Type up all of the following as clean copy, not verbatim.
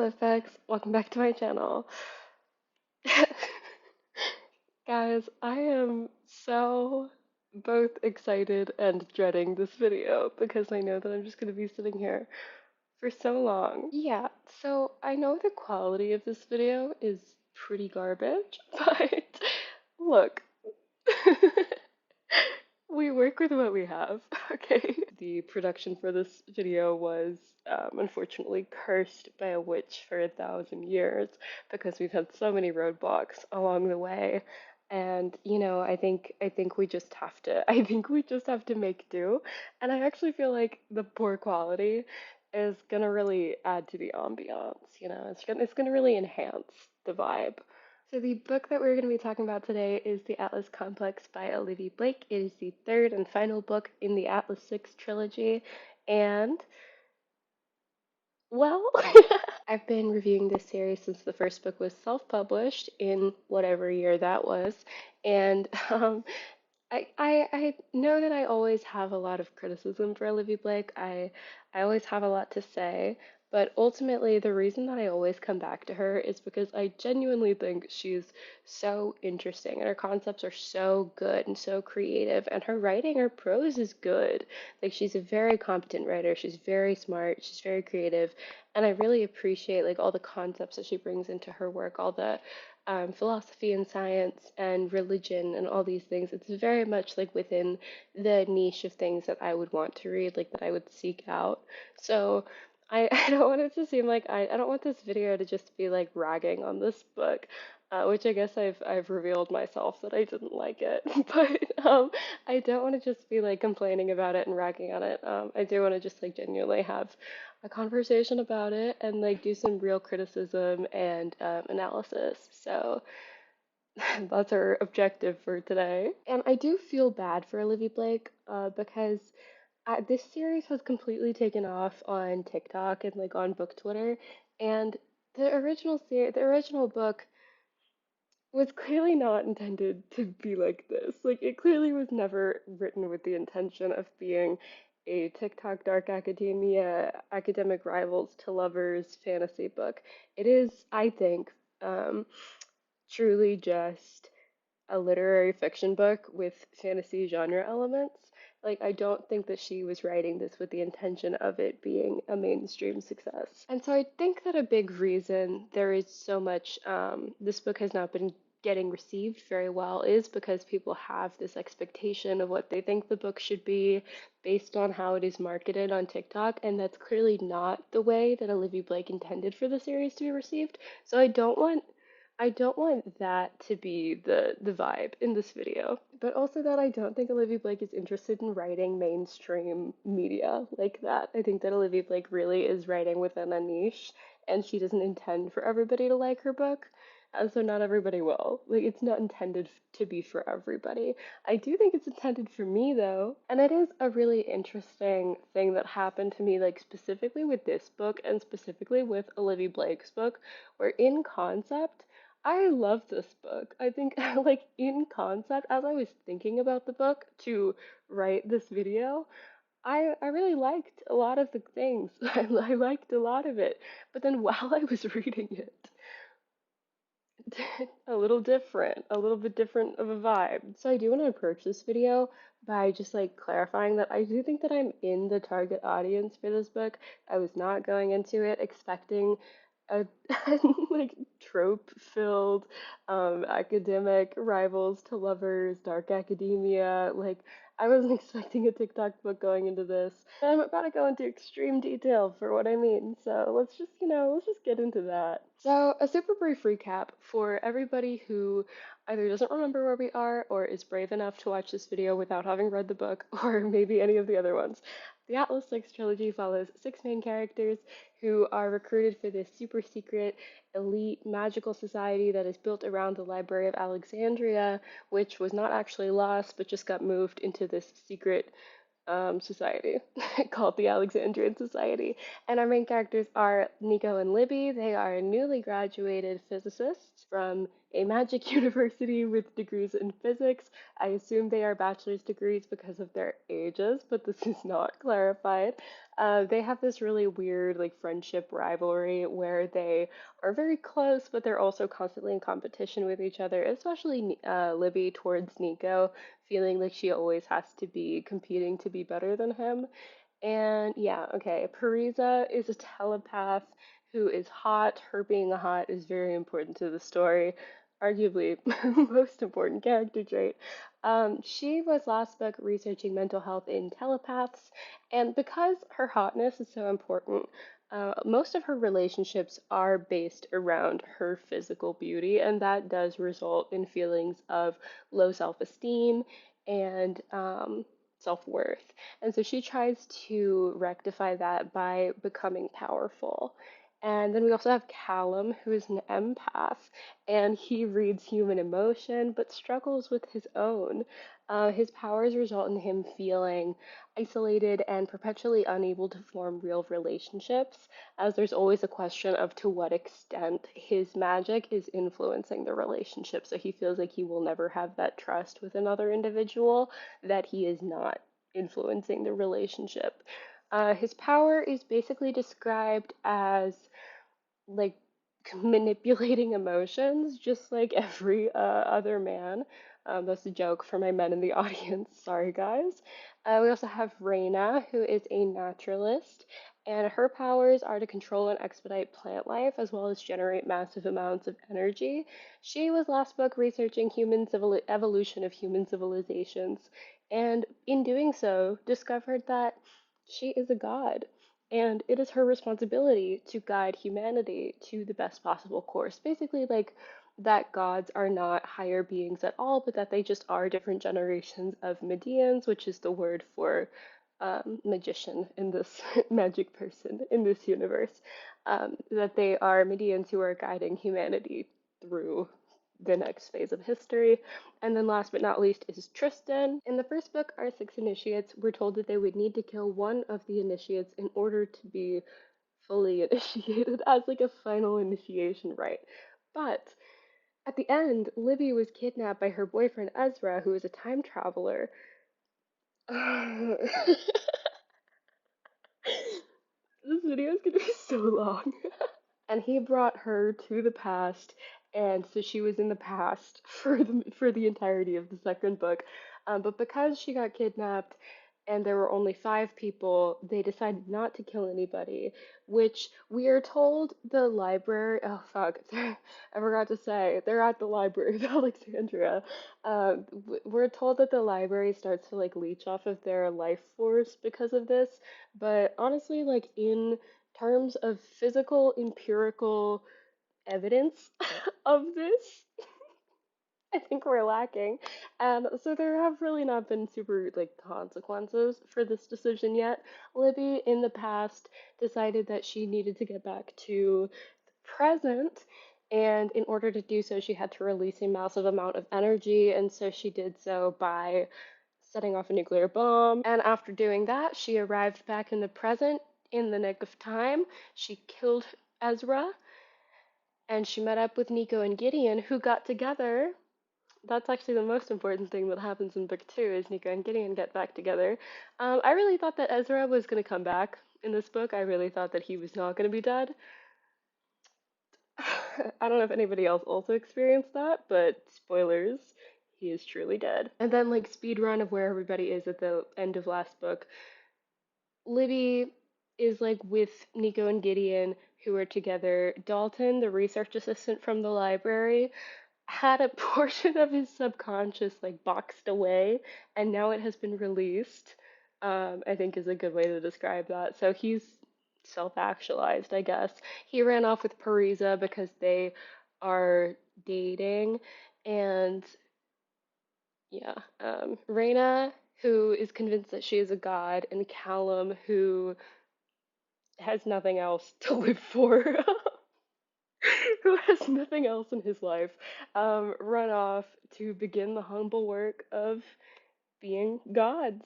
Lit welcome back to my channel. Guys, I am so both excited and dreading this video because I know that I'm just going to be sitting here for so long. Yeah, so I know the quality of this video is pretty garbage, but look, we work with what we have, okay? The production for this video was unfortunately cursed by a witch for 1,000 years because we've had so many roadblocks along the way. And I think we just have to make do. And I actually feel like the poor quality is gonna really add to the ambiance, it's gonna really enhance the vibe. So the book that we're going to be talking about today is The Atlas Complex by Olivia Blake. It is the third and final book in the Atlas Six trilogy, and well, I've been reviewing this series since the first book was self-published in whatever year that was, and I know that I always have a lot of criticism for Olivia Blake. I always have a lot to say, but ultimately the reason that I always come back to her is because I genuinely think she's so interesting and her concepts are so good and so creative and her prose is good. Like she's a very competent writer, she's very smart, she's very creative, and I really appreciate like all the concepts that she brings into her work, all the philosophy and science and religion and all these things. It's very much like within the niche of things that I would want to read, like that I would seek out. So I don't want it to seem like I don't want this video to just be like ragging on this book. Which I guess I've revealed myself that I didn't like it, but I don't want to just be like complaining about it and ragging on it. I do want to just like genuinely have a conversation about it and like do some real criticism and analysis. So that's our objective for today. And I do feel bad for Olivia Blake because this series has completely taken off on TikTok and like on book Twitter. And the original book was clearly not intended to be like this. Like it clearly was never written with the intention of being a TikTok dark academic rivals to lovers fantasy book. It is, I think, um, truly just a literary fiction book with fantasy genre elements. Like, I don't think that she was writing this with the intention of it being a mainstream success. And so I think that a big reason there is so much, this book has not been getting received very well is because people have this expectation of what they think the book should be based on how it is marketed on TikTok, and that's clearly not the way that Olivia Blake intended for the series to be received. So I don't want that to be the vibe in this video, but also that I don't think Olivia Blake is interested in writing mainstream media like that. I think that Olivia Blake really is writing within a niche, and she doesn't intend for everybody to like her book. And so not everybody will. Like it's not intended to be for everybody. I do think it's intended for me though, and it is a really interesting thing that happened to me, like specifically with this book and specifically with Olivia Blake's book, where in concept I love this book. I think, like, in concept, as I was thinking about the book to write this video, I really liked a lot of the things. I liked a lot of it. But then while I was reading it, a little bit different of a vibe. So I do want to approach this video by just like clarifying that I do think that I'm in the target audience for this book. I was not going into it expecting a like trope filled academic rivals to lovers, dark academia. Like I wasn't expecting a TikTok book going into this. I'm about to go into extreme detail for what I mean. So let's just get into that. So a super brief recap for everybody who either doesn't remember where we are or is brave enough to watch this video without having read the book or maybe any of the other ones. The Atlas Six trilogy follows six main characters who are recruited for this super secret elite magical society that is built around the Library of Alexandria, which was not actually lost but just got moved into this secret society called the Alexandrian Society. And our main characters are Nico and Libby. They are newly graduated physicists from a magic university with degrees in physics. I assume they are bachelor's degrees because of their ages, but this is not clarified. They have this really weird, like, friendship rivalry where they are very close, but they're also constantly in competition with each other, especially Libby towards Nico, feeling like she always has to be competing to be better than him. And yeah, okay, Parisa is a telepath who is hot. Her being hot is very important to the story, arguably most important character trait. She was last book researching mental health in telepaths, and because her hotness is so important, most of her relationships are based around her physical beauty, and that does result in feelings of low self-esteem and self-worth. And so she tries to rectify that by becoming powerful. And then we also have Callum, who is an empath, and he reads human emotion but struggles with his own. His powers result in him feeling isolated and perpetually unable to form real relationships, as there's always a question of to what extent his magic is influencing the relationship. So he feels like he will never have that trust with another individual, that he is not influencing the relationship. His power is basically described as like manipulating emotions, just like every other man. That's a joke for my men in the audience. Sorry, guys. We also have Reina, who is a naturalist, and her powers are to control and expedite plant life as well as generate massive amounts of energy. She was last book researching evolution of human civilizations, and in doing so, discovered that she is a god and it is her responsibility to guide humanity to the best possible course. Basically, like that gods are not higher beings at all, but that they just are different generations of Medians, which is the word for magician in this magic person in this universe. That they are Medians who are guiding humanity through the next phase of history. And then last but not least is Tristan. In the first book, our six initiates were told that they would need to kill one of the initiates in order to be fully initiated as like a final initiation rite. But at the end, Libby was kidnapped by her boyfriend Ezra, who is a time traveler. This video is gonna be so long. And he brought her to the past, and so she was in the past for the entirety of the second book. But because she got kidnapped and there were only five people, they decided not to kill anybody, which we are told the library. Oh fuck, I forgot to say they're at the Library of Alexandria. We're told that the library starts to like leech off of their life force because of this, but honestly, like in terms of physical empirical evidence of this, I think we're lacking. And so there have really not been super like consequences for this decision yet. Libby in the past decided that she needed to get back to the present, and in order to do so she had to release a massive amount of energy, and so she did so by setting off a nuclear bomb. And after doing that, she arrived back in the present in the nick of time. She killed Ezra, and she met up with Nico and Gideon, who got together. That's actually the most important thing that happens in book two is Nico and Gideon get back together. I really thought that Ezra was going to come back in this book. I really thought that he was not going to be dead. I don't know if anybody else also experienced that, but spoilers, he is truly dead. And then like speed run of where everybody is at the end of last book. Libby is like with Nico and Gideon who are together. Dalton, the research assistant from the library, had a portion of his subconscious like boxed away, and now it has been released. I think is a good way to describe that. So he's self-actualized, I guess. He ran off with Parisa because they are dating, and yeah, Reina, who is convinced that she is a god, and Callum, who has nothing else to live for. Who has nothing else in his life, run off to begin the humble work of being gods.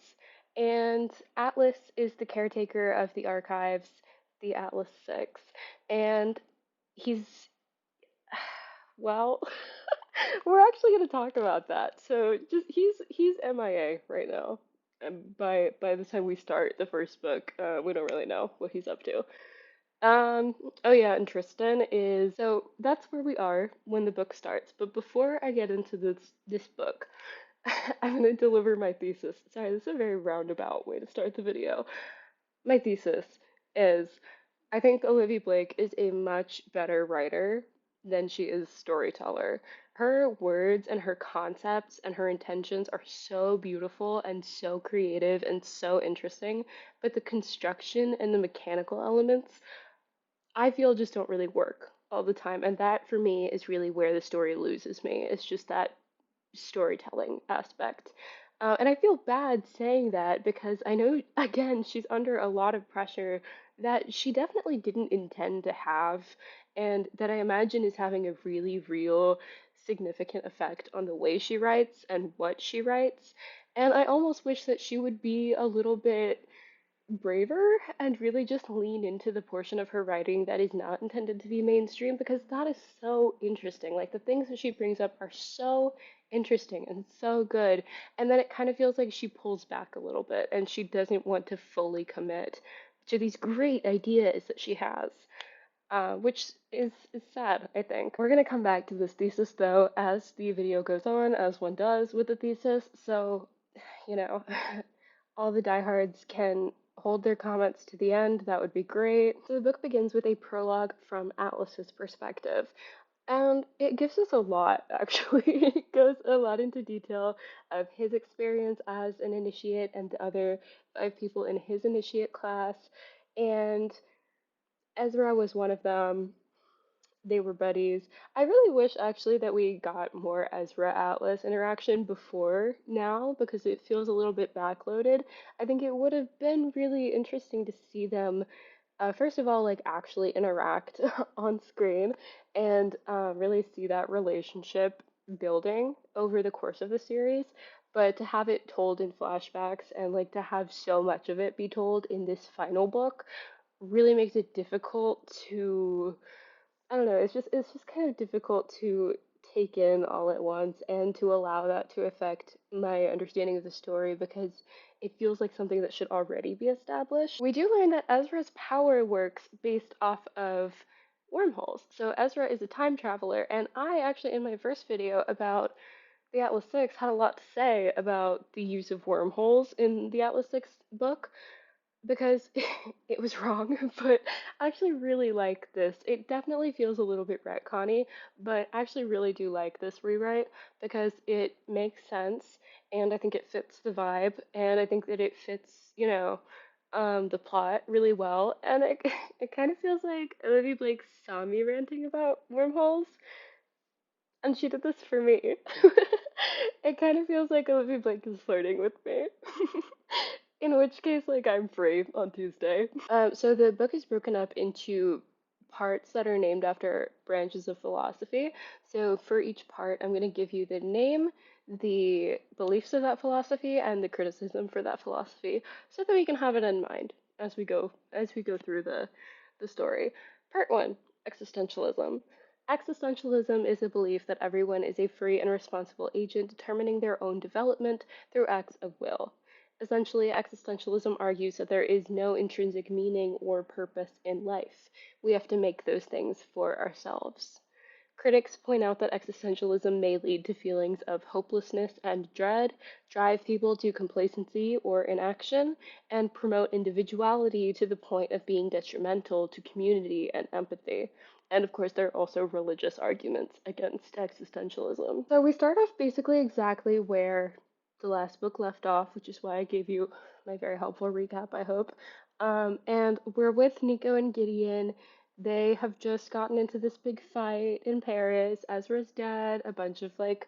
And Atlas is the caretaker of the archives, the Atlas Six, and he's Well, we're actually going to talk about that. So just he's MIA right now. And by the time we start the first book, we don't really know what he's up to. Oh yeah, and Tristan is so that's where we are when the book starts. But before I get into this book, I'm gonna deliver my thesis. Sorry, this is a very roundabout way to start the video. My thesis is I think Olivia Blake is a much better writer than she is storyteller. Her words and her concepts and her intentions are so beautiful and so creative and so interesting, but the construction and the mechanical elements I feel just don't really work all the time. And that for me is really where the story loses me. It's just that storytelling aspect. And I feel bad saying that because I know, again, she's under a lot of pressure that she definitely didn't intend to have, and that I imagine is having a really real, significant effect on the way she writes and what she writes. And I almost wish that she would be a little bit braver and really just lean into the portion of her writing that is not intended to be mainstream because that is so interesting. Like the things that she brings up are so interesting and so good. And then it kind of feels like she pulls back a little bit and she doesn't want to fully commit to these great ideas that she has. Which is sad, I think. We're gonna come back to this thesis though as the video goes on, as one does with the thesis. So you know, all the diehards can hold their comments to the end, that would be great. So the book begins with a prologue from Atlas's perspective. And it gives us a lot, actually. It goes a lot into detail of his experience as an initiate and the other 5 people in his initiate class. And Ezra was one of them. They were buddies. I really wish actually that we got more Ezra Atlas interaction before now because it feels a little bit backloaded. I think it would have been really interesting to see them, first of all, like actually interact on screen and really see that relationship building over the course of the series. But to have it told in flashbacks and like to have so much of it be told in this final book really makes it difficult to I don't know, it's just kind of difficult to take in all at once and to allow that to affect my understanding of the story because it feels like something that should already be established. We do learn that Ezra's power works based off of wormholes. So Ezra is a time traveler, and I actually in my first video about the Atlas 6 had a lot to say about the use of wormholes in the Atlas 6 book because it was wrong, but I actually really like this. It definitely feels a little bit retconny, but I actually really do like this rewrite because it makes sense and I think it fits the vibe and I think that it fits, the plot really well. And it it kind of feels like Olivia Blake saw me ranting about wormholes and she did this for me. It kind of feels like Olivia Blake is flirting with me. In which case, like, I'm free on Tuesday. So the book is broken up into parts that are named after branches of philosophy. So for each part, I'm going to give you the name, the beliefs of that philosophy, and the criticism for that philosophy, so that we can have it in mind as we go through the story. Part one, existentialism. Existentialism is a belief that everyone is a free and responsible agent determining their own development through acts of will. Essentially, existentialism argues that there is no intrinsic meaning or purpose in life. We have to make those things for ourselves. Critics point out that existentialism may lead to feelings of hopelessness and dread, drive people to complacency or inaction, and promote individuality to the point of being detrimental to community and empathy. And of course, there are also religious arguments against existentialism. So we start off basically exactly where the last book left off, which is why I gave you my very helpful recap, I hope. And we're with Nico and Gideon. They have just gotten into this big fight in Paris. Ezra's dead. A bunch of like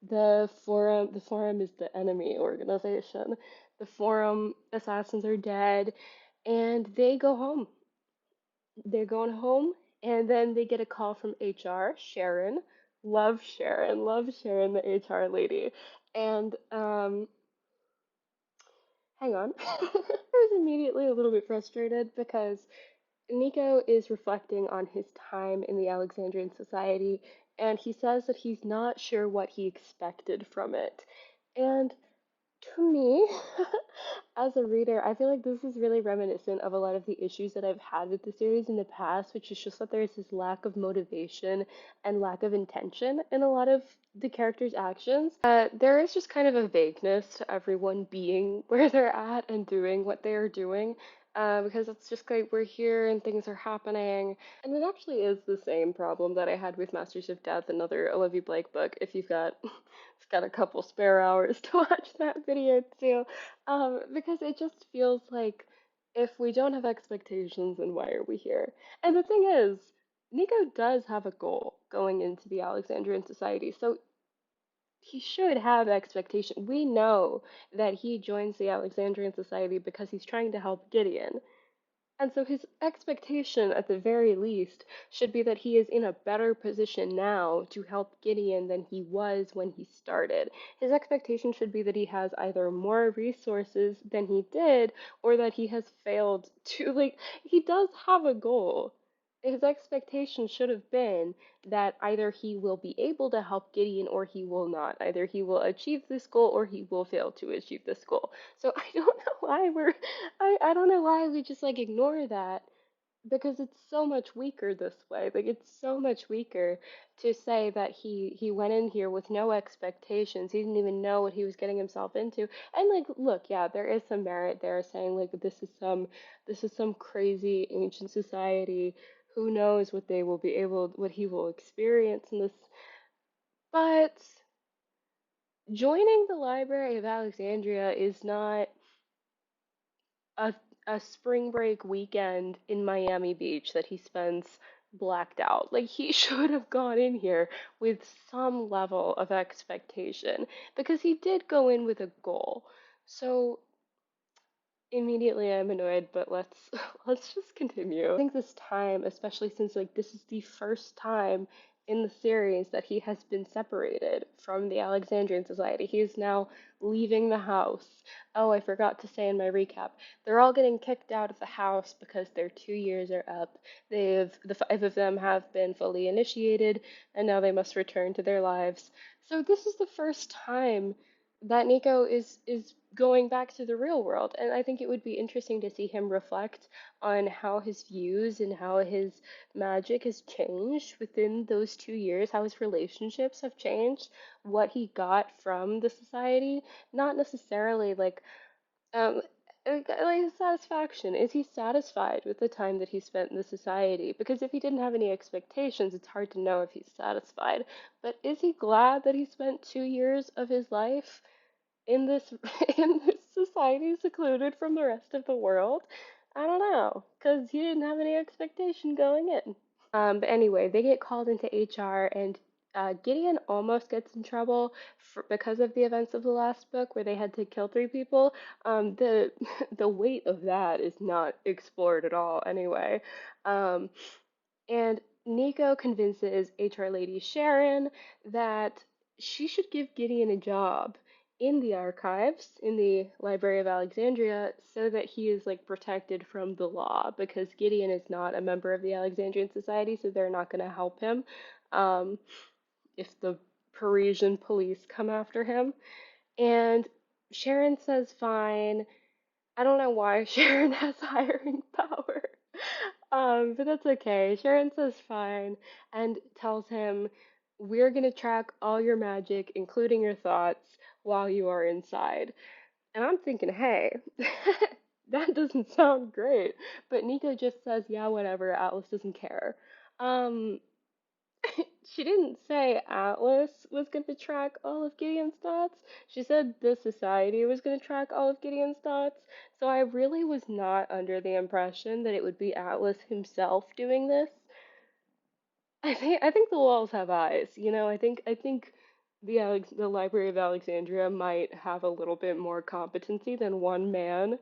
the forum is the enemy organization. The forum assassins are dead, and they go home. They're going home, and then they get a call from HR, Sharon. Love Sharon, the HR lady. And hang on. I was immediately a little bit frustrated because Nico is reflecting on his time in the Alexandrian society, and he says that he's not sure what he expected from it. And to me, as a reader, I feel like this is really reminiscent of a lot of the issues that I've had with the series in the past, which is just that there's this lack of motivation and lack of intention in a lot of the characters' actions. There is just kind of a vagueness to everyone being where they're at and doing what they are doing. Because it's just like we're here and things are happening. And it actually is the same problem that I had with Masters of Death, another Olivia Blake book, if you've got got a couple spare hours to watch that video too, because it just feels like if we don't have expectations, then why are we here? And the thing is, Nico does have a goal going into the Alexandrian society, so he should have expectation. We know that he joins the Alexandrian society because he's trying to help Gideon. And so his expectation, at the very least, should be that he is in a better position now to help Gideon than he was when he started. His expectation should be that he has either more resources than he did, or that he has failed to, like, he does have a goal. His expectation should have been that either he will be able to help Gideon or he will not. Either he will achieve this goal or he will fail to achieve this goal. So I don't know why I don't know why we just like ignore that because it's so much weaker this way. Like it's so much weaker to say that he went in here with no expectations. He didn't even know what he was getting himself into. And like look, yeah, there is some merit there saying like this is some crazy ancient society. Who knows what they will be able what he will experience in this. But joining the Library of Alexandria is not a a spring break weekend in Miami Beach that he spends blacked out. Like he should have gone in here with some level of expectation because he did go in with a goal. So immediately I'm annoyed, but let's let's just continue. I think this time, especially since like this is the first time in the series that he has been separated from the Alexandrian Society. He is now leaving the house. Oh, I forgot to say in my recap. They're all getting kicked out of the house because their 2 years are up. The five of them have been fully initiated, and now they must return to their lives. So this is the first time that Nico is going back to the real world, and I think it would be interesting to see him reflect on how his views and how his magic has changed within those 2 years, how his relationships have changed, what he got from the society, not necessarily um like his satisfaction. Is he satisfied with the time that he spent in the society? Because if he didn't have any expectations, it's hard to know if he's satisfied. But is he glad that he spent 2 years of his life in this in this society secluded from the rest of the world? I don't know, because he didn't have any expectation going in. But anyway, they get called into HR, and Gideon almost gets in trouble because of the events of the last book where they had to kill 3 people. The the weight of that is not explored at all. Anyway, um, and Nico convinces HR lady Sharon that she should give Gideon a job in the archives in the Library of Alexandria so that he is like protected from the law because Gideon is not a member of the Alexandrian Society, so they're not going to help him um, if the Parisian police come after him. And Sharon says fine. I don't know why Sharon has hiring power. But that's okay. Sharon says fine and tells him, we're gonna track all your magic, including your thoughts, while you are inside. And I'm thinking, hey, that doesn't sound great. But Nico just says, yeah, whatever, Atlas doesn't care. Um, she didn't say Atlas was going to track all of Gideon's thoughts. She said the society was going to track all of Gideon's thoughts. So I really was not under the impression that it would be Atlas himself doing this. I think the walls have eyes. I think the Library of Alexandria might have a little bit more competency than one man.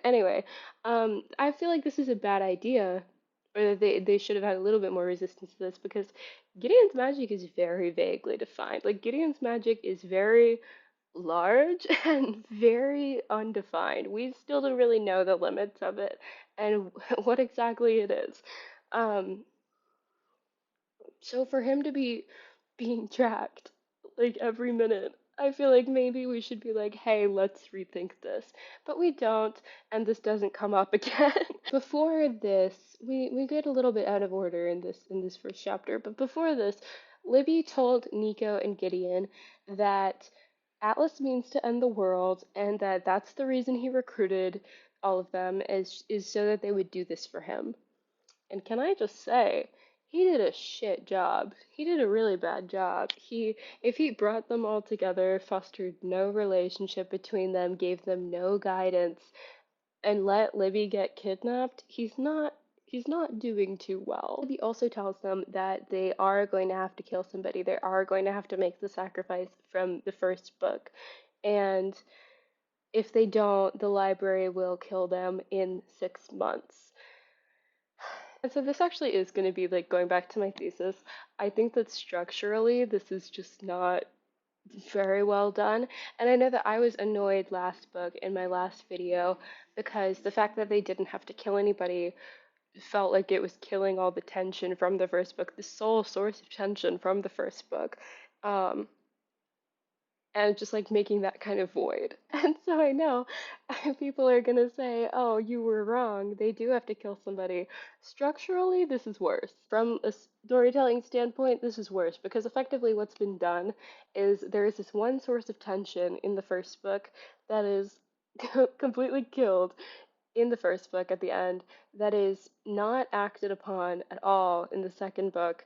Anyway, I feel like this is a bad idea, or that they should have had a little bit more resistance to this because Gideon's magic is very vaguely defined. Like Gideon's magic is very large and very undefined. We still don't really know the limits of it, and what exactly it is. Um, so for him to be being tracked like every minute, I feel like maybe we should be like, hey, let's rethink this. But we don't, and this doesn't come up again. Before this, we get a little bit out of order in this first chapter, but before this, Libby told Nico and Gideon that Atlas means to end the world, and that that's the reason he recruited all of them is so that they would do this for him. And can I just say, he did a shit job. He did a really bad job. If he brought them all together, fostered no relationship between them, gave them no guidance, and let Libby get kidnapped, he's not doing too well. Libby also tells them that they are going to have to kill somebody. They are going to have to make the sacrifice from the first book. And if they don't, the library will kill them in 6 months. And so this actually is going to be like going back to my thesis. I think that structurally this is just not very well done. And I know that I was annoyed last book in my last video because the fact that they didn't have to kill anybody felt like it was killing all the tension from the first book, the sole source of tension from the first book. Um, and just like making that kind of void. And so I know people are gonna say, oh, you were wrong. They do have to kill somebody. Structurally, this is worse. From a storytelling standpoint, this is worse because effectively what's been done is there is this one source of tension in the first book that is completely killed in the first book at the end that is not acted upon at all in the second book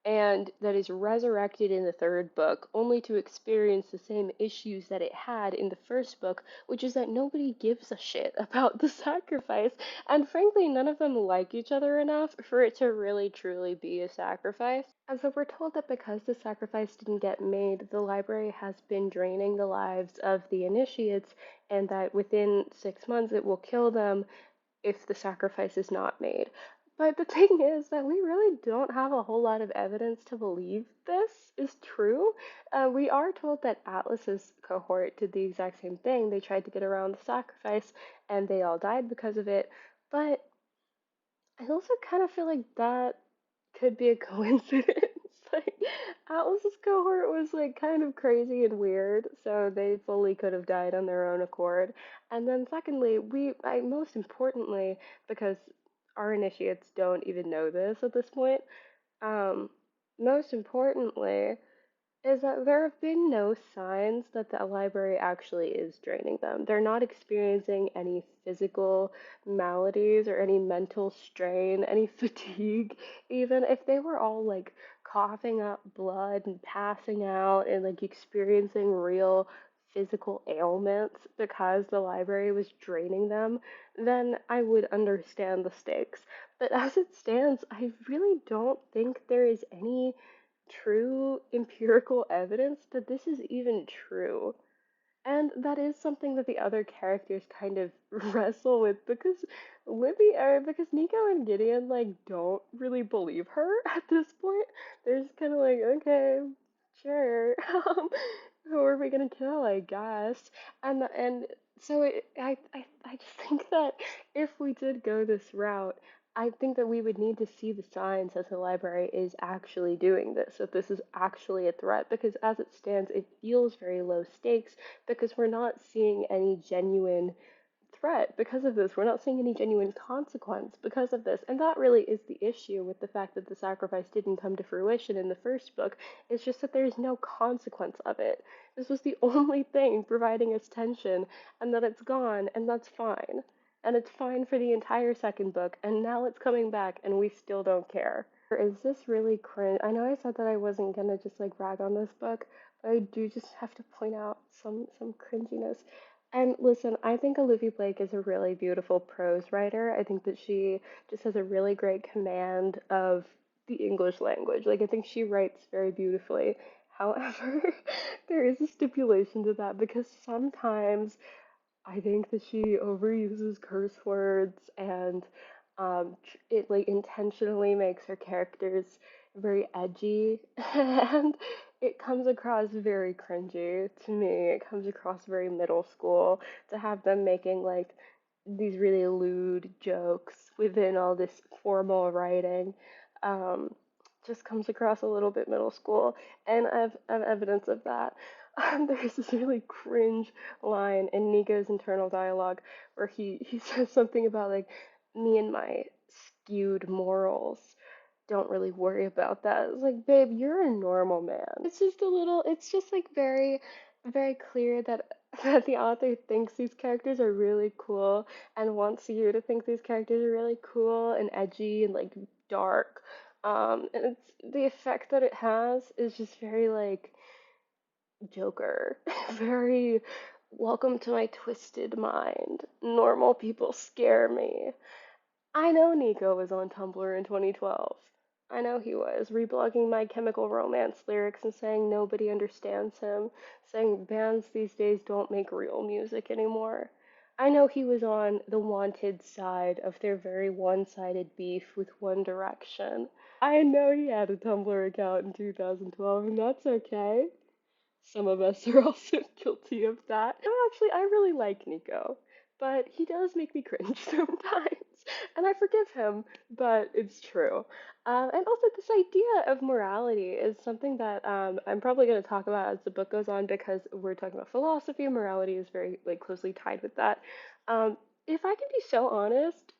and that is resurrected in the third book, only to experience the same issues that it had in the first book, which is that nobody gives a shit about the sacrifice, and frankly, none of them like each other enough for it to really truly be a sacrifice. And so we're told that because the sacrifice didn't get made, the library has been draining the lives of the initiates, and that within 6 months it will kill them if the sacrifice is not made. But the thing is that we really don't have a whole lot of evidence to believe this is true. We are told that Atlas's cohort did the exact same thing. They tried to get around the sacrifice and they all died because of it. But I also kind of feel like that could be a coincidence. Like, Atlas's cohort was like kind of crazy and weird, so they fully could have died on their own accord. And then secondly, most importantly, because our initiates don't even know this at this point, um, most importantly, is that there have been no signs that the library actually is draining them. They're not experiencing any physical maladies or any mental strain, any fatigue, even if they were all like coughing up blood and passing out and like experiencing real physical ailments because the library was draining them, then I would understand the stakes. But as it stands, I really don't think there is any true empirical evidence that this is even true. And that is something that the other characters kind of wrestle with because Nico and Gideon like don't really believe her at this point. They're just kind of like, okay, sure, who are we gonna kill? I guess. And so I just think that if we did go this route, I think that we would need to see the signs that the library is actually doing this, that this is actually a threat, because as it stands, it feels very low stakes because we're not seeing any genuine threat because of this. We're not seeing any genuine consequence because of this. And that really is the issue with the fact that the sacrifice didn't come to fruition in the first book. It's just that there's no consequence of it. This was the only thing providing us tension, and that it's gone, and that's fine. And it's fine for the entire second book, and now it's coming back, and we still don't care. Is this really cringe? I know I said that I wasn't gonna just like rag on this book, but I do just have to point out some cringiness. And listen, I think Olivia Blake is a really beautiful prose writer. I think that she just has a really great command of the English language. Like, I think she writes very beautifully. However, there is a stipulation to that because sometimes I think that she overuses curse words and it like intentionally makes her characters very edgy and it comes across very cringy to me. It comes across very middle school to have them making like these really lewd jokes within all this formal writing. Um, just comes across a little bit middle school, and I've evidence of that. There's this really cringe line in Nico's internal dialogue where he says something about like me and my skewed morals. Don't really worry about that. It's like, babe, you're a normal man. It's just a little, it's just like very, very clear that that the author thinks these characters are really cool and wants you to think these characters are really cool and edgy and like dark. And it's the effect that it has is just very like Joker, very welcome to my twisted mind. Normal people scare me. I know Nico was on Tumblr in 2012. I know he was, reblogging My Chemical Romance lyrics and saying nobody understands him, saying bands these days don't make real music anymore. I know he was on the wanted side of their very one-sided beef with One Direction. I know he had a Tumblr account in 2012, and that's okay. Some of us are also guilty of that. No, actually, I really like Nico, but he does make me cringe sometimes. And I forgive him, but it's true. And also, this idea of morality is something that I'm probably going to talk about as the book goes on because we're talking about philosophy. Morality is very like closely tied with that. Um, if I can be so honest,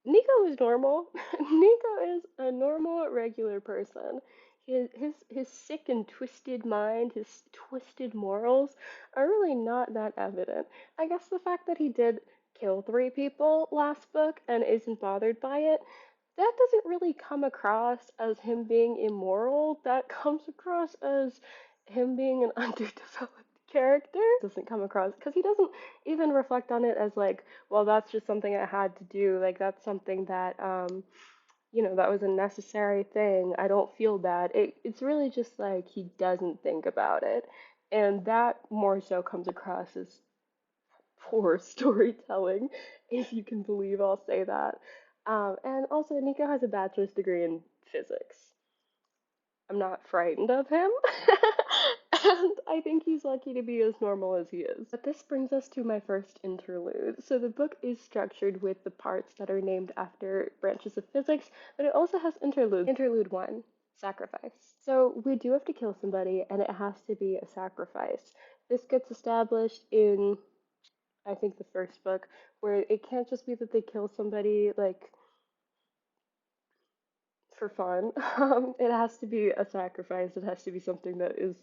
Nico is normal. Nico is a normal, regular person. His sick and twisted mind, his twisted morals are really not that evident. I guess the fact that he did kill three people last book and isn't bothered by it, that doesn't really come across as him being immoral. That comes across as him being an underdeveloped character. Doesn't come across because he doesn't even reflect on it as like, well, that's just something I had to do. Like that's something that that was a necessary thing. I don't feel bad. It's really just like he doesn't think about it. And that more so comes across as poor storytelling, if you can believe I'll say that. And also, Nico has a bachelor's degree in physics. I'm not frightened of him. And I think he's lucky to be as normal as he is. But this brings us to my first interlude. So the book is structured with the parts that are named after branches of physics, but it also has interludes. Interlude 1, sacrifice. So we do have to kill somebody, and it has to be a sacrifice. This gets established in, I think, the first book, where it can't just be that they kill somebody, like, for fun. It has to be a sacrifice. It has to be something that is,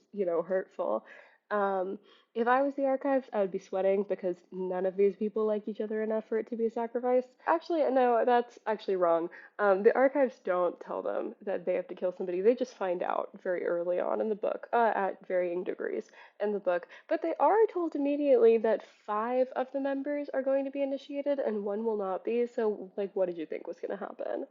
hurtful. Um, if I was the archives, I would be sweating because none of these people like each other enough for it to be a sacrifice. Actually, no, that's actually wrong. The archives don't tell them that they have to kill somebody. They just find out very early on in the book, at varying degrees in the book. But they are told immediately that five of the members are going to be initiated and one will not be. So, like, what did you think was going to happen?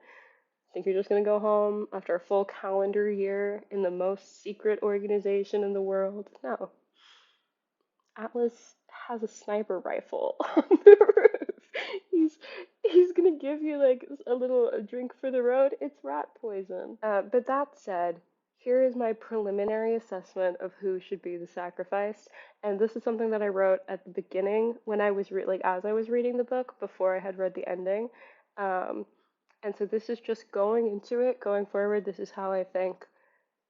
Think you're just gonna go home after a full calendar year in the most secret organization in the world? No. Atlas has a sniper rifle on the roof. He's he's gonna give you like a drink for the road. It's rat poison. But that said, here is my preliminary assessment of who should be the sacrificed. And this is something that I wrote at the beginning when I was as I was reading the book before I had read the ending. Um, and so this is just going into it, going forward. This is how I think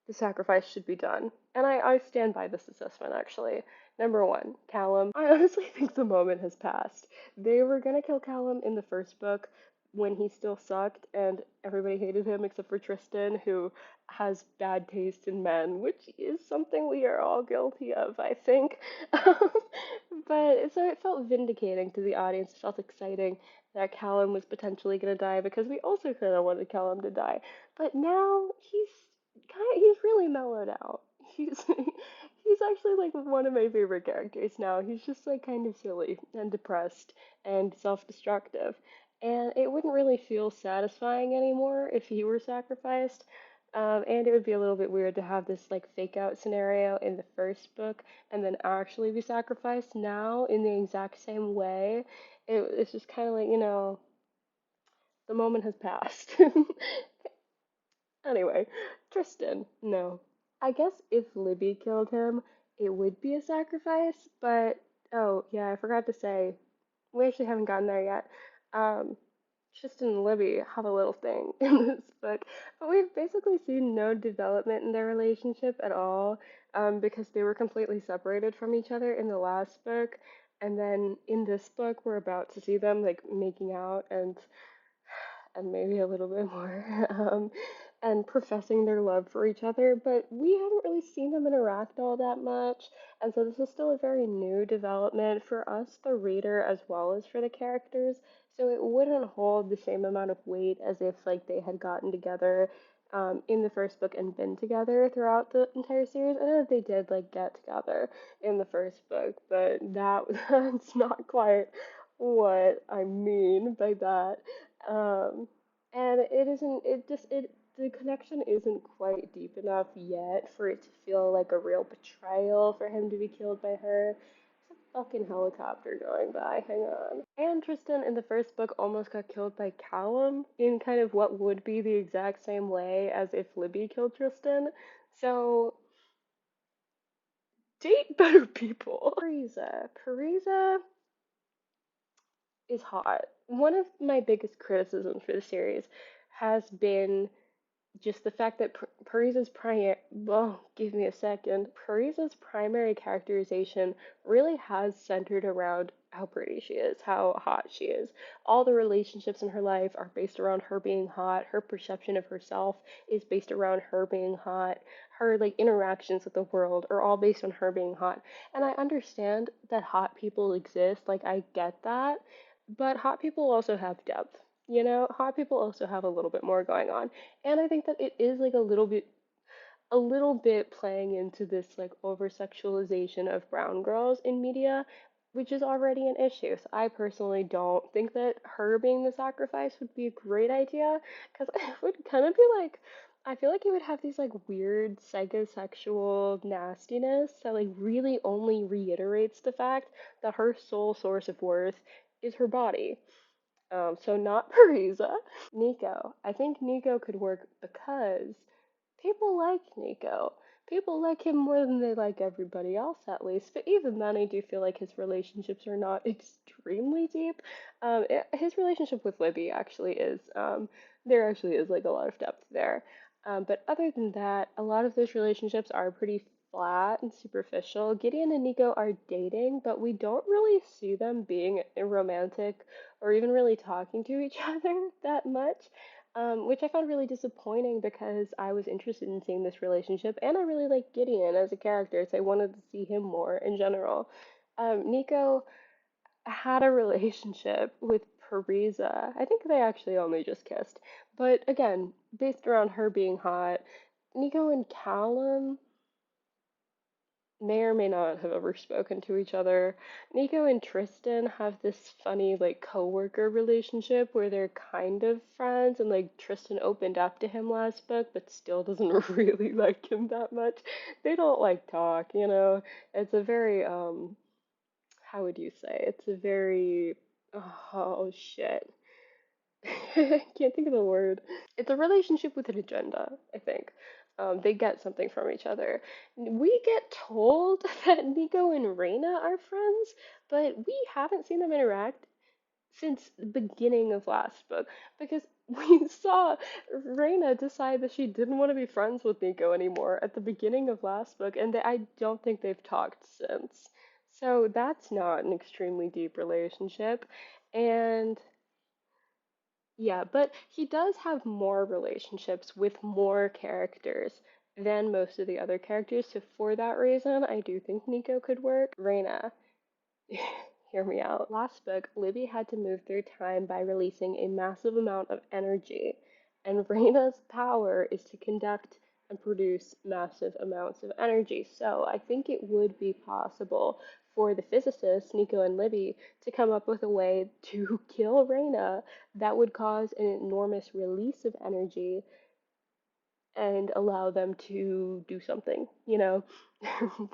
the sacrifice should be done. And I stand by this assessment actually. Number one, Callum. I honestly think the moment has passed. They were gonna kill Callum in the first book when he still sucked and everybody hated him except for Tristan, who has bad taste in men, which is something we are all guilty of, I think. But so it felt vindicating to the audience. It felt exciting that Callum was potentially gonna die because we also kind of wanted Callum to die. But now he's really mellowed out. He's actually like one of my favorite characters now. He's just like kind of silly and depressed and self-destructive. And it wouldn't really feel satisfying anymore if he were sacrificed. And it would be a little bit weird to have this like fake out scenario in the first book and then actually be sacrificed now in the exact same way. It's just kind of like, the moment has passed. Anyway, Tristan, no. I guess if Libby killed him, it would be a sacrifice, but oh, yeah, I forgot to say, We actually haven't gotten there yet. Um, Tristan and Libby have a little thing in this book, but we've basically seen no development in their relationship at all, because they were completely separated from each other in the last book, and then in this book we're about to see them like making out and maybe a little bit more, and professing their love for each other, but we haven't really seen them interact all that much, and so this is still a very new development for us, the reader, as well as for the characters. So it wouldn't hold the same amount of weight as if like they had gotten together in the first book and been together throughout the entire series. I know that they did like get together in the first book, but that's not quite what I mean by that. Um, and it isn't, it just, it, the connection isn't quite deep enough yet for it to feel like a real betrayal for him to be killed by her. There's a fucking helicopter going by, hang on. And Tristan in the first book almost got killed by Callum in kind of what would be the exact same way as if Libby killed Tristan. So, date better people. Parisa. Parisa is hot. One of my biggest criticisms for the series has been just the fact that Parisa's primary, well, give me a second. Parisa's primary characterization really has centered around how pretty she is, how hot she is. All the relationships in her life are based around her being hot. Her perception of herself is based around her being hot. Her like interactions with the world are all based on her being hot. And I understand that hot people exist, like I get that, but hot people also have depth. You know, hot people also have a little bit more going on. And I think that it is like a little bit playing into this like over sexualization of brown girls in media, which is already an issue. So I personally don't think that her being the sacrifice would be a great idea, because it would kind of be like, I feel like it would have these like weird psychosexual nastiness that like really only reiterates the fact that her sole source of worth is her body. So not Parisa. Nico. I think Nico could work because people like Nico. People like him more than they like everybody else, at least. But even then, I do feel like his relationships are not extremely deep. His relationship with Libby actually is. There actually is like a lot of depth there. But other than that, a lot of those relationships are pretty flat and superficial. Gideon and Nico are dating, but we don't really see them being romantic or even really talking to each other that much, which I found really disappointing because I was interested in seeing this relationship and I really like Gideon as a character, so I wanted to see him more in general. Nico had a relationship with Parisa. I think they actually only just kissed, but again, based around her being hot. Nico and Callum may or may not have ever spoken to each other. Nico and Tristan have this funny like coworker relationship where they're kind of friends and like Tristan opened up to him last book but still doesn't really like him that much. They don't like talk, you know. It's a very how would you say? It's a very oh shit. Can't think of the word. It's a relationship with an agenda, I think. They get something from each other. We get told that Nico and Reina are friends, but we haven't seen them interact since the beginning of last book because we saw Reina decide that she didn't want to be friends with Nico anymore at the beginning of last book, and I don't think they've talked since. So that's not an extremely deep relationship. And yeah, but he does have more relationships with more characters than most of the other characters, so for that reason, I do think Nico could work. Reina, hear me out. Last book, Libby had to move through time by releasing a massive amount of energy, and Reina's power is to conduct and produce massive amounts of energy. So I think it would be possible for the physicists, Nico and Libby, to come up with a way to kill Reina that would cause an enormous release of energy and allow them to do something, you know.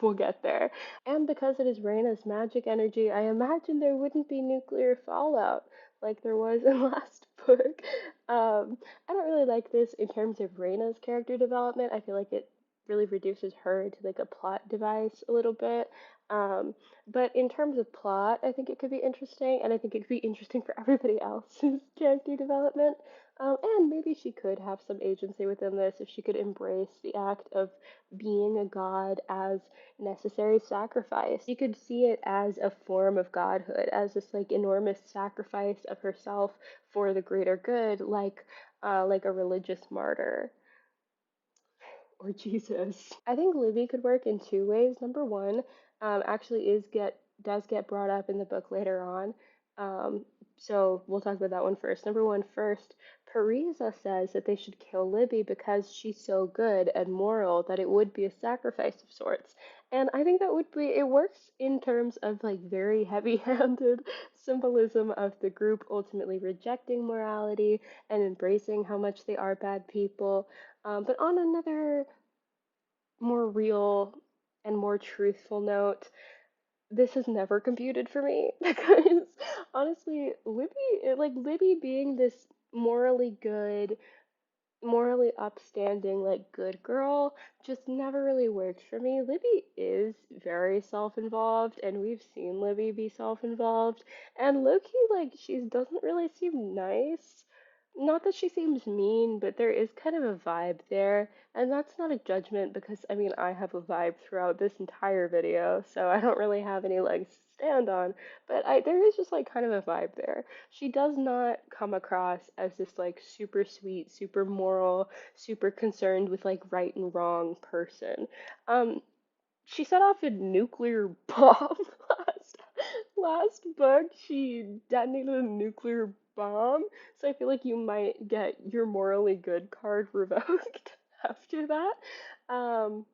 We'll get there. And because it is Reina's magic energy, I imagine there wouldn't be nuclear fallout like there was in last book. I don't really like this in terms of Reina's character development. I feel like it really reduces her to like a plot device a little bit. Um, but in terms of plot, I think it could be interesting, and I think it could be interesting for everybody else's character development. And maybe she could have some agency within this if she could embrace the act of being a god as necessary sacrifice. You could see it as a form of godhood, as this like enormous sacrifice of herself for the greater good, like a religious martyr or Jesus. I think Livy could work in two ways. Number one, actually is get does get brought up in the book later on. Um, so we'll talk about that one first. Number one first, Parisa says that they should kill Libby because she's so good and moral that it would be a sacrifice of sorts. And I think that would be, it works in terms of like very heavy-handed symbolism of the group ultimately rejecting morality and embracing how much they are bad people. But on another more real and more truthful note, this has never computed for me because honestly, Libby being this morally good, morally upstanding, like good girl just never really worked for me. Libby is very self-involved, and we've seen Libby be self-involved, and Loki, like, she doesn't really seem nice. Not that she seems mean, but there is kind of a vibe there, and that's not a judgment because I mean I have a vibe throughout this entire video, so I don't really have any legs to stand on, but there is just like kind of a vibe there. She does not come across as this like super sweet, super moral, super concerned with like right and wrong person. Um, she set off a nuclear bomb last last book. She detonated a nuclear bomb, so I feel like you might get your morally good card revoked after that. Um,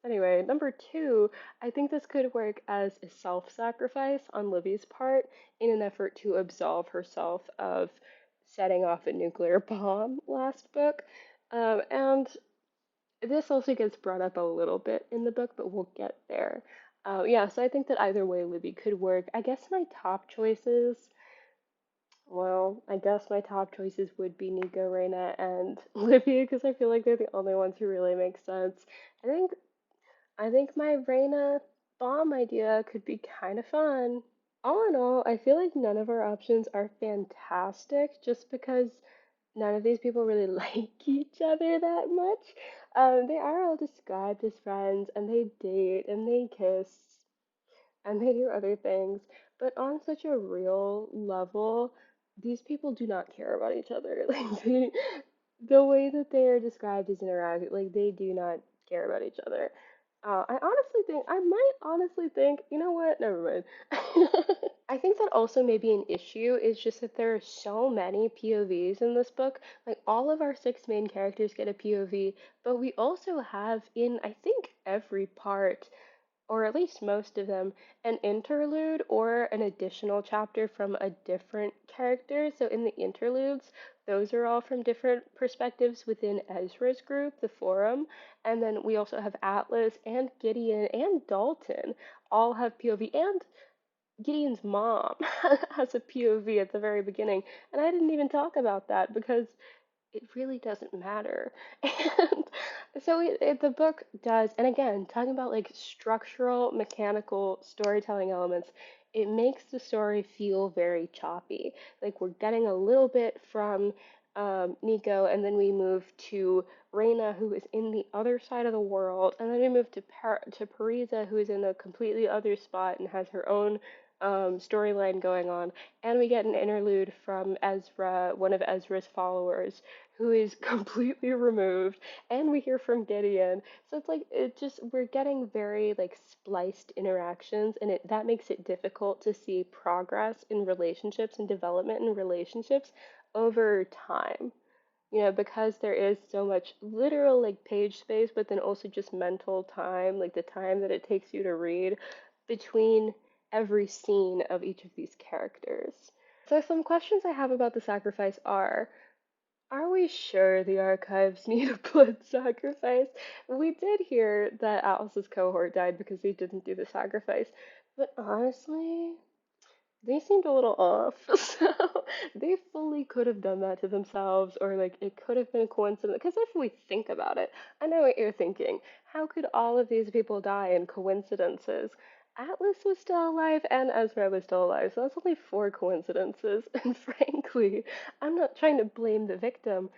Anyway, number two, I think this could work as a self-sacrifice on Livy's part in an effort to absolve herself of setting off a nuclear bomb last book. And this also gets brought up a little bit in the book, but we'll get there. Yeah, so I think that either way Livy could work. I guess my top choices, well, I guess my top choices would be Nico, Reina, and Livy because I feel like they're the only ones who really make sense. I think I think my Reina bomb idea could be kind of fun. All in all, I feel like none of our options are fantastic just because none of these people really like each other that much. They are all described as friends and they date and they kiss and they do other things, but on such a real level, these people do not care about each other. The way that they are described as interactive, like they do not care about each other. I might honestly think, you know what? Never mind. I think that also may be an issue is just that there are so many POVs in this book. Like all of our six main characters get a POV, but we also have in I think every part or at least most of them, an interlude or an additional chapter from a different character. So in the interludes, those are all from different perspectives within Ezra's group, the forum. And then we also have Atlas and Gideon and Dalton all have POV, and Gideon's mom has a POV at the very beginning. And I didn't even talk about that because it really doesn't matter. And so the book does, and again, talking about like structural, mechanical storytelling elements, it makes the story feel very choppy. Like we're getting a little bit from Nico, and then we move to Reina, who is in the other side of the world, and then we move to Parisa, who is in a completely other spot and has her own storyline going on, and we get an interlude from Ezra, one of Ezra's followers, who is completely removed, and we hear from Gideon. So it's like it just we're getting very like spliced interactions, and that makes it difficult to see progress in relationships and development in relationships over time. Because there is so much literal like page space, but then also just mental time, like the time that it takes you to read between every scene of each of these characters. So some questions I have about the sacrifice are we sure the archives need a blood sacrifice? We did hear that Atlas's cohort died because he didn't do the sacrifice, but honestly, they seemed a little off. So they fully could have done that to themselves, or like it could have been a coincidence. Because if we think about it, I know what you're thinking. How could all of these people die in coincidences? Atlas was still alive and Ezra was still alive, so that's only four coincidences. And frankly, I'm not trying to blame the victim.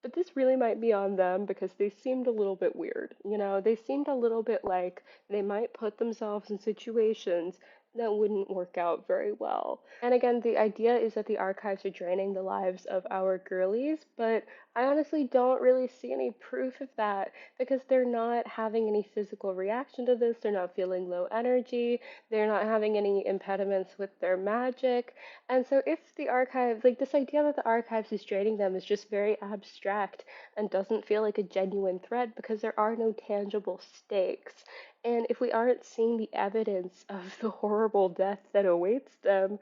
But this really might be on them because they seemed a little bit weird. They seemed a little bit like they might put themselves in situations that wouldn't work out very well. And again, the idea is that the archives are draining the lives of our girlies, but I honestly don't really see any proof of that because they're not having any physical reaction to this. They're not feeling low energy. They're not having any impediments with their magic. And so, if the archives, like this idea that the archives is draining them, is just very abstract and doesn't feel like a genuine threat because there are no tangible stakes. And if we aren't seeing the evidence of the horrible death that awaits them,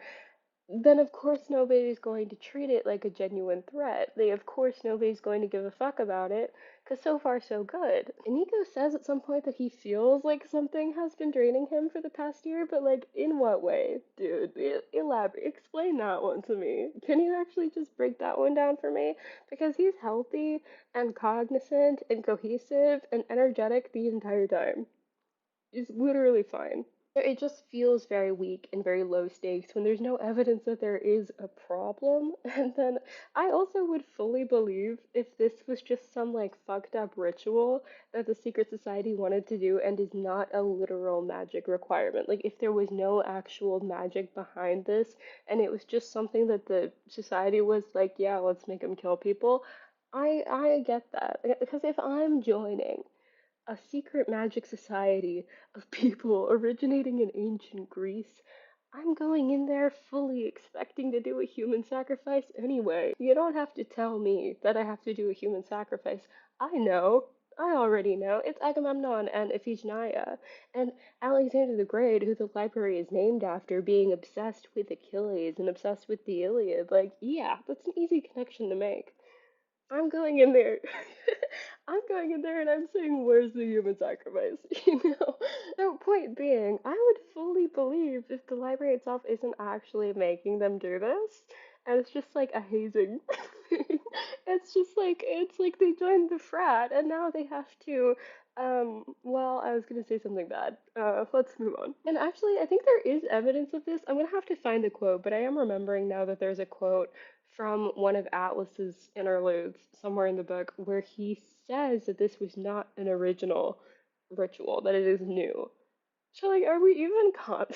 then of course nobody's going to treat it like a genuine threat. Of course nobody's going to give a fuck about it, because so far so good. And Nico says at some point that he feels like something has been draining him for the past year, but like in what way? Dude, elaborate, explain that one to me. Can you actually just break that one down for me? Because he's healthy and cognizant and cohesive and energetic the entire time. He's literally fine. It just feels very weak and very low stakes when there's no evidence that there is a problem. And then I also would fully believe if this was just some like fucked up ritual that the secret society wanted to do and is not a literal magic requirement. Like if there was no actual magic behind this and it was just something that the society was like, yeah, let's make them kill people. I get that. Because if I'm joining a secret magic society of people originating in ancient Greece, I'm going in there fully expecting to do a human sacrifice anyway. You don't have to tell me that I have to do a human sacrifice. I know. I already know. It's Agamemnon and Iphigenia. And Alexander the Great, who the library is named after, being obsessed with Achilles and obsessed with the Iliad. Like, yeah, that's an easy connection to make. I'm going in there. I'm going in there and I'm saying, where's the human sacrifice? You know? So, point being, I would fully believe if the library itself isn't actually making them do this, and it's just like a hazing thing. It's like they joined the frat and now they have to. Well, I was gonna say something bad. Let's move on. And actually, I think there is evidence of this. I'm gonna have to find the quote, but I am remembering now that there's a quote from one of Atlas's interludes somewhere in the book where he says that this was not an original ritual, that it is new. So like, are we even are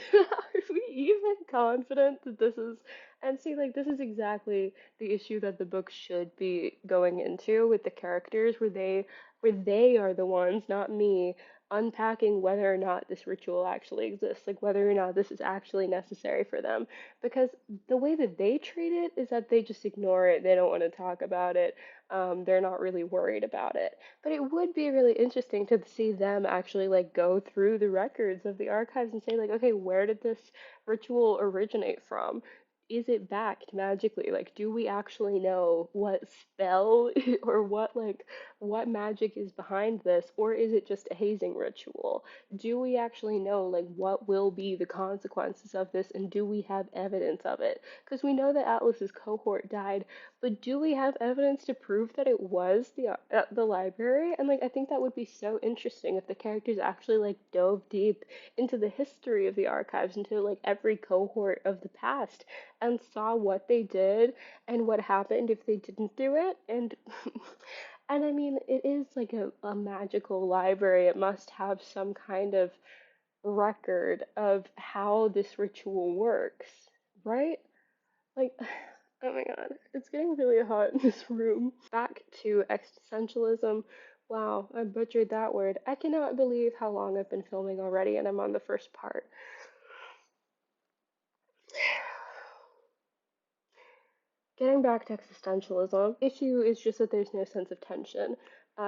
we even confident that this is? And see, like, this is exactly the issue that the book should be going into with the characters, where they are the ones, not me, unpacking whether or not this ritual actually exists, like whether or not this is actually necessary for them. Because the way that they treat it is that they just ignore it, they don't want to talk about it, they're not really worried about it. But it would be really interesting to see them actually like go through the records of the archives and say like, okay, where did this ritual originate from? Is it backed magically? Like, do we actually know what spell or what magic is behind this, or is it just a hazing ritual? Do we actually know like what will be the consequences of this, and do we have evidence of it? Because we know that Atlas's cohort died, but do we have evidence to prove that it was the library? And like I think that would be so interesting if the characters actually like dove deep into the history of the archives, into like every cohort of the past, and saw what they did and what happened if they didn't do it. And and I mean, it is like a magical library. It must have some kind of record of how this ritual works, right? Like, oh my god, it's getting really hot in this room. Back to existentialism. Wow, I butchered that word. I cannot believe how long I've been filming already, and I'm on the first part. Getting back to existentialism, issue is just that there's no sense of tension.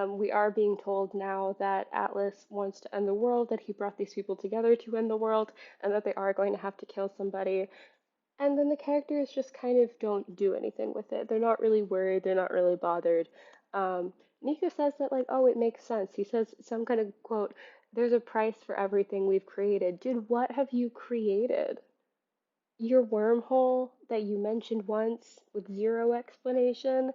We are being told now that Atlas wants to end the world, that he brought these people together to end the world, and that they are going to have to kill somebody. And then the characters just kind of don't do anything with it. They're not really worried, they're not really bothered. Nico says that, like, oh, it makes sense. He says some kind of quote, there's a price for everything we've created. Dude, what have you created? your wormhole that you mentioned once with zero explanation,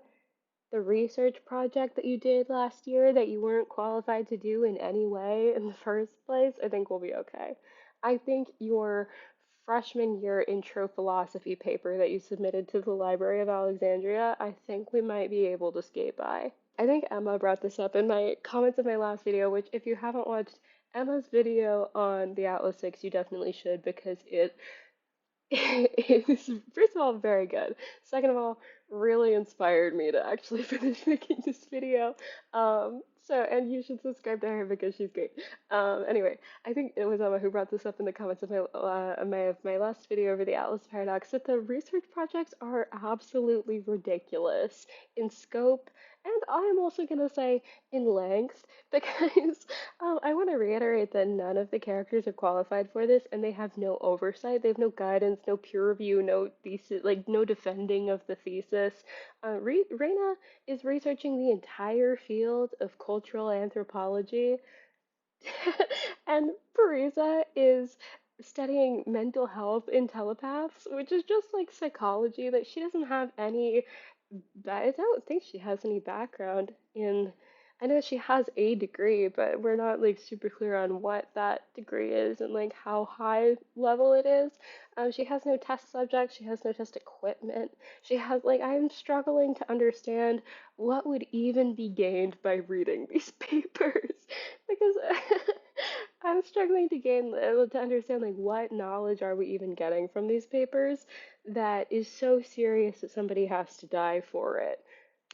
the research project that you did last year that you weren't qualified to do in any way in the first place, I think we'll be okay. I think your freshman year intro philosophy paper that you submitted to the Library of Alexandria, I think we might be able to skate by. I think Emma brought this up in my comments of my last video, which if you haven't watched Emma's video on the Atlas 6, you definitely should because it is, first of all, very good. Second of all, really inspired me to actually finish making this video. And you should subscribe to her because she's great. Anyway, I think it was Emma who brought this up in the comments of my last video over the Atlas paradox that the research projects are absolutely ridiculous in scope, and I'm also gonna say in length because I want to reiterate that none of the characters are qualified for this, and they have no oversight. They have no guidance, no peer review, no thesis, like no defending of the thesis. Reina is researching the entire field of cultural anthropology, and Parisa is studying mental health in telepaths, which is just like psychology that she doesn't have any I don't think she has any background in. I know she has a degree, but we're not like super clear on what that degree is and like how high level it is. She has no test subjects, she has no test equipment. She has like I'm struggling to understand what would even be gained by reading these papers because I'm struggling to to understand like what knowledge are we even getting from these papers that is so serious that somebody has to die for it.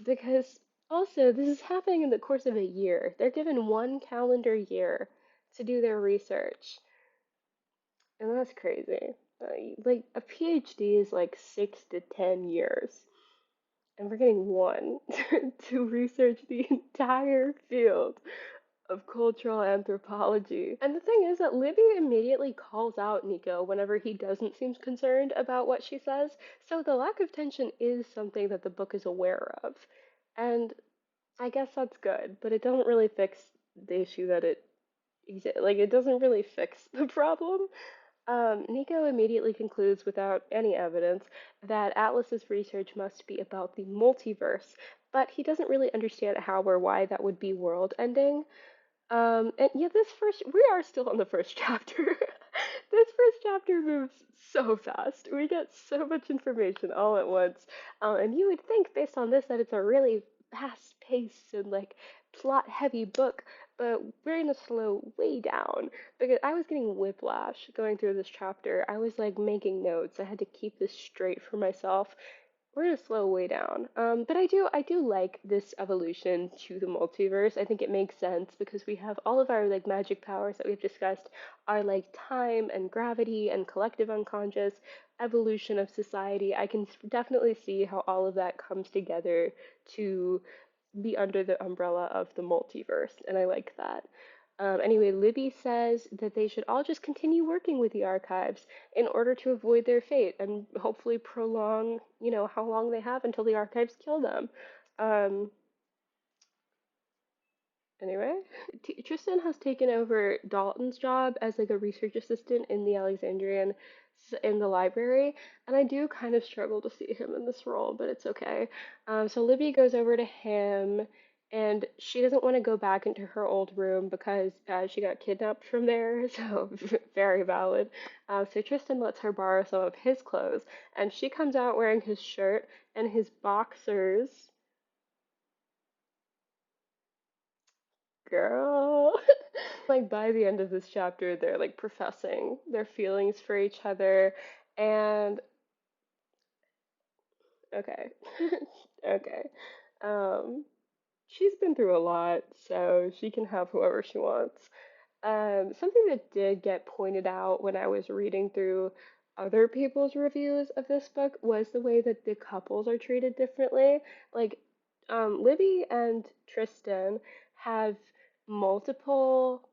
Because also, this is happening in the course of a year. They're given one calendar year to do their research, and that's crazy. Like, a PhD is like 6 to 10 years, and we're getting one to research the entire field of cultural anthropology. And the thing is that Libby immediately calls out Nico whenever he doesn't seem concerned about what she says, so the lack of tension is something that the book is aware of. And I guess that's good, but it doesn't really fix the issue that it doesn't really fix the problem. Nico immediately concludes, without any evidence, that Atlas's research must be about the multiverse, but he doesn't really understand how or why that would be world ending. And yeah, we are still on the first chapter. This first chapter moves so fast. We get so much information all at once. And you would think, based on this, that it's a really fast paced and like plot heavy book, but we're gonna slow way down because I was getting whiplash going through this chapter. I was like making notes. I had to keep this straight for myself. We're gonna slow way down. But I do like this evolution to the multiverse. I think it makes sense because we have all of our like magic powers that we've discussed are like time and gravity and collective unconscious evolution of society. I can definitely see how all of that comes together to be under the umbrella of the multiverse, and I like that. Anyway, Libby says that they should all just continue working with the archives in order to avoid their fate and hopefully prolong, how long they have until the archives kill them. Um, anyway, Tristan has taken over Dalton's job as like a research assistant in the Alexandrian in the library, and I do kind of struggle to see him in this role, but it's okay. So Libby goes over to him, and she doesn't want to go back into her old room because she got kidnapped from there, so very valid. So Tristan lets her borrow some of his clothes, and she comes out wearing his shirt and his boxers. Girl. Like by the end of this chapter, they're like professing their feelings for each other, and okay, okay. Um, she's been through a lot, so she can have whoever she wants. Something that did get pointed out when I was reading through other people's reviews of this book was the way that the couples are treated differently. Like, Libby and Tristan have multiple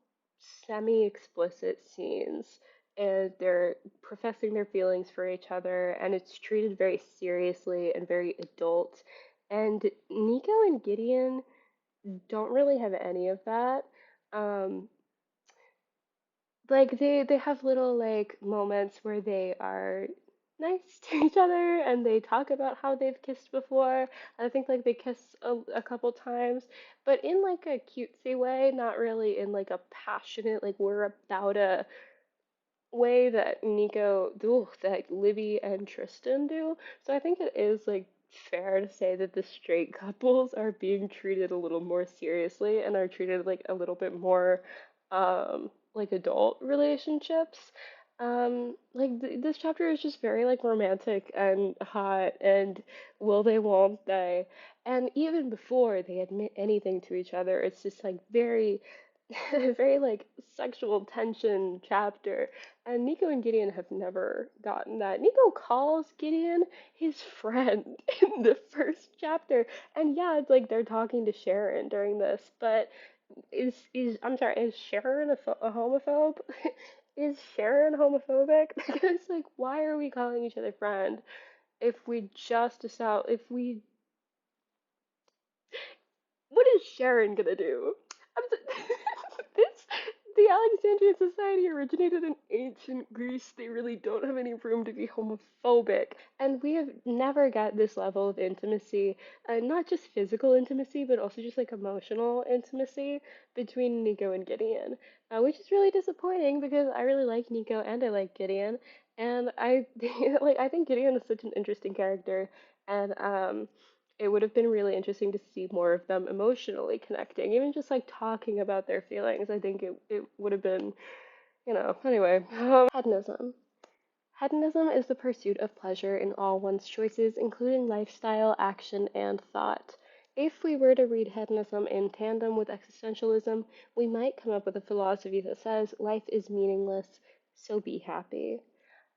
semi-explicit scenes, and they're professing their feelings for each other, and it's treated very seriously and very adult. And Nico and Gideon don't really have any of that. Um, like they have little like moments where they are nice to each other and they talk about how they've kissed before. I think like they kiss a couple times, but in like a cutesy way, not really in like a passionate, like we're about a way that that Libby and Tristan do. So I think it is like fair to say that the straight couples are being treated a little more seriously and are treated like a little bit more like adult relationships. Like this chapter is just very like romantic and hot and will they, won't they? And even before they admit anything to each other, it's just like very very like sexual tension chapter. And Nico and Gideon have never gotten that. Nico calls Gideon his friend in the first chapter. And yeah, it's like they're talking to Sharon during this, but is I'm sorry, is Sharon a homophobe? Is Sharon homophobic? Because like why are we calling each other friend if we just if we what is Sharon gonna do? I'm this the Alexandrian society originated in ancient Greece. They really don't have any room to be homophobic, and we have never got this level of intimacy, not just physical intimacy, but also just like emotional intimacy between Nico and Gideon, which is really disappointing because I really like Nico and I like Gideon, and I like I think Gideon is such an interesting character, and it would have been really interesting to see more of them emotionally connecting, even just like talking about their feelings. I think it would have been, anyway. Hedonism. Hedonism is the pursuit of pleasure in all one's choices, including lifestyle, action, and thought. If we were to read hedonism in tandem with existentialism, we might come up with a philosophy that says life is meaningless, so be happy.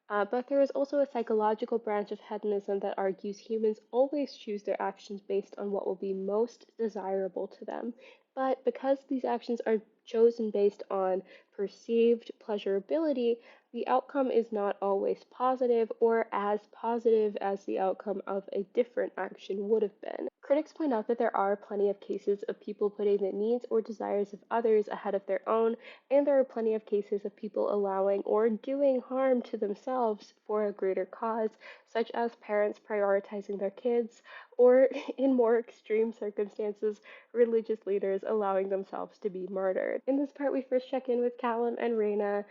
But there is also a psychological branch of hedonism that argues humans always choose their actions based on what will be most desirable to them. But because these actions are chosen based on perceived pleasurability, the outcome is not always positive or as positive as the outcome of a different action would have been. Critics point out that there are plenty of cases of people putting the needs or desires of others ahead of their own, and there are plenty of cases of people allowing or doing harm to themselves for a greater cause, such as parents prioritizing their kids, or in more extreme circumstances, religious leaders allowing themselves to be murdered. In this part, we first check in with Callum and Raina,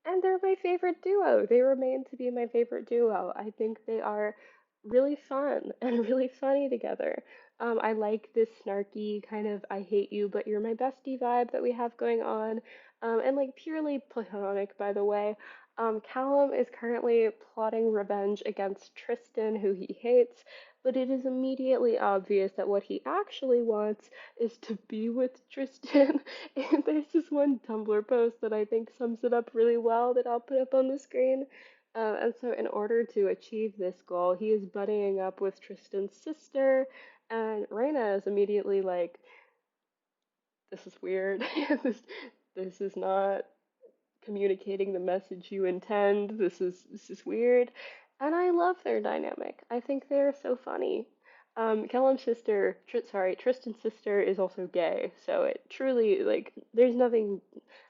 and they're my favorite duo. They remain to be my favorite duo. I think they are really fun and really funny together. I like this snarky kind of I hate you, but you're my bestie vibe that we have going on. And like purely platonic, by the way. Callum is currently plotting revenge against Tristan, who he hates, but it is immediately obvious that what he actually wants is to be with Tristan. And there's this one Tumblr post that I think sums it up really well that I'll put up on the screen. And so, in order to achieve this goal, he is buddying up with Tristan's sister, and Reina is immediately like, "This is weird. this this is not communicating the message you intend. This is weird." And I love their dynamic. I think they're so funny. Callum's sister, Tristan's sister is also gay, so it truly like there's nothing.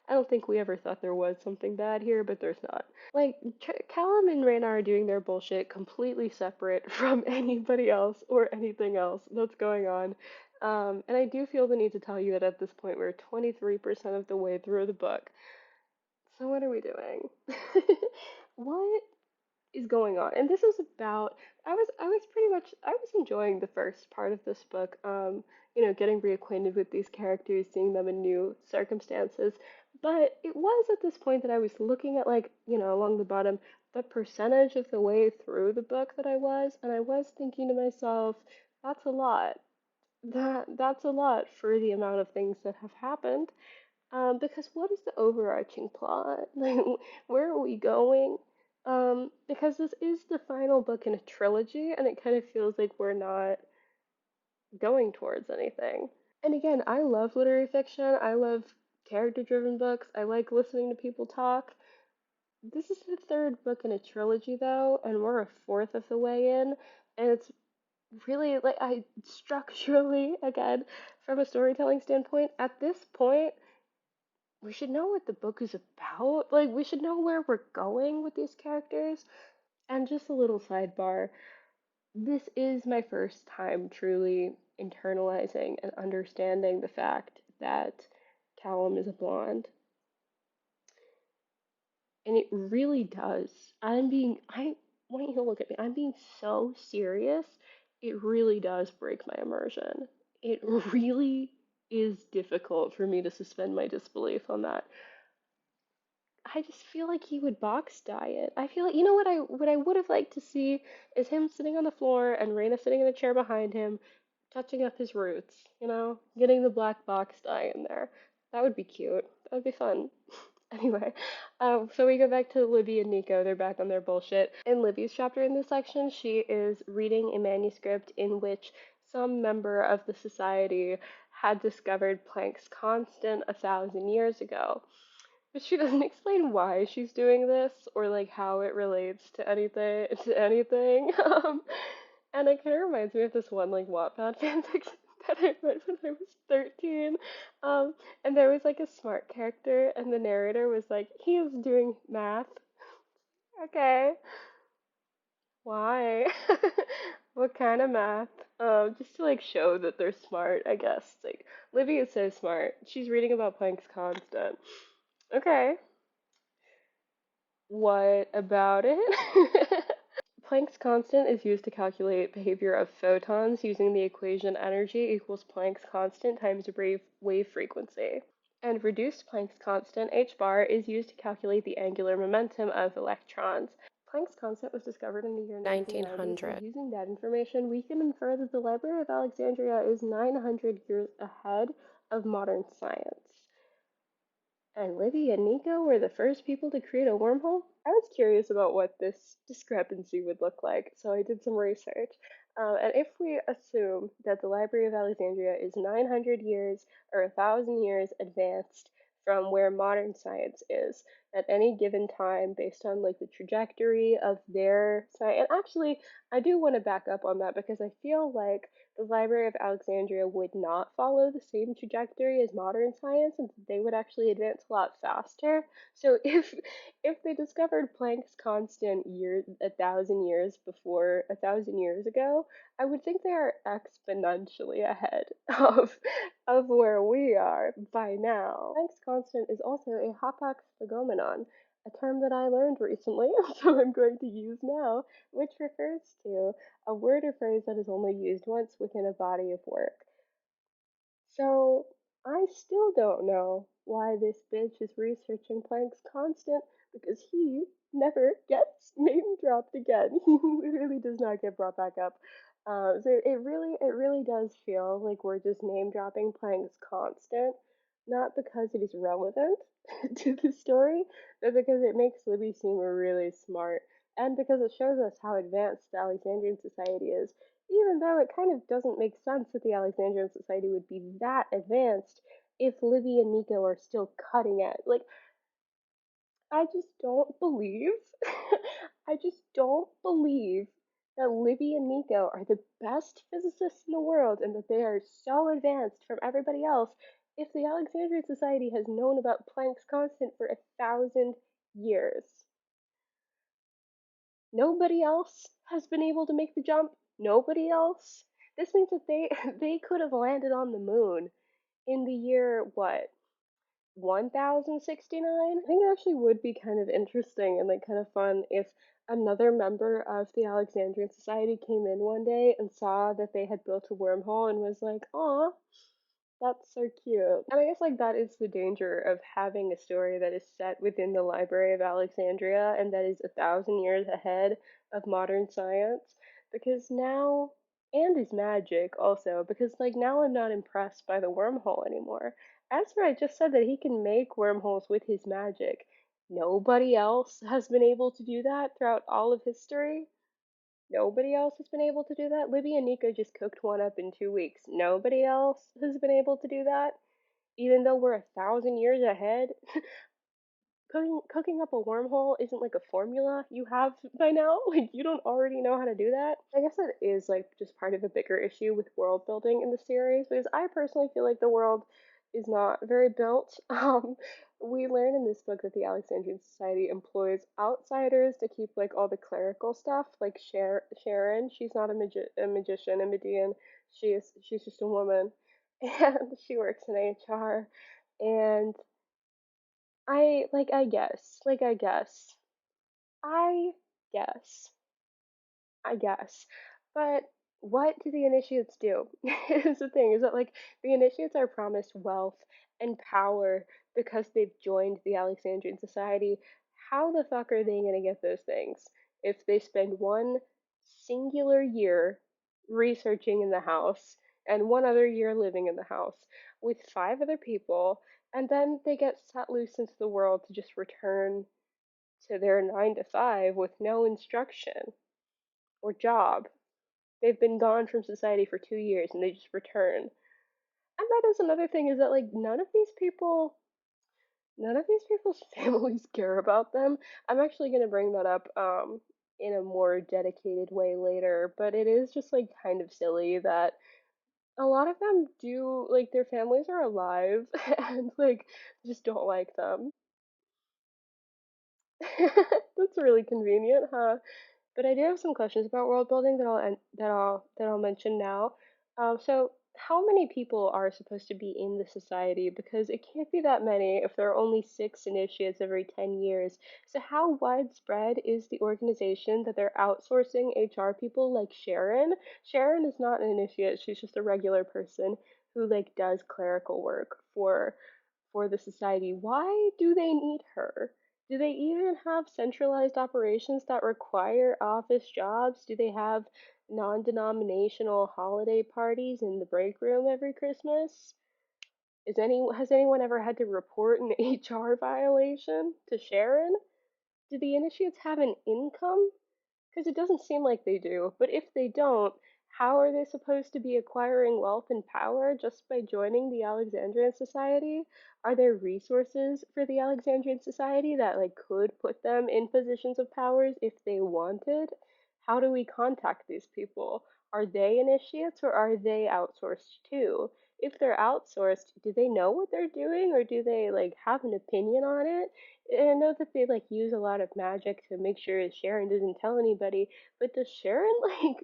I don't think we ever thought there was something bad here, but there's not. Like Callum and Raina are doing their bullshit completely separate from anybody else or anything else that's going on. And I do feel the need to tell you that at this point we're 23% of the way through the book. So what are we doing? What is going on? And this is about I was pretty much I was enjoying the first part of this book. Getting reacquainted with these characters, seeing them in new circumstances. But it was at this point that I was looking at like, along the bottom, the percentage of the way through the book that I was, and I was thinking to myself, that's a lot. That's a lot for the amount of things that have happened. Because what is the overarching plot? Like, where are we going? Because this is the final book in a trilogy, and it kind of feels like we're not going towards anything. And again, I love literary fiction. I love character-driven books. I like listening to people talk. This is the third book in a trilogy, though, and we're a fourth of the way in, and it's really like I structurally, again, from a storytelling standpoint, at this point we should know what the book is about. Like, we should know where we're going with these characters. And just a little sidebar, this is my first time truly internalizing and understanding the fact that Callum is a blonde. And it really does. I want you to look at me. I'm being so serious. It really does break my immersion. It really is difficult for me to suspend my disbelief on that. I just feel like he would box diet. I feel like, you know what I would have liked to see is him sitting on the floor and Raina sitting in the chair behind him, touching up his roots, getting the black box dye in there. That would be cute. That would be fun. Anyway, so we go back to Libby and Nico. They're back on their bullshit. In Libby's chapter in this section, she is reading a manuscript in which some member of the society had discovered Planck's constant 1,000 years ago. But she doesn't explain why she's doing this or like how it relates to anything. And it kind of reminds me of this one like Wattpad fanfiction that I read when I was 13. Um, and there was like a smart character, and the narrator was like, he is doing math. Okay, why? What kind of math? Just to like show that they're smart, I guess. Like Livy is so smart. She's reading about Planck's constant. Okay, what about it? Planck's constant is used to calculate behavior of photons using the equation energy equals Planck's constant times wave frequency. And reduced Planck's constant, h bar, is used to calculate the angular momentum of electrons. Planck's constant was discovered in the year 1900, so using that information, we can infer that the Library of Alexandria is 900 years ahead of modern science. And Livy and Nico were the first people to create a wormhole? I was curious about what this discrepancy would look like, so I did some research. And if we assume that the Library of Alexandria is 900 years or 1,000 years advanced from where modern science is at any given time based on like the trajectory of their science. And actually, I do want to back up on that because I feel like the Library of Alexandria would not follow the same trajectory as modern science, and they would actually advance a lot faster. So if they discovered Planck's constant 1,000 years before 1,000 years ago, I would think they are exponentially ahead of where we are by now. Planck's constant is also a hapax legomenon, a term that I learned recently, so I'm going to use now, which refers to a word or phrase that is only used once within a body of work. So I still don't know why this bitch is researching Planck's constant because he never gets name dropped again. He literally does not get brought back up. So it really does feel like we're just name dropping Planck's constant, not because it is relevant to the story, but because it makes Libby seem really smart, and because it shows us how advanced the Alexandrian society is, even though it kind of doesn't make sense that the Alexandrian society would be that advanced if Livy and Nico are still cutting it. Like, I just don't believe, I just don't believe that Livy and Nico are the best physicists in the world and that they are so advanced from everybody else if the Alexandrian society has known about Planck's constant for 1,000 years. Nobody else has been able to make the jump. Nobody else. This means that they they could have landed on the moon in the year what 1069. I think it actually would be kind of interesting and like kind of fun if another member of the Alexandrian Society came in one day and saw that they had built a wormhole and was like, "Aw, that's so cute." And I guess like that is the danger of having a story that is set within the Library of Alexandria and that is 1,000 years ahead of modern science. Because now, and is magic also, because like now I'm not impressed by the wormhole anymore. Ezra just said that he can make wormholes with his magic. Nobody else has been able to do that throughout all of history. Nobody else has been able to do that. Libby and Nico just cooked one up in 2 weeks. Nobody else has been able to do that. Even though we're 1,000 years ahead, cooking up a wormhole isn't like a formula you have by now. Like you don't already know how to do that. I guess that is like just part of a bigger issue with world building in the series because I personally feel like the world is not very built. We learn in this book that the Alexandrian Society employs outsiders to keep like all the clerical stuff, like Sharon. She's not a magician, a Median. She's just a woman, and she works in HR. And I guess, I guess. I guess. But what do the initiates do? Is the thing, is that like the initiates are promised wealth and power because they've joined the Alexandrian Society. How the fuck are they gonna get those things if they spend one singular year researching in the house and one other year living in the house with five other people, and then they get set loose into the world to just return to their 9 to 5 with no instruction or job? They've been gone from society for 2 years and they just return. And that is another thing, is that like none of these people's families care about them. I'm actually gonna bring that up in a more dedicated way later, but it is just like kind of silly that a lot of them do, like, their families are alive and like just don't like them. That's really convenient, huh? But I do have some questions about world building that I'll mention now. So how many people are supposed to be in the society? Because it can't be that many if there are only 6 initiates every 10 years. So how widespread is the organization that they're outsourcing HR people like Sharon? Sharon is not an initiate; she's just a regular person who like does clerical work for the society. Why do they need her? Do they even have centralized operations that require office jobs? Do they have non denominational holiday parties in the break room every Christmas? Has anyone ever had to report an HR violation to Sharon? Do the initiates have an income? Because it doesn't seem like they do. But if they don't, how are they supposed to be acquiring wealth and power just by joining the Alexandrian Society? Are there resources for the Alexandrian Society that like could put them in positions of powers if they wanted? How do we contact these people? Are they initiates or are they outsourced too? If they're outsourced, do they know what they're doing or do they like have an opinion on it? And I know that they like use a lot of magic to make sure Sharon doesn't tell anybody, but does Sharon like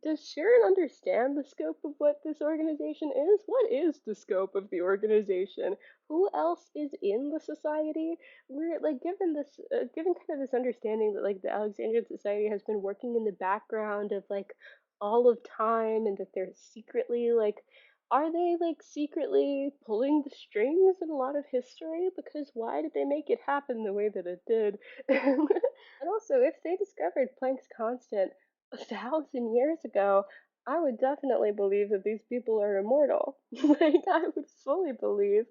does Sharon understand the scope of what this organization is? What is the scope of the organization? Who else is in the society? We're like given kind of this understanding that like the Alexandrian Society has been working in the background of like all of time and that they're secretly like, are they like secretly pulling the strings in a lot of history? Because why did they make it happen the way that it did? And also, if they discovered Planck's constant 1,000 years ago, I would definitely believe that these people are immortal. Like, I would fully believe,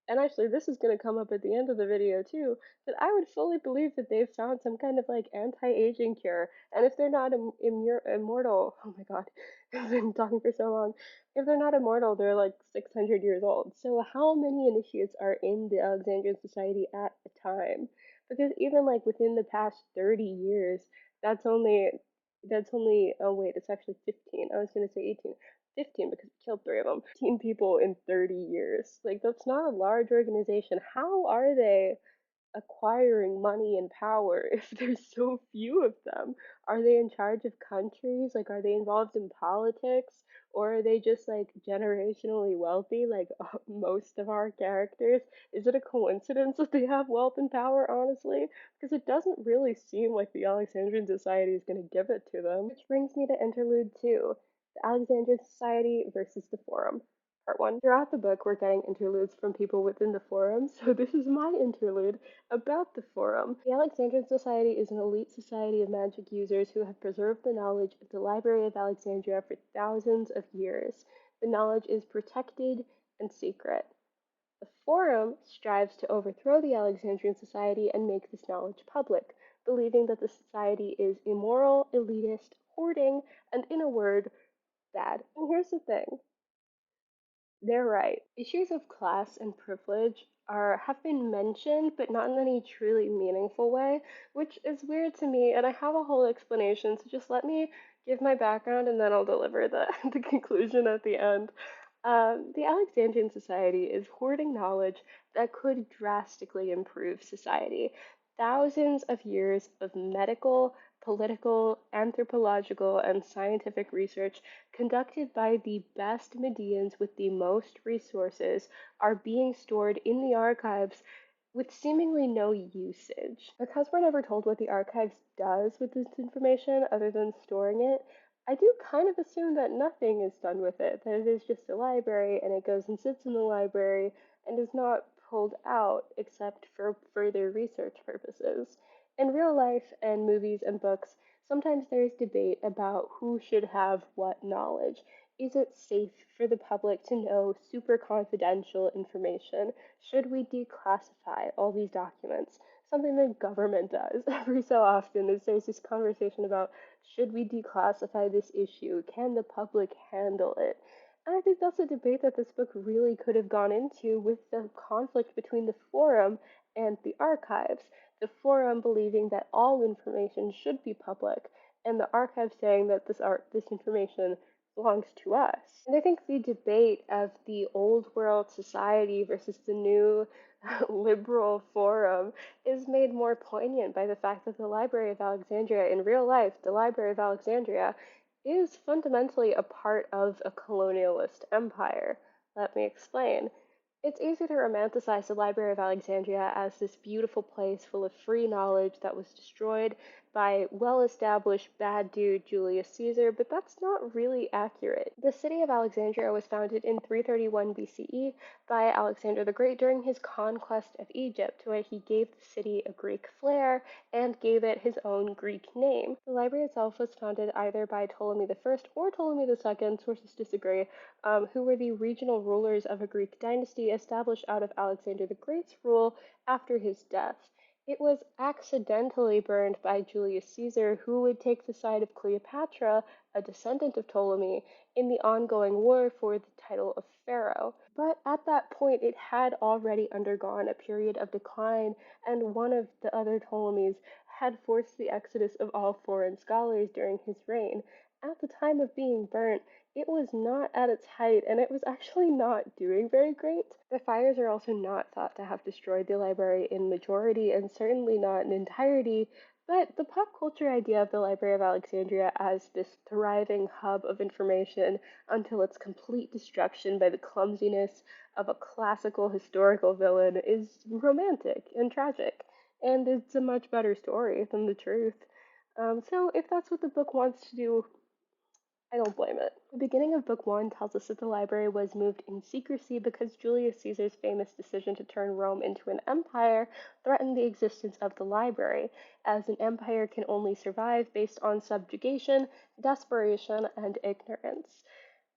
and actually this is going to come up at the end of the video too, that I would fully believe that they've found some kind of like anti-aging cure. And if they're not immortal, oh my god, I've been talking for so long. If they're not immortal, they're like 600 years old. So how many initiates are in the Alexandrian Society at a time? Because even like within the past 30 years, that's only oh wait, it's actually 15. I was gonna say 18. 15 because we killed 3 of them. 15 people in 30 years. Like, that's not a large organization. How are they acquiring money and power if there's so few of them? Are they in charge of countries? Like, are they involved in politics? Or are they just like generationally wealthy, like most of our characters? Is it a coincidence that they have wealth and power, honestly? Because it doesn't really seem like the Alexandrian Society is going to give it to them. Which brings me to Interlude 2, the Alexandrian Society versus the Forum. Part 1. Throughout the book, we're getting interludes from people within the Forum, so this is my interlude about the Forum. The Alexandrian Society is an elite society of magic users who have preserved the knowledge of the Library of Alexandria for thousands of years. The knowledge is protected and secret. The Forum strives to overthrow the Alexandrian Society and make this knowledge public, believing that the society is immoral, elitist, hoarding, and in a word, bad. And here's the thing, they're right. Issues of class and privilege have been mentioned, but not in any truly meaningful way, which is weird to me, and I have a whole explanation, so just let me give my background and then I'll deliver the, the conclusion at the end. The Alexandrian society is hoarding knowledge that could drastically improve society. Thousands of years of medical, political, anthropological, and scientific research conducted by the best Medians with the most resources are being stored in the archives with seemingly no usage. Because we're never told what the archives does with this information other than storing it, I do kind of assume that nothing is done with it, that it is just a library and it goes and sits in the library and is not pulled out except for further research purposes. In real life and movies and books, sometimes there is debate about who should have what knowledge. Is it safe for the public to know super confidential information? Should we declassify all these documents? Something the government does every so often is there's this conversation about should we declassify this issue? Can the public handle it? And I think that's a debate that this book really could have gone into with the conflict between the forum and the archives. The forum believing that all information should be public, and the archive saying that this information belongs to us. And I think the debate of the old world society versus the new liberal forum is made more poignant by the fact that the Library of Alexandria, in real life, the Library of Alexandria, is fundamentally a part of a colonialist empire. Let me explain. It's easy to romanticize the Library of Alexandria as this beautiful place full of free knowledge that was destroyed by well established bad dude Julius Caesar, but that's not really accurate. The city of Alexandria was founded in 331 BCE by Alexander the Great during his conquest of Egypt, where he gave the city a Greek flair and gave it his own Greek name. The library itself was founded either by Ptolemy I or Ptolemy II, sources disagree, who were the regional rulers of a Greek dynasty established out of Alexander the Great's rule after his death. It was accidentally burned by Julius Caesar, who would take the side of Cleopatra, a descendant of Ptolemy, in the ongoing war for the title of pharaoh. But at that point, it had already undergone a period of decline, and one of the other Ptolemies had forced the exodus of all foreign scholars during his reign. At the time of being burnt, it was not at its height, and it was actually not doing very great. The fires are also not thought to have destroyed the library in majority, and certainly not in entirety, but the pop culture idea of the Library of Alexandria as this thriving hub of information until its complete destruction by the clumsiness of a classical historical villain is romantic and tragic, and it's a much better story than the truth. So, if that's what the book wants to do, I don't blame it. The beginning of Book 1 tells us that the library was moved in secrecy because Julius Caesar's famous decision to turn Rome into an empire threatened the existence of the library, as an empire can only survive based on subjugation, desperation, and ignorance.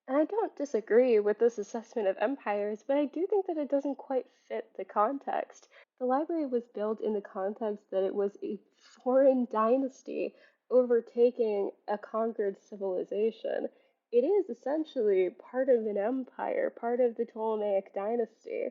And I don't disagree with this assessment of empires, but I do think that it doesn't quite fit the context. The library was built in the context that it was a foreign dynasty overtaking a conquered civilization. It is essentially part of an empire, part of the Ptolemaic dynasty.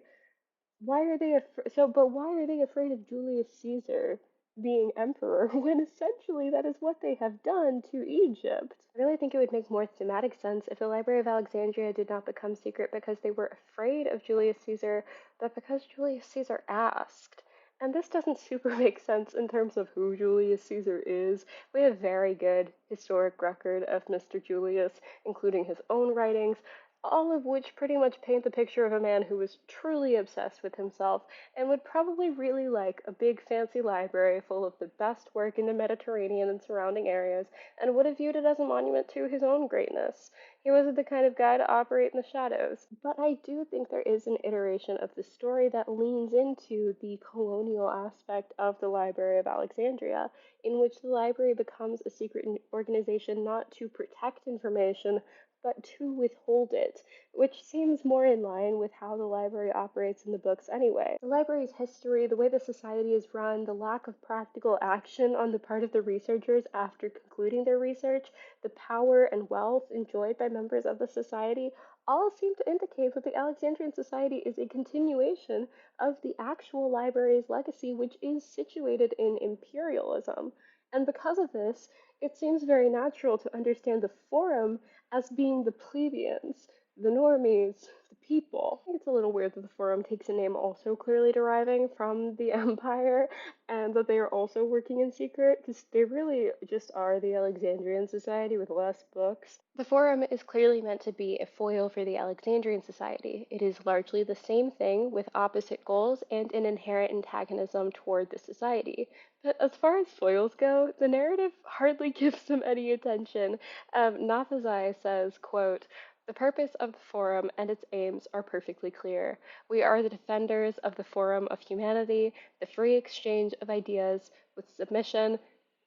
Why are they afraid of Julius Caesar being emperor when essentially that is what they have done to Egypt? I really think it would make more thematic sense if the Library of Alexandria did not become secret because they were afraid of Julius Caesar, but because Julius Caesar asked. And this doesn't super make sense in terms of who Julius Caesar is. We have very good historic record of Mr. Julius, including his own writings, all of which pretty much paint the picture of a man who was truly obsessed with himself and would probably really like a big fancy library full of the best work in the Mediterranean and surrounding areas, and would have viewed it as a monument to his own greatness. He wasn't the kind of guy to operate in the shadows. But I do think there is an iteration of the story that leans into the colonial aspect of the Library of Alexandria, in which the library becomes a secret organization not to protect information, but to withhold it, which seems more in line with how the library operates in the books anyway. The library's history, the way the society is run, the lack of practical action on the part of the researchers after concluding their research, the power and wealth enjoyed by members of the society, all seem to indicate that the Alexandrian society is a continuation of the actual library's legacy, which is situated in imperialism. And because of this, it seems very natural to understand the forum as being the plebeians, the normies, the people. I think it's a little weird that the forum takes a name also clearly deriving from the empire and that they are also working in secret because they really just are the Alexandrian society with less books. The forum is clearly meant to be a foil for the Alexandrian society. It is largely the same thing with opposite goals and an inherent antagonism toward the society. But as far as foils go, the narrative hardly gives them any attention. Nathazai says, quote, the purpose of the Forum and its aims are perfectly clear. We are the defenders of the Forum of humanity, the free exchange of ideas with submission,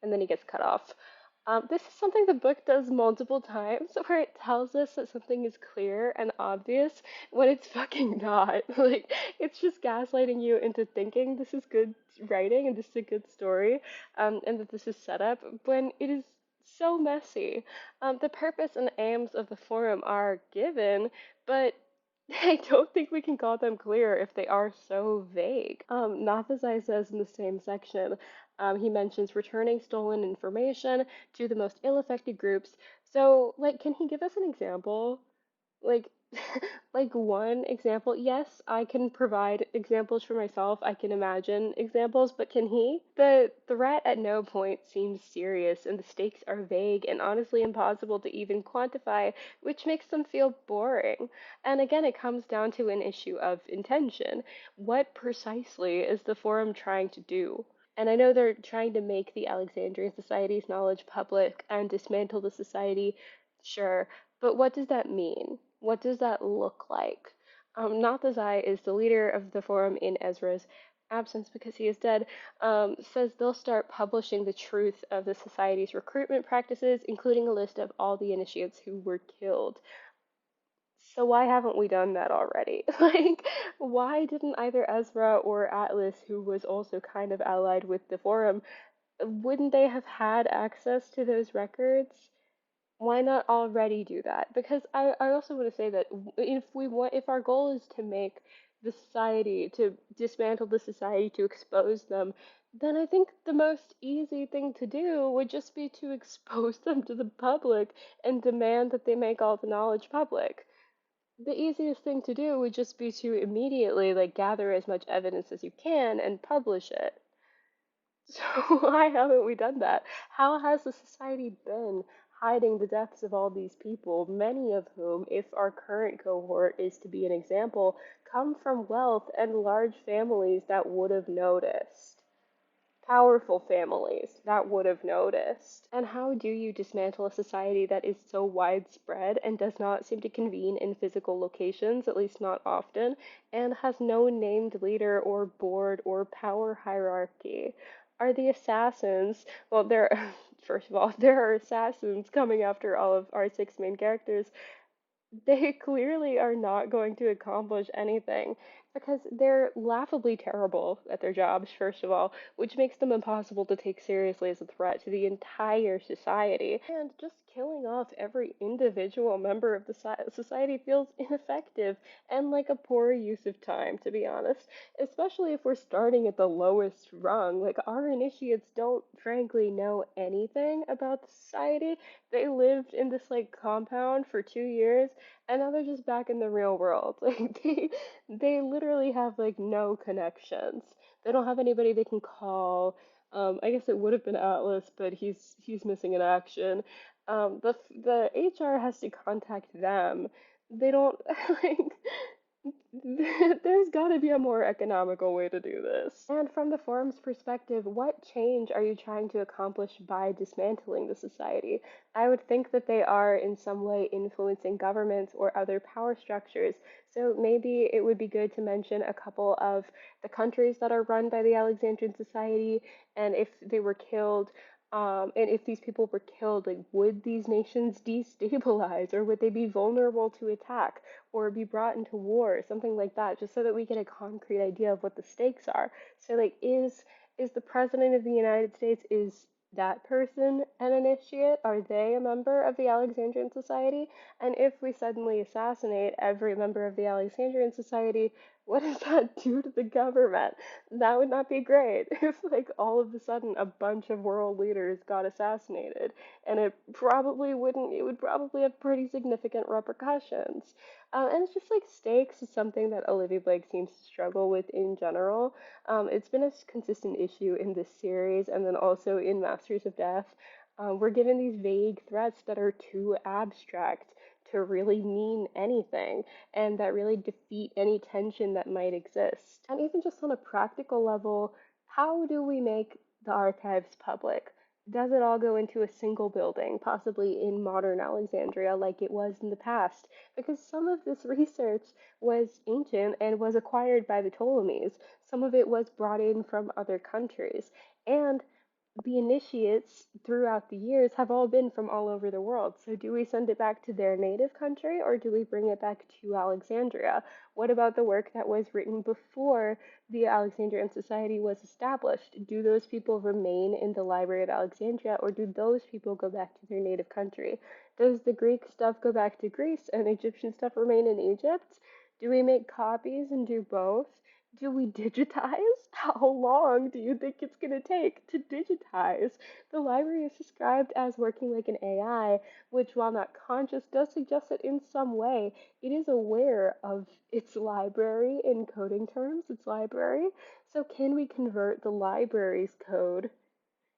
and then he gets cut off. This is something the book does multiple times, where it tells us that something is clear and obvious when it's fucking not. Like, it's just gaslighting you into thinking this is good writing and this is a good story, and that this is set up, when it is so messy. The purpose and aims of the forum are given, but I don't think we can call them clear if they are so vague. Nathazai says in the same section, he mentions returning stolen information to the most ill-affected groups. So, like, can he give us an example? Like, like one example? Yes, I can provide examples for myself. I can imagine examples, but can he? The threat at no point seems serious, and the stakes are vague and honestly impossible to even quantify, which makes them feel boring. And again, it comes down to an issue of intention. What precisely is the forum trying to do? And I know they're trying to make the Alexandrian Society's knowledge public and dismantle the society, sure, but what does that mean? What does that look like? Nathazai is the leader of the forum in Ezra's absence because he is dead, says they'll start publishing the truth of the society's recruitment practices, including a list of all the initiates who were killed. So why haven't we done that already? Like, why didn't either Ezra or Atlas, who was also kind of allied with the Forum, wouldn't they have had access to those records? Why not already do that? Because I also want to say that if our goal is to make the society, to dismantle the society, to expose them, then I think the most easy thing to do would just be to expose them to the public and demand that they make all the knowledge public. The easiest thing to do would just be to immediately like gather as much evidence as you can and publish it. So why haven't we done that? How has the society been hiding the deaths of all these people, many of whom, if our current cohort is to be an example, come from wealth and large families that would have noticed? Powerful families that would have noticed. And how do you dismantle a society that is so widespread and does not seem to convene in physical locations, at least not often, and has no named leader or board or power hierarchy? Are the assassins, well, there, first of all, there are assassins coming after all of our six main characters, they clearly are not going to accomplish anything because they're laughably terrible at their jobs, first of all, which makes them impossible to take seriously as a threat to the entire society. And just killing off every individual member of the society feels ineffective and like a poor use of time, to be honest, especially if we're starting at the lowest rung. Like, our initiates don't frankly know anything about the society. They lived in this like compound for 2 years and now they're just back in the real world. Like, they literally have like no connections. They don't have anybody they can call. I guess it would have been Atlas, but he's missing in action. The HR has to contact them. They don't like. There's got to be a more economical way to do this. And from the forum's perspective, what change are you trying to accomplish by dismantling the society? I would think that they are in some way influencing governments or other power structures. So maybe it would be good to mention a couple of the countries that are run by the Alexandrian Society, and if they were killed, and if these people were killed, like, would these nations destabilize or would they be vulnerable to attack or be brought into war, something like that, just so that we get a concrete idea of what the stakes are. So, like, is the president of the United States, is that person an initiate? Are they a member of the Alexandrian Society? And if we suddenly assassinate every member of the Alexandrian Society, What does that do to the government? That would not be great if, like, all of a sudden a bunch of world leaders got assassinated, and it would probably have pretty significant repercussions. And it's just like stakes is something that Olivia Blake seems to struggle with in general. It's been a consistent issue in this series and then also in Masters of Death. We're given these vague threats that are too abstract to really mean anything and that really defeat any tension that might exist. And even just on a practical level, how do we make the archives public? Does it all go into a single building, possibly in modern Alexandria like it was in the past? Because some of this research was ancient and was acquired by the Ptolemies. Some of it was brought in from other countries. And the initiates throughout the years have all been from all over the world. So, do we send it back to their native country or do we bring it back to Alexandria? What about the work that was written before the Alexandrian society was established? Do those people remain in the Library of Alexandria or do those people go back to their native country? Does the Greek stuff go back to Greece and Egyptian stuff remain in Egypt? Do we make copies and do both? Do we digitize? How long do you think it's going to take to digitize? The library is described as working like an AI, which, while not conscious, does suggest that in some way it is aware of its library in coding terms, its library. So, can we convert the library's code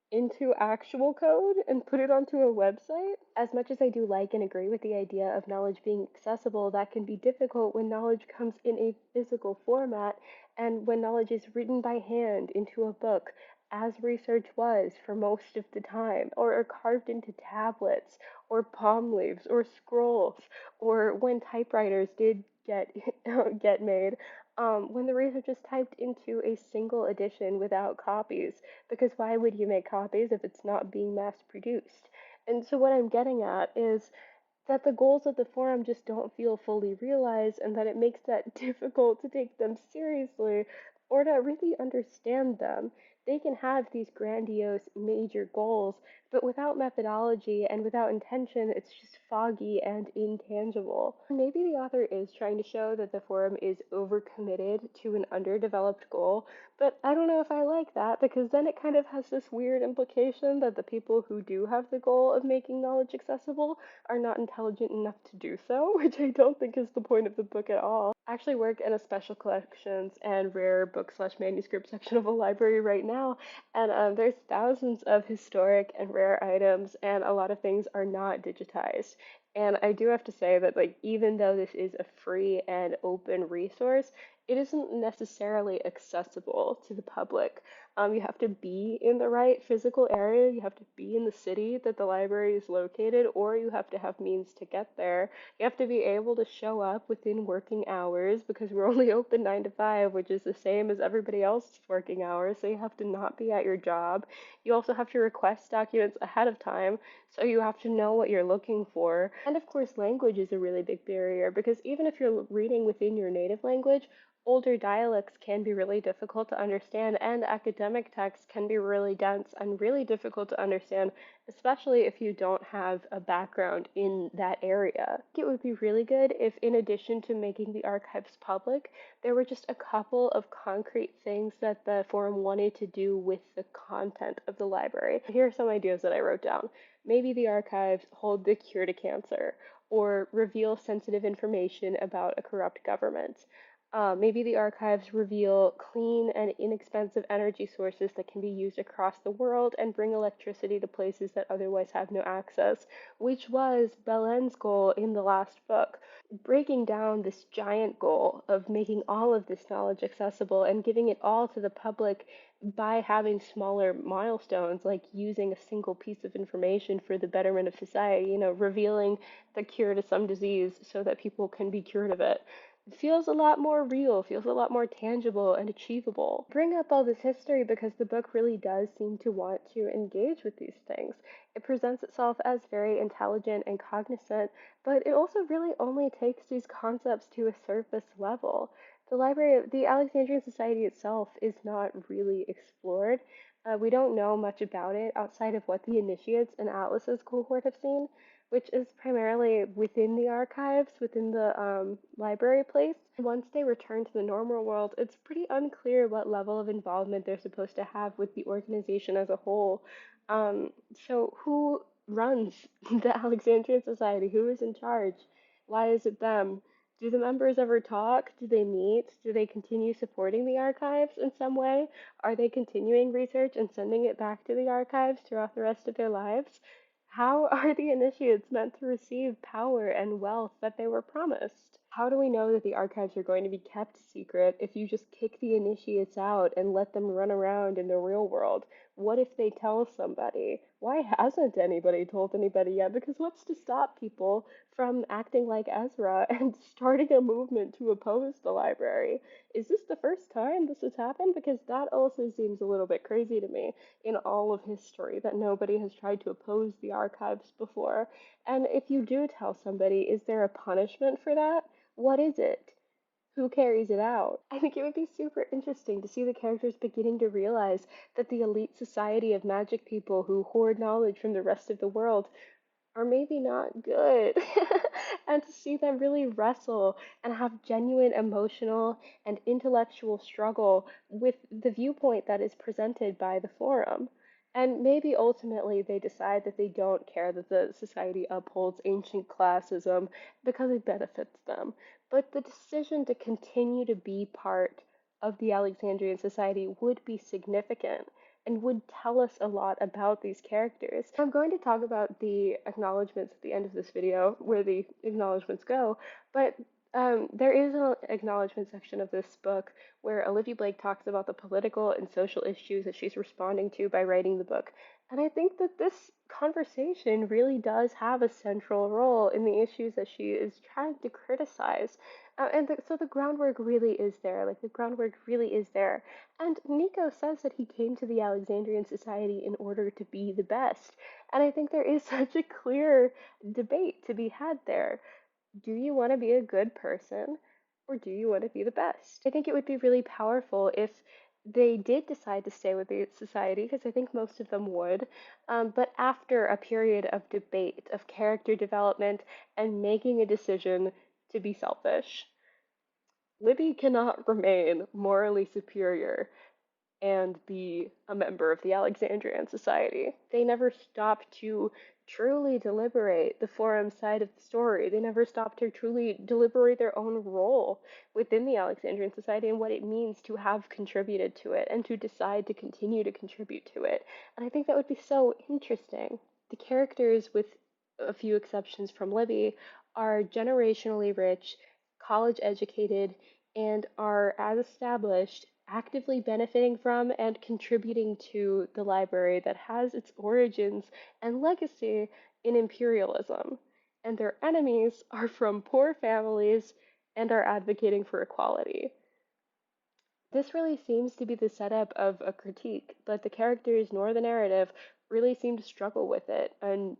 into actual code and put it onto a website? As much as I do like and agree with the idea of knowledge being accessible, that can be difficult when knowledge comes in a physical format and when knowledge is written by hand into a book, as research was for most of the time, or carved into tablets, or palm leaves, or scrolls, or when typewriters did get made. When the research is typed into a single edition without copies, because why would you make copies if it's not being mass produced? And so, what I'm getting at is that the goals of the forum just don't feel fully realized, and that it makes that difficult to take them seriously or to really understand them. They can have these grandiose major goals, but without methodology and without intention, it's just foggy and intangible. Maybe the author is trying to show that the forum is overcommitted to an underdeveloped goal, but I don't know if I like that because then it kind of has this weird implication that the people who do have the goal of making knowledge accessible are not intelligent enough to do so, which I don't think is the point of the book at all. I actually work in a special collections and rare book slash manuscript section of a library right now, and there's thousands of historic and rare items, and a lot of things are not digitized. And I do have to say that, like, even though this is a free and open resource, it isn't necessarily accessible to the public. You have to be in the right physical area, you have to be in the city that the library is located, or you have to have means to get there. You have to be able to show up within working hours because we're only open 9 to 5, which is the same as everybody else's working hours, so you have to not be at your job. You also have to request documents ahead of time, so you have to know what you're looking for. And of course, language is a really big barrier because even if you're reading within your native language, older dialects can be really difficult to understand, and academic texts can be really dense and really difficult to understand, especially if you don't have a background in that area. It would be really good if, in addition to making the archives public, there were just a couple of concrete things that the forum wanted to do with the content of the library. Here are some ideas that I wrote down. Maybe the archives hold the cure to cancer, or reveal sensitive information about a corrupt government. Maybe the archives reveal clean and inexpensive energy sources that can be used across the world and bring electricity to places that otherwise have no access, which was Belen's goal in the last book. Breaking down this giant goal of making all of this knowledge accessible and giving it all to the public by having smaller milestones, like using a single piece of information for the betterment of society, revealing the cure to some disease so that people can be cured of it. It feels a lot more real, feels a lot more tangible and achievable. Bring up all this history because the book really does seem to want to engage with these things. It presents itself as very intelligent and cognizant, but it also really only takes these concepts to a surface level. The Alexandrian society itself is not really explored. We don't know much about it outside of what the initiates and Atlas's cohort have seen. which is primarily within the archives, within the library place. Once they return to the normal world, it's pretty unclear what level of involvement they're supposed to have with the organization as a whole. Um, so, who runs the Alexandrian Society? Who is in charge? Why is it them? Do the members ever talk? Do they meet? Do they continue supporting the archives in some way? Are they continuing research and sending it back to the archives throughout the rest of their lives? How are the initiates meant to receive power and wealth that they were promised? How do we know that the archives are going to be kept secret if you just kick the initiates out and let them run around in the real world? What if they tell somebody? Why hasn't anybody told anybody yet? Because what's to stop people from acting like Ezra and starting a movement to oppose the library? Is this the first time this has happened? Because that also seems a little bit crazy to me in all of history that nobody has tried to oppose the archives before. And if you do tell somebody, is there a punishment for that? What is it? Who carries it out? I think it would be super interesting to see the characters beginning to realize that the elite society of magic people who hoard knowledge from the rest of the world are maybe not good. And to see them really wrestle and have genuine emotional and intellectual struggle with the viewpoint that is presented by the forum. And maybe ultimately they decide that they don't care that the society upholds ancient classism because it benefits them. But the decision to continue to be part of the Alexandrian society would be significant and would tell us a lot about these characters. I'm going to talk about the acknowledgements at the end of this video, where the acknowledgements go, but there is an acknowledgement section of this book where Olivia Blake talks about the political and social issues that she's responding to by writing the book. And I think that this conversation really does have a central role in the issues that she is trying to criticize. So the groundwork really is there. Like, the groundwork really is there. And Nico says that he came to the Alexandrian Society in order to be the best. And I think there is such a clear debate to be had there. Do you want to be a good person, or do you want to be the best? I think it would be really powerful if they did decide to stay with the society, because I think most of them would, but after a period of debate, of character development, and making a decision to be selfish. Libby cannot remain morally superior and be a member of the Alexandrian Society. They never stopped to truly deliberate the forum side of the story. They never stopped to truly deliberate their own role within the Alexandrian Society and what it means to have contributed to it and to decide to continue to contribute to it. And I think that would be so interesting. The characters, with a few exceptions from Libby, are generationally rich, college educated, and are, as established, actively benefiting from and contributing to the library that has its origins and legacy in imperialism. And their enemies are from poor families and are advocating for equality. This really seems to be the setup of a critique, but the characters nor the narrative really seem to struggle with it and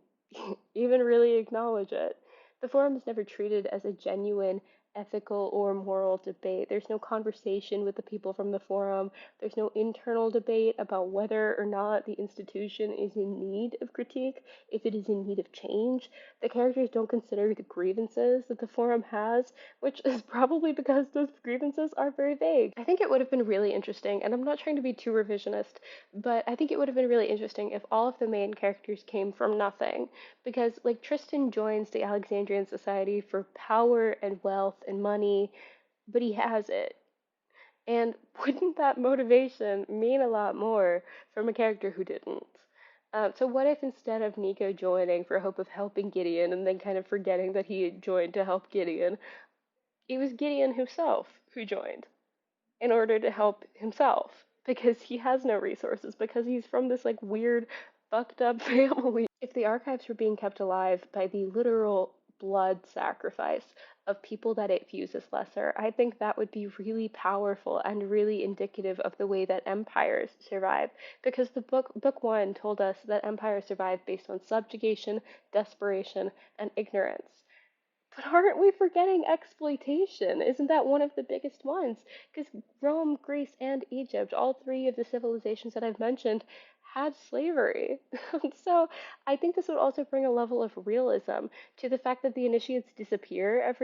even really acknowledge it. The forum is never treated as a genuine ethical or moral debate. There's no conversation with the people from the forum. There's no internal debate about whether or not the institution is in need of critique, if it is in need of change. The characters don't consider the grievances that the forum has, which is probably because those grievances are very vague. I think it would have been really interesting, and I'm not trying to be too revisionist, but I think it would have been really interesting if all of the main characters came from nothing. Because, like, Tristan joins the Alexandrian Society for power and wealth and money, but he has it. And wouldn't that motivation mean a lot more from a character who didn't? So what if instead of Nico joining for hope of helping Gideon and then kind of forgetting that he had joined to help Gideon, it was Gideon himself who joined in order to help himself because he has no resources, because he's from this like weird fucked up family. If the archives were being kept alive by the literal blood sacrifice of people that it views as lesser, I think that would be really powerful and really indicative of the way that empires survive. Because the book one told us that empires survive based on subjugation, desperation, and ignorance. But aren't we forgetting exploitation? Isn't that one of the biggest ones? Because Rome, Greece, and Egypt, all three of the civilizations that I've mentioned, had slavery. So I think this would also bring a level of realism to the fact that the initiates disappear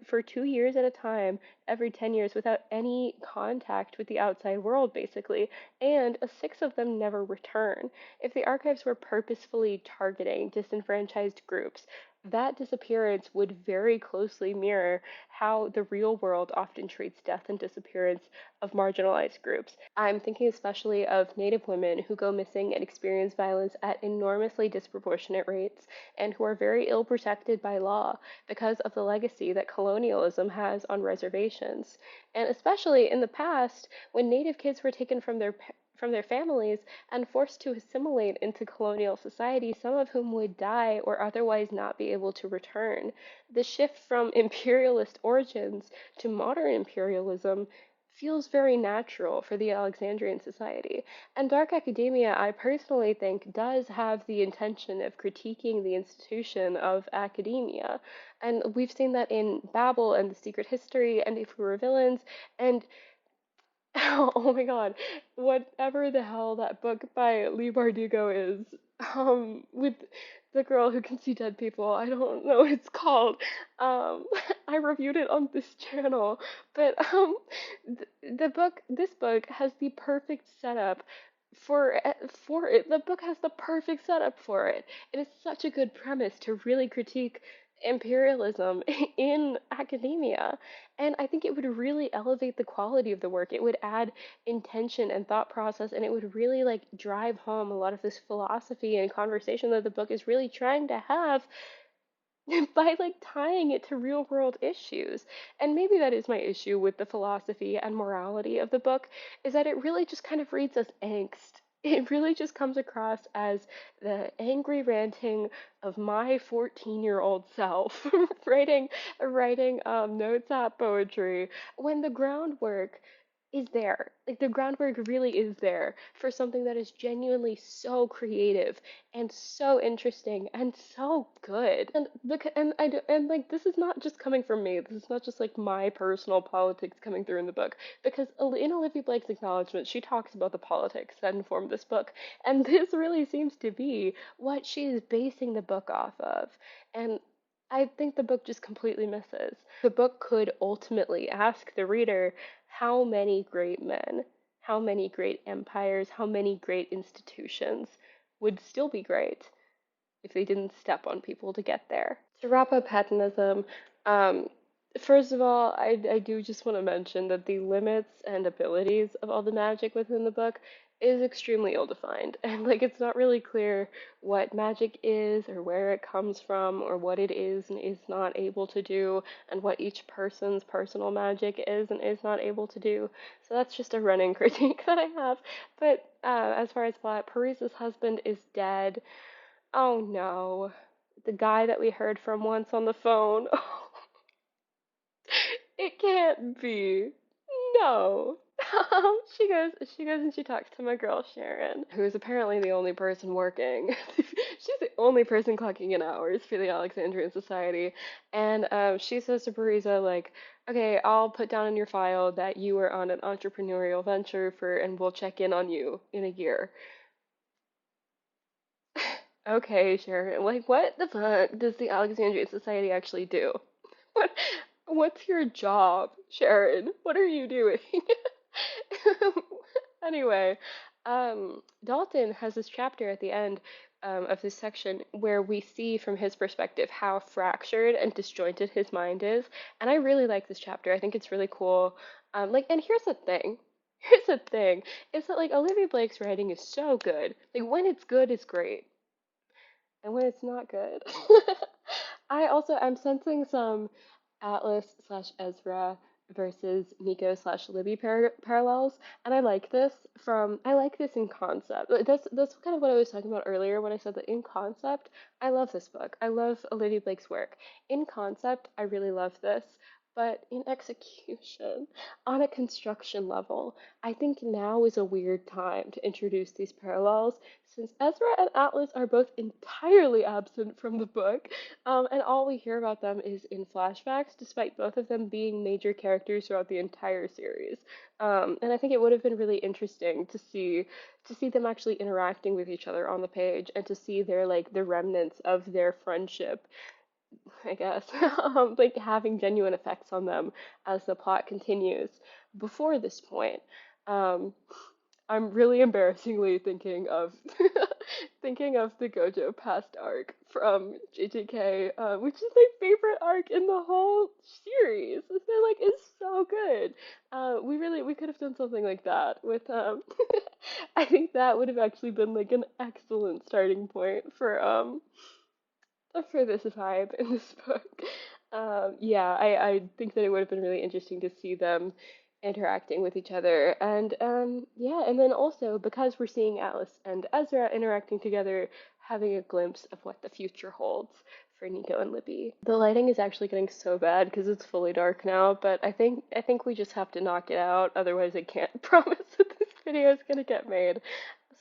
for 2 years at a time, every 10 years without any contact with the outside world, basically, and a sixth of them never return. If the archives were purposefully targeting disenfranchised groups, that disappearance would very closely mirror how the real world often treats death and disappearance of marginalized groups. I'm thinking especially of Native women who go missing and experience violence at enormously disproportionate rates and who are very ill protected by law because of the legacy that colonialism has on reservations. And especially in the past, when Native kids were taken from their families and forced to assimilate into colonial society, some of whom would die or otherwise not be able to return. The shift from imperialist origins to modern imperialism feels very natural for the Alexandrian society. And dark academia, I personally think, does have the intention of critiquing the institution of academia. And we've seen that in Babel and The Secret History and If We Were Villains, and oh my God, whatever the hell that book by Lee Bardugo is, with the girl who can see dead people, I don't know what it's called. Um, I reviewed it on this channel, but this book has the perfect setup for it. The book has the perfect setup for it. It is such a good premise to really critique imperialism in academia. And I think it would really elevate the quality of the work. It would add intention and thought process, and it would really like drive home a lot of this philosophy and conversation that the book is really trying to have by like tying it to real world issues. And maybe that is my issue with the philosophy and morality of the book, is that it really just kind of reads as angst. It really just comes across as the angry ranting of my 14-year-old self writing notes app poetry when the groundwork is there. Like the groundwork really is there for something that is genuinely so creative and so interesting and so good. And like this is not just coming from me. This is not just like my personal politics coming through in the book because in Olivia Blake's acknowledgements she talks about the politics that informed this book, and this really seems to be what she is basing the book off of. And I think the book just completely misses. The book could ultimately ask the reader how many great men, how many great empires, how many great institutions would still be great if they didn't step on people to get there. To wrap up hedonism, um, first of all, I do just want to mention that the limits and abilities of all the magic within the book is extremely ill-defined, and like it's not really clear what magic is or where it comes from or what it is and is not able to do and what each person's personal magic is and is not able to do. So that's just a running critique that I have. But as far as plot, Parisa's husband is dead. Oh no. The guy that we heard from once on the phone. It can't be. No. She goes and she talks to my girl Sharon, who is apparently the only person working. She's the only person clocking in hours for the Alexandrian Society. And she says to Parisa, like, okay, I'll put down in your file that you were on an entrepreneurial venture and we'll check in on you in a year. Okay, Sharon. Like, what the fuck does the Alexandrian Society actually do? What, what's your job, Sharon? What are you doing? Anyway, Dalton has this chapter at the end of this section where we see from his perspective how fractured and disjointed his mind is, and I really like this chapter. I think it's really cool. And here's the thing. Here's the thing, is that like Olivia Blake's writing is so good. Like when it's good, it's great and when it's not good. I'm sensing some Atlas slash Ezra versus Nico slash Libby parallels, and I like this in concept. That's kind of what I was talking about earlier when I said that in concept, I love this book. I love Olivia Blake's work. In concept, I really love this. But in execution, on a construction level, I think now is a weird time to introduce these parallels, since Ezra and Atlas are both entirely absent from the book, and all we hear about them is in flashbacks, despite both of them being major characters throughout the entire series. And I think it would have been really interesting to see them actually interacting with each other on the page and to see their like the remnants of their friendship, I guess, like having genuine effects on them as the plot continues. Before this point, um, I'm really embarrassingly thinking of thinking of the Gojo past arc from JJK, which is my favorite arc in the whole series. They're like it's so good. We could have done something like that with I think that would have actually been like an excellent starting point for this vibe in this book. Yeah, I think that it would have been really interesting to see them interacting with each other. And yeah, and then also because we're seeing Alice and Ezra interacting together, having a glimpse of what the future holds for Nico and Libby. The lighting is actually getting so bad because it's fully dark now, but I think we just have to knock it out, otherwise I can't promise that this video is gonna get made.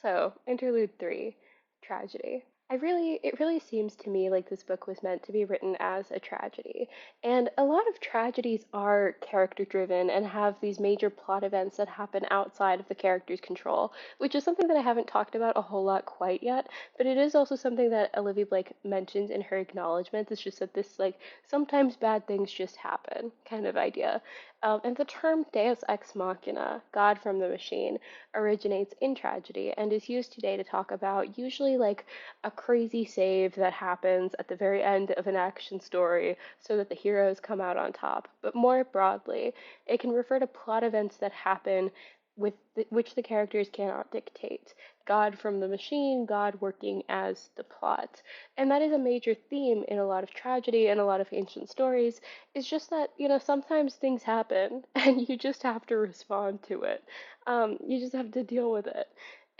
So, interlude 3, tragedy. It really seems to me like this book was meant to be written as a tragedy. And a lot of tragedies are character driven and have these major plot events that happen outside of the character's control, which is something that I haven't talked about a whole lot quite yet, but it is also something that Olivia Blake mentions in her acknowledgements. It's just that this, like, sometimes bad things just happen kind of idea. And the term deus ex machina, God from the machine, originates in tragedy and is used today to talk about usually like a crazy save that happens at the very end of an action story so that the heroes come out on top. But more broadly, it can refer to plot events that happen which the characters cannot dictate. God from the machine, God working as the plot. And that is a major theme in a lot of tragedy and a lot of ancient stories. It's just that, sometimes things happen and you just have to respond to it. You just have to deal with it.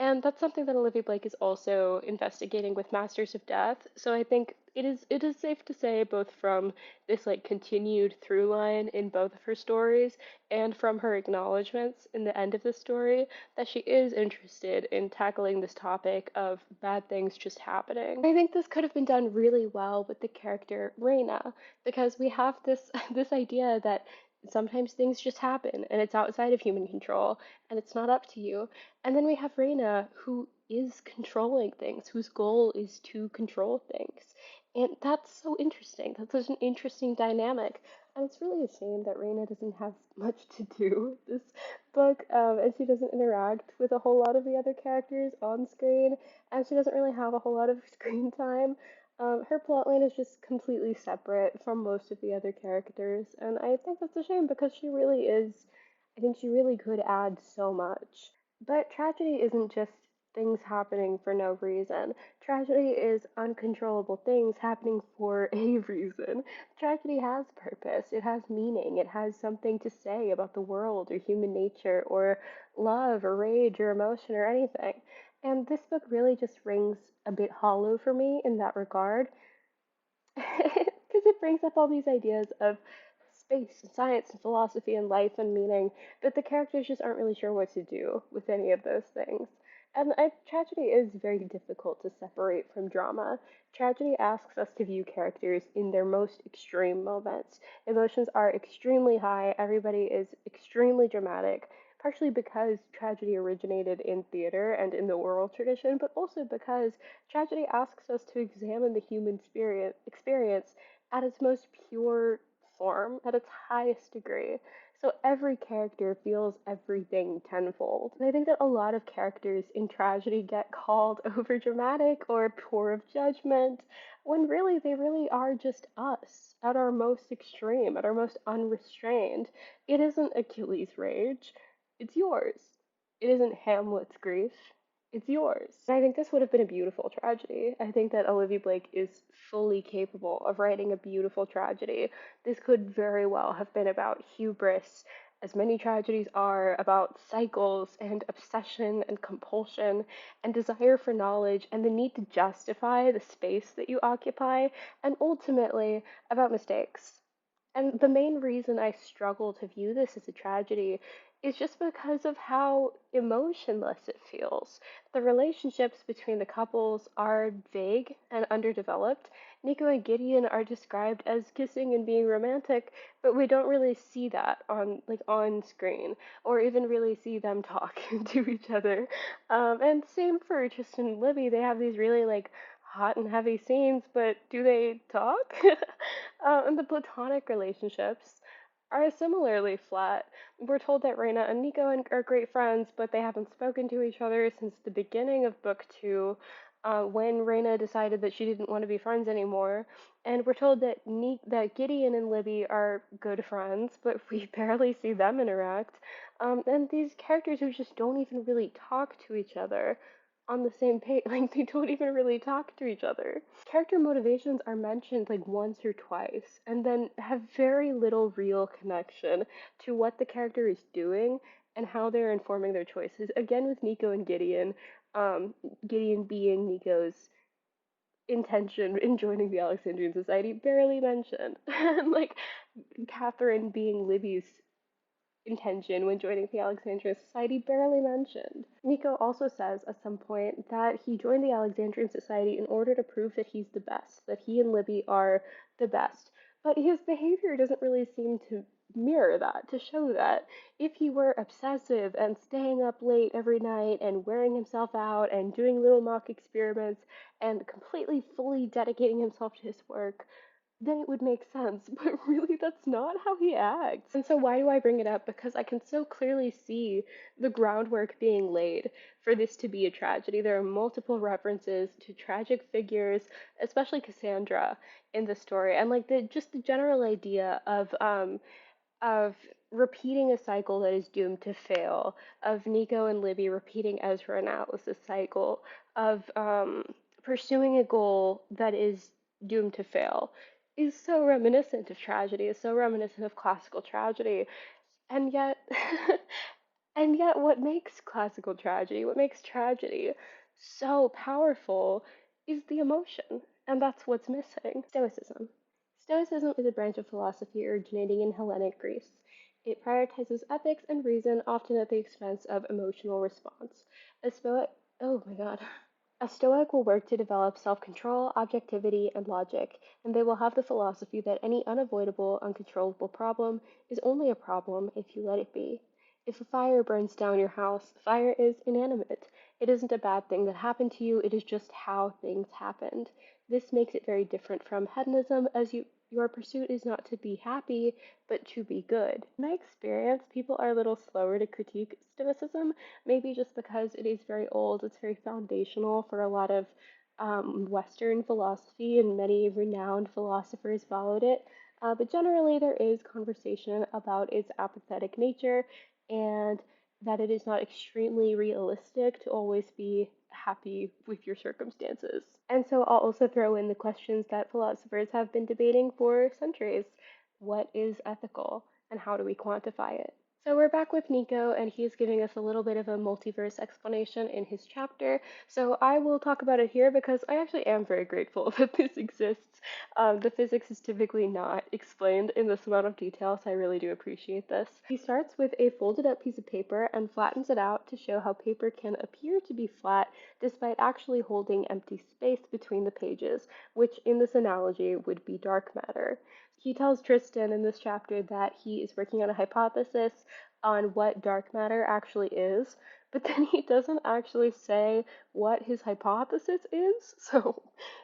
And that's something that Olivia Blake is also investigating with Masters of Death. So I think it is safe to say, both from this like continued through line in both of her stories and from her acknowledgments in the end of the story, that she is interested in tackling this topic of bad things just happening. I think this could have been done really well with the character Reina, because we have this this idea that sometimes things just happen and it's outside of human control and it's not up to you. And then we have Reina, who is controlling things, whose goal is to control things. And that's so interesting. That's such an interesting dynamic. And it's really a shame that Reina doesn't have much to do with this book, and she doesn't interact with a whole lot of the other characters on screen, and she doesn't really have a whole lot of screen time. Her plotline is just completely separate from most of the other characters, and I think that's a shame because she really is. I think she really could add so much. But tragedy isn't just things happening for no reason. Tragedy is uncontrollable things happening for a reason. Tragedy has purpose, it has meaning, it has something to say about the world or human nature or love or rage or emotion or anything. And this book really just rings a bit hollow for me in that regard, because it brings up all these ideas of space and science and philosophy and life and meaning, but the characters just aren't really sure what to do with any of those things. And tragedy is very difficult to separate from drama. Tragedy asks us to view characters in their most extreme moments. Emotions are extremely high, everybody is extremely dramatic, partially because tragedy originated in theater and in the oral tradition, but also because tragedy asks us to examine the human experience at its most pure form, at its highest degree. So every character feels everything tenfold. And I think that a lot of characters in tragedy get called overdramatic or poor of judgment, when really they really are just us at our most extreme, at our most unrestrained. It isn't Achilles' rage, it's yours. It isn't Hamlet's grief, it's yours. And I think this would have been a beautiful tragedy. I think that Olivia Blake is fully capable of writing a beautiful tragedy. This could very well have been about hubris, as many tragedies are, about cycles and obsession and compulsion and desire for knowledge and the need to justify the space that you occupy, and ultimately about mistakes. And the main reason I struggle to view this as a tragedy is just because of how emotionless it feels. The relationships between the couples are vague and underdeveloped. Nico and Gideon are described as kissing and being romantic, but we don't really see that on screen or even really see them talk to each other. And same for Tristan and Libby. They have these really hot and heavy scenes, but do they talk? And the platonic relationships are similarly flat. We're told that Reina and Nico are great friends, but they haven't spoken to each other since the beginning of book two, when Reina decided that she didn't want to be friends anymore. And we're told that that Gideon and Libby are good friends, but we barely see them interact. And these characters who just don't even really talk to each other on the same page. Like, they don't even really talk to each other. Character motivations are mentioned like once or twice, and then have very little real connection to what the character is doing and how they're informing their choices. Again, with Nico and Gideon, Gideon being Nico's intention in joining the Alexandrian Society, barely mentioned. And like Katherine being Libby's intention when joining the Alexandrian Society, barely mentioned. Nico also says at some point that he joined the Alexandrian Society in order to prove that he's the best, that he and Libby are the best. But his behavior doesn't really seem to mirror that, to show that. If he were obsessive and staying up late every night and wearing himself out and doing little mock experiments and completely fully dedicating himself to his work, then it would make sense. But really, that's not how he acts. And so, why do I bring it up? Because I can so clearly see the groundwork being laid for this to be a tragedy. There are multiple references to tragic figures, especially Cassandra, in the story, and like the general idea of repeating a cycle that is doomed to fail, of Nico and Libby repeating Ezra and Alice's cycle, of pursuing a goal that is doomed to fail, is so reminiscent of tragedy, is so reminiscent of classical tragedy. And yet, and yet, what makes classical tragedy, what makes tragedy so powerful is the emotion, and that's what's missing. Stoicism. Stoicism is a branch of philosophy originating in Hellenic Greece. It prioritizes ethics and reason, often at the expense of emotional response. A Stoic, oh my god. A Stoic will work to develop self control, objectivity, and logic, and they will have the philosophy that any unavoidable, uncontrollable problem is only a problem if you let it be. If a fire burns down your house, fire is inanimate. It isn't a bad thing that happened to you, it is just how things happened. This makes it very different from hedonism, as your pursuit is not to be happy, but to be good. In my experience, people are a little slower to critique Stoicism, maybe just because it is very old, it's very foundational for a lot of Western philosophy, and many renowned philosophers followed it. But generally, there is conversation about its apathetic nature and that it is not extremely realistic to always be happy with your circumstances. And so I'll also throw in the questions that philosophers have been debating for centuries. What is ethical, and how do we quantify it? So we're back with Nico, and he's giving us a little bit of a multiverse explanation in his chapter. So I will talk about it here because I actually am very grateful that this exists. The physics is typically not explained in this amount of detail, so I really do appreciate this. He starts with a folded up piece of paper and flattens it out to show how paper can appear to be flat despite actually holding empty space between the pages, which in this analogy would be dark matter. He tells Tristan in this chapter that he is working on a hypothesis on what dark matter actually is, but then he doesn't actually say what his hypothesis is. So,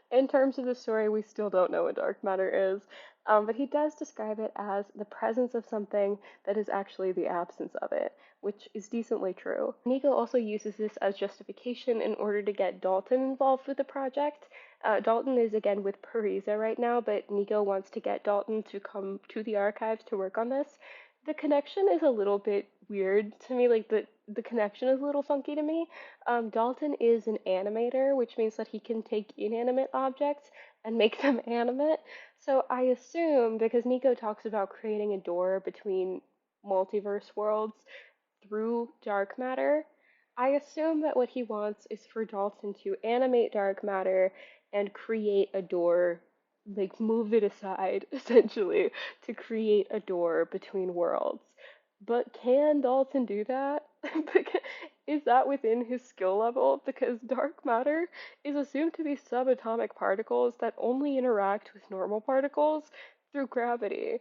in terms of the story, we still don't know what dark matter is. But he does describe it as the presence of something that is actually the absence of it, which is decently true. Nico also uses this as justification in order to get Dalton involved with the project. Dalton is again with Parisa right now, but Nico wants to get Dalton to come to the archives to work on this. The connection is a little bit weird to me, like the connection is a little funky to me. Dalton is an animator, which means that he can take inanimate objects and make them animate. So I assume, because Nico talks about creating a door between multiverse worlds through dark matter, I assume that what he wants is for Dalton to animate dark matter and create a door like move it aside essentially to create a door between worlds. But can Dalton do that? Is that within his skill level? Because dark matter is assumed to be subatomic particles that only interact with normal particles through gravity.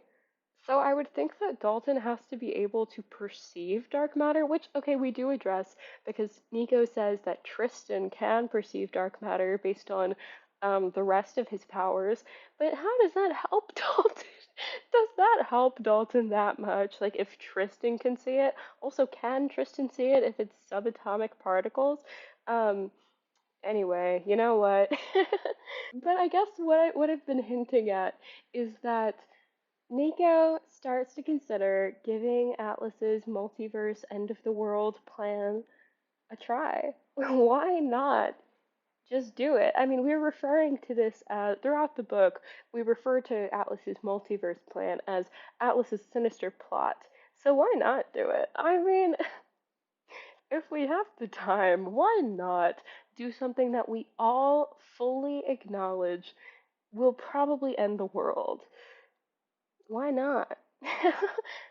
So I would think that Dalton has to be able to perceive dark matter, which, okay, we do address because Nico says that Tristan can perceive dark matter based on the rest of his powers. But how does that help Dalton? Does that help Dalton that much? Like, if Tristan can see it, also, can Tristan see it if it's subatomic particles? Um, anyway, you know what? But I guess what I've been hinting at is that Nico starts to consider giving Atlas's multiverse end of the world plan a try. Why not just do it? I mean, we're referring to this throughout the book, we refer to Atlas's multiverse plan as Atlas's sinister plot. So why not do it? I mean, if we have the time, why not do something that we all fully acknowledge will probably end the world? Why not?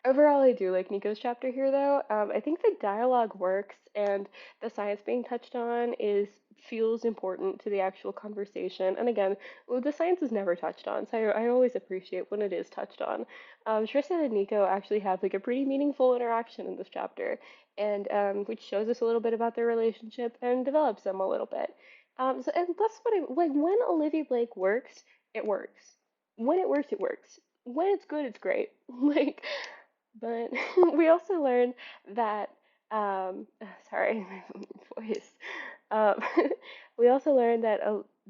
Overall, I do like Nico's chapter here, though. I think the dialogue works, and the science being touched on is feels important to the actual conversation. And again, well, the science is never touched on, so I always appreciate when it is touched on. Tristan and Nico actually have like a pretty meaningful interaction in this chapter, and which shows us a little bit about their relationship and develops them a little bit. And that's what I like. When Olivia Blake works, it works. When it works, it works. When it's good, it's great. Like, but we also learned that, sorry, my voice. Um, we also learned that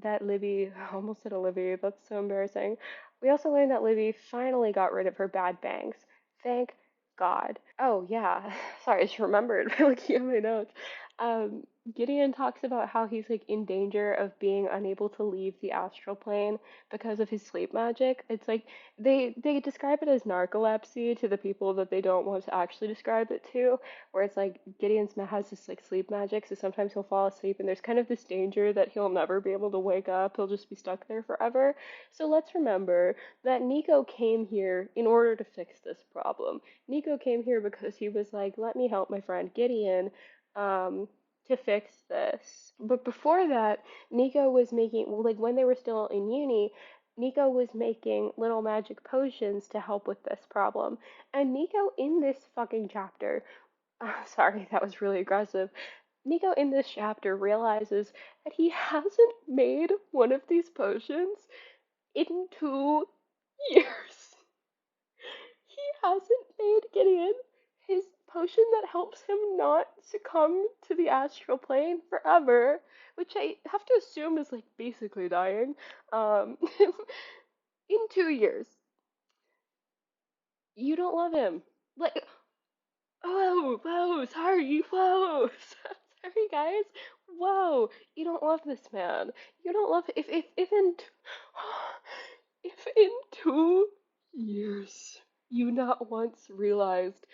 that Libby, I almost said Olivia, that's so embarrassing. We also learned that Libby finally got rid of her bad bangs. Thank God. Oh yeah, sorry, I just remembered by looking at my notes. Um, Gideon talks about how he's like in danger of being unable to leave the astral plane because of his sleep magic. It's like they describe it as narcolepsy to the people that they don't want to actually describe it to, where it's like has this like sleep magic, so sometimes he'll fall asleep and there's kind of this danger that he'll never be able to wake up. He'll just be stuck there forever. So let's remember that Nico came here in order to fix this problem. Nico came here because he was like, let me help my friend Gideon um to fix this. But before that, Nico was making, well, like when they were still in uni, Nico was making little magic potions to help with this problem. And Nico in this fucking chapter, sorry, that was really aggressive. Nico in this chapter realizes that he hasn't made one of these potions in 2 years. He hasn't made Gideon his potion that helps him not succumb to the astral plane forever, which I have to assume is like basically dying. Um, in 2 years, you don't love him. Like, whoa, sorry, whoa, sorry guys, whoa, you don't love this man. You don't love if in if in 2 years you not once realized,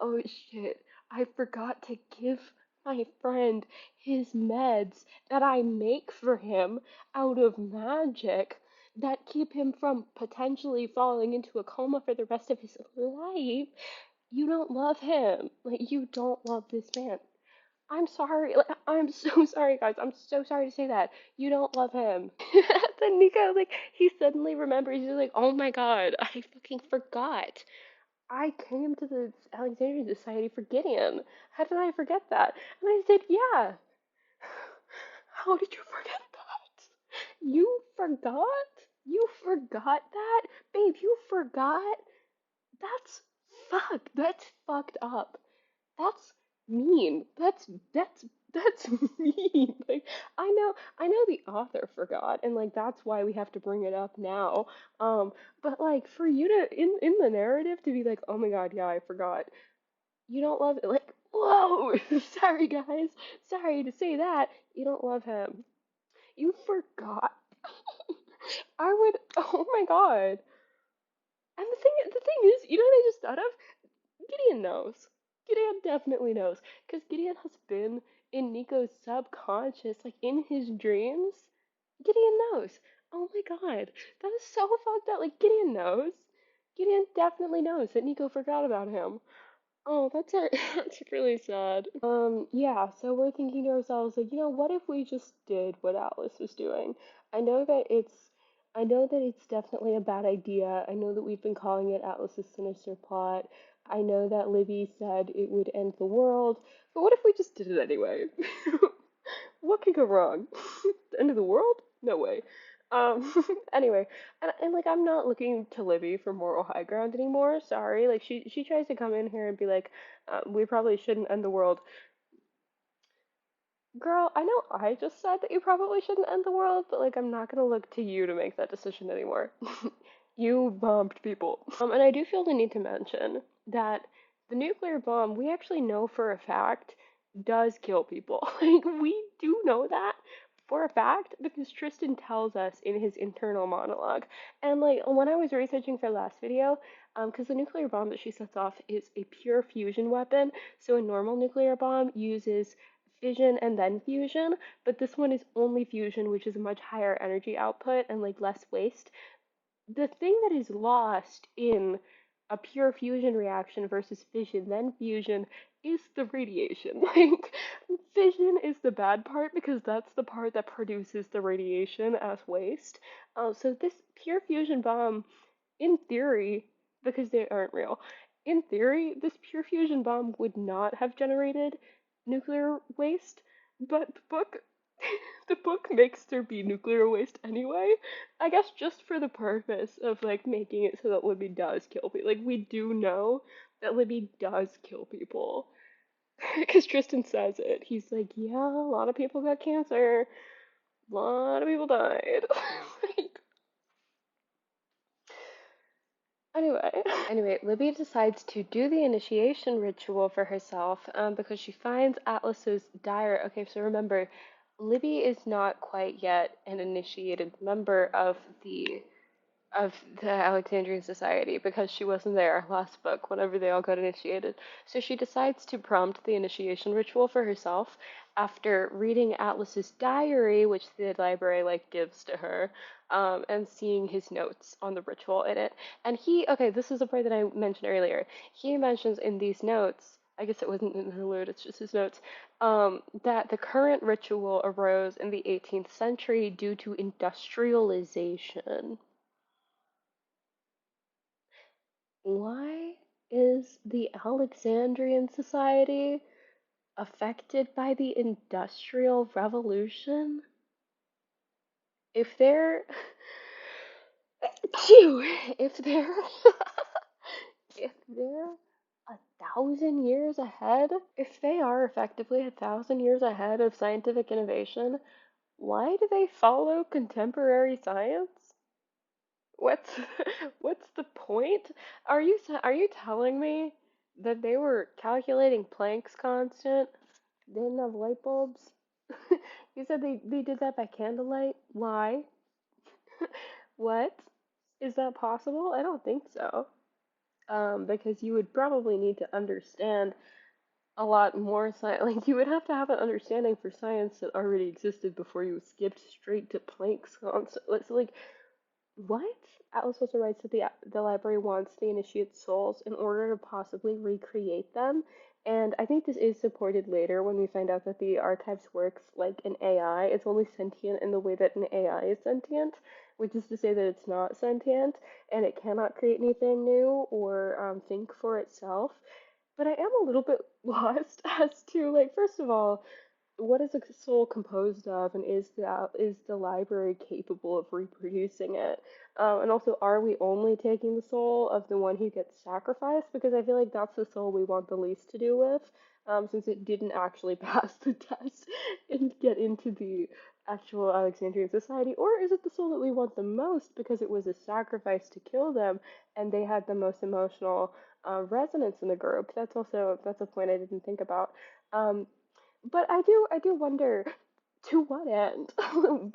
oh shit, I forgot to give my friend his meds that I make for him out of magic that keep him from potentially falling into a coma for the rest of his life. You don't love him. Like, you don't love this man. I'm sorry. Like, I'm so sorry, guys. I'm so sorry to say that. You don't love him. Then Nico, like, he suddenly remembers. He's like, oh my god, I fucking forgot. I came to the Alexandrian Society for Gideon. How did I forget that? And I said, yeah. How did you forget that? You forgot? You forgot that? Babe, you forgot? That's That's fucked up. That's mean. That's mean. Like I know the author forgot and like that's why we have to bring it up now. But like for you to in the narrative to be like, "Oh my God, yeah, I forgot." You don't love it. Like, whoa. Sorry guys. Sorry to say that. You don't love him. You forgot. I would oh my God. And the thing is, you know what I just thought of? Gideon knows. Gideon definitely knows. Because Gideon has been in Nico's subconscious, like in his dreams. Gideon knows. Oh my god, that is so fucked up. Like Gideon knows. Gideon definitely knows that Nico forgot about him. Oh, that's really sad. Yeah, so we're thinking to ourselves, like, what if we just did what Alice was doing? I know that it's, I know that it's definitely a bad idea. I know that we've been calling it Atlas's sinister plot. I know that Libby said it would end the world, but what if we just did it anyway? What could go wrong? The end of the world? No way. Um, anyway, and like I'm not looking to Libby for moral high ground anymore. Sorry, like she tries to come in here and be like, we probably shouldn't end the world. Girl, I know I just said that you probably shouldn't end the world, but like I'm not gonna look to you to make that decision anymore. You bombed people. And I do feel the need to mention that the nuclear bomb, we actually know for a fact, does kill people. Like, we do know that for a fact because Tristan tells us in his internal monologue. And, like, when I was researching for the last video, because the nuclear bomb that she sets off is a pure fusion weapon, so a normal nuclear bomb uses fission and then fusion, but this one is only fusion, which is a much higher energy output and like less waste. The thing that is lost in a pure fusion reaction versus fission then fusion is the radiation. Like, fission is the bad part because that's the part that produces the radiation as waste. So this pure fusion bomb, in theory, because they aren't real, in theory, this pure fusion bomb would not have generated nuclear waste, but the book the book makes there be nuclear waste anyway. I guess just for the purpose of like making it so that Libby does kill people. Like we do know that Libby does kill people. Because Tristan says it. He's like, yeah, a lot of people got cancer. A lot of people died. Like, anyway. Anyway, Libby decides to do the initiation ritual for herself because she finds Atlas's diary. Okay, so remember, Libby is not quite yet an initiated member of the Alexandrian Society because she wasn't there last book whenever they all got initiated. So she decides to prompt the initiation ritual for herself after reading Atlas's diary, which the library like gives to her, and seeing his notes on the ritual in it. And okay, this is the part that I mentioned earlier. He mentions in these notes, I guess it wasn't an interlude, it's just his notes, that the current ritual arose in the 18th century due to industrialization. Why is the Alexandrian society affected by the Industrial Revolution? If they're, if they're, if they're 1,000 years ahead, if they are effectively 1,000 years ahead of scientific innovation, why do they follow contemporary science? What's what's the point? Are you telling me that they were calculating Planck's constant? They didn't have light bulbs? You said they did that by candlelight? Why? What? Is that possible? I don't think so. Because you would probably need to understand a lot more science. Like you would have to have an understanding for science that already existed before you skipped straight to Planck's constant. So, like, what? Atlas also writes that the library wants the initiate souls in order to possibly recreate them. And I think this is supported later when we find out that the archives works like an AI. It's only sentient in the way that an AI is sentient, which is to say that it's not sentient and it cannot create anything new or think for itself. But I am a little bit lost as to, like, first of all, what is a soul composed of, and is the library capable of reproducing it? And also, are we only taking the soul of the one who gets sacrificed? Because I feel like that's the soul we want the least to do with, since it didn't actually pass the test and get into the actual Alexandrian society. Or is it the soul that we want the most because it was a sacrifice to kill them, and they had the most emotional resonance in the group? That's a point I didn't think about. Um, but I do wonder, to what end?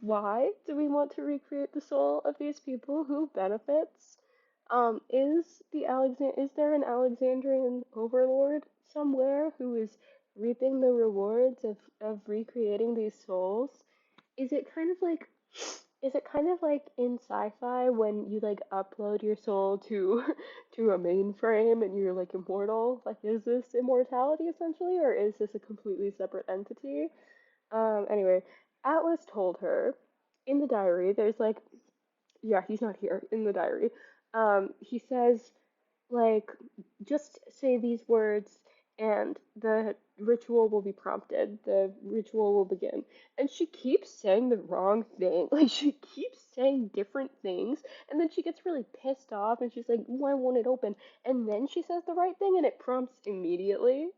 Why do we want to recreate the soul of these people? Who benefits? Is there an Alexandrian overlord somewhere who is reaping the rewards of recreating these souls? Is it kind of like Is it kind of like in sci-fi when you like upload your soul to to a mainframe and you're like immortal? Like, is this immortality essentially, or is this a completely separate entity? Anyway, Atlas told her in the diary, there's like, yeah, he's not here in the diary. He says, like, just say these words and the ritual will be prompted. The ritual will begin. And she keeps saying the wrong thing. Like, she keeps saying different things. And then she gets really pissed off and she's like, why won't it open? And then she says the right thing and it prompts immediately.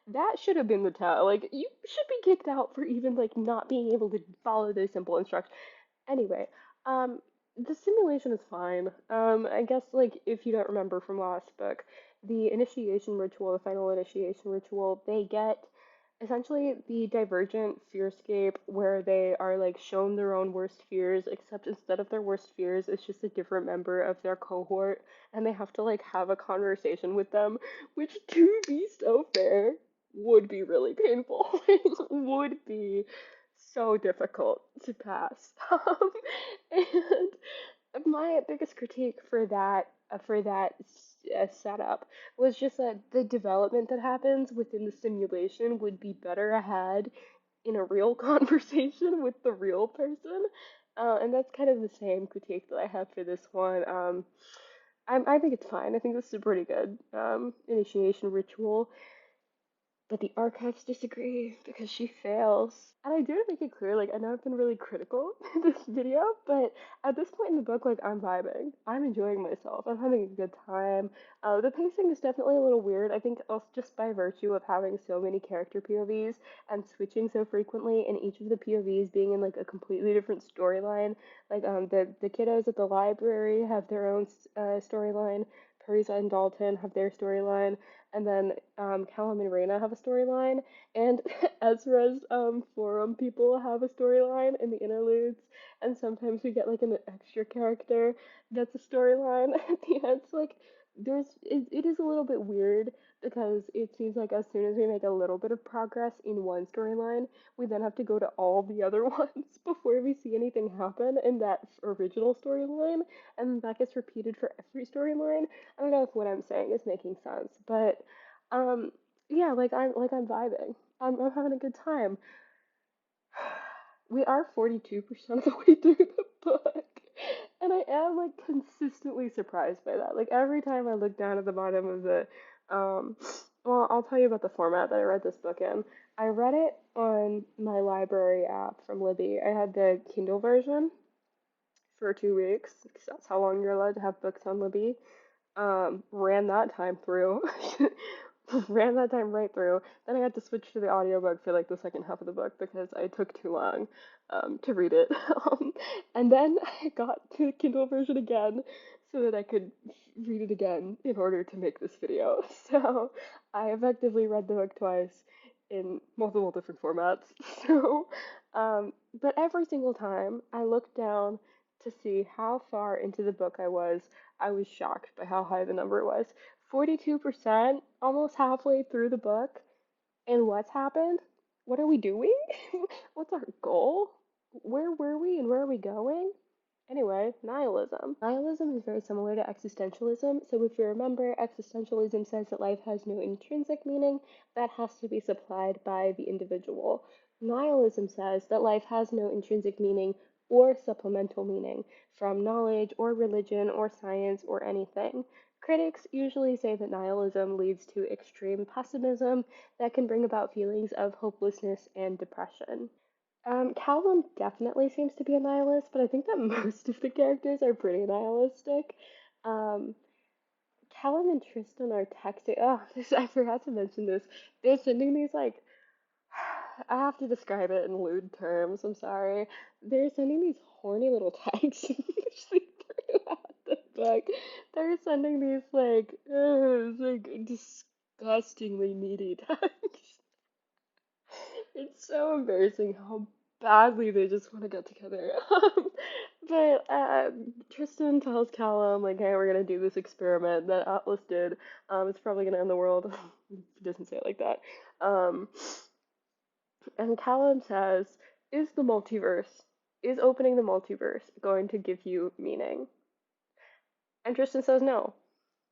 That should have been the tell. Like, you should be kicked out for even, like, not being able to follow those simple instructions. Anyway, the simulation is fine. I guess like if you don't remember from last book, the initiation ritual, the final initiation ritual, they get essentially the divergent fearscape where they are like shown their own worst fears, except instead of their worst fears, it's just a different member of their cohort, and they have to like have a conversation with them, which to be so fair would be really painful. It would be so difficult to pass. And my biggest critique for that setup was just that the development that happens within the simulation would be better had in a real conversation with the real person. And that's kind of the same critique that I have for this one. I think it's fine. I think this is a pretty good initiation ritual. But the archives disagree because she fails. And I do make it clear, like, I know I've been really critical in this video, but at this point in the book, like, I'm vibing. I'm enjoying myself. I'm having a good time. The pacing is definitely a little weird. I think also just by virtue of having so many character POVs and switching so frequently, and each of the POVs being in, like, a completely different storyline. Like, the kiddos at the library have their own storyline. Teresa and Dalton have their storyline, and then Callum and Reyna have a storyline, and Ezra's forum people have a storyline in the interludes, and sometimes we get like an extra character that's a storyline at the end. It's like it is a little bit weird because it seems like as soon as we make a little bit of progress in one storyline, we then have to go to all the other ones before we see anything happen in that original storyline, and that gets repeated for every storyline. I don't know if what I'm saying is making sense, but um, yeah, like I'm vibing. I'm having a good time. We are 42% of the way through the book, and I am like consistently surprised by that. Like every time I look down at the bottom of the, um, well, I'll tell you about the format that I read this book in. I read it on my library app from Libby. I had the Kindle version for 2 weeks because that's how long you're allowed to have books on Libby. Ran that time through. Ran that time right through. Then I had to switch to the audiobook for like the second half of the book because I took too long to read it. And then I got to the Kindle version again so that I could read it again in order to make this video. So I effectively read the book twice in multiple different formats. So, but every single time I looked down to see how far into the book I was shocked by how high the number was. 42%, almost halfway through the book. And what's happened? What are we doing? What's our goal? Where were we and where are we going? Anyway, nihilism. Nihilism is very similar to existentialism. So, if you remember, existentialism says that life has no intrinsic meaning, that has to be supplied by the individual. Nihilism says that life has no intrinsic meaning or supplemental meaning from knowledge or religion or science or anything. Critics usually say that nihilism leads to extreme pessimism that can bring about feelings of hopelessness and depression. Callum definitely seems to be a nihilist, but I think that most of the characters are pretty nihilistic. Um, Callum and Tristan are texting. Oh, I forgot to mention this. They're sending these like I have to describe it in lewd terms. I'm sorry. They're sending these horny little texts throughout the book. They're sending these like disgustingly needy texts. It's so embarrassing how badly they just want to get together. But Tristan tells Callum, like, hey, we're gonna do this experiment that Atlas did. It's probably gonna end the world. He doesn't say it like that. Um, and Callum says, is the multiverse Is opening the multiverse going to give you meaning? And Tristan says no,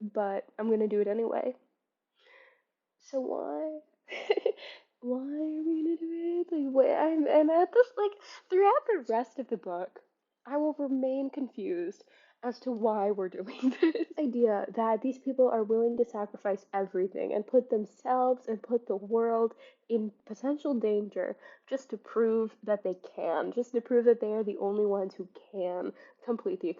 but I'm gonna do it anyway. So why? Why are we gonna do it? Like, I'm at this, like, throughout the rest of the book, I will remain confused as to why we're doing this. Idea that these people are willing to sacrifice everything and put themselves and put the world in potential danger just to prove that they can, just to prove that they are the only ones who can complete the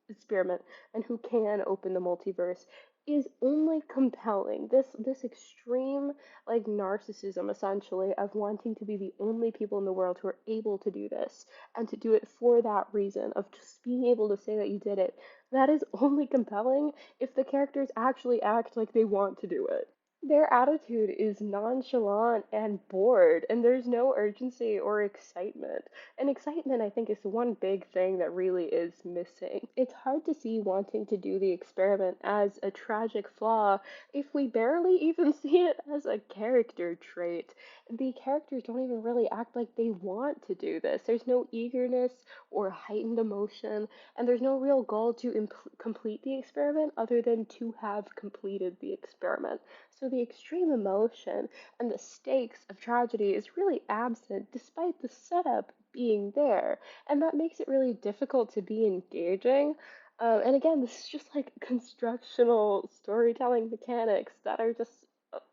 experiment and who can open the multiverse is only compelling. This extreme, like, narcissism, essentially, of wanting to be the only people in the world who are able to do this, and to do it for that reason of just being able to say that you did it, that is only compelling if the characters actually act like they want to do it. Their attitude is nonchalant and bored, and there's no urgency or excitement. And excitement, I think, is the one big thing that really is missing. It's hard to see wanting to do the experiment as a tragic flaw if we barely even see it as a character trait. The characters don't even really act like they want to do this. There's no eagerness or heightened emotion, and there's no real goal to complete the experiment other than to have completed the experiment. So the extreme emotion and the stakes of tragedy is really absent despite the setup being there. And that makes it really difficult to be engaging. And again, this is just like constructional storytelling mechanics that are just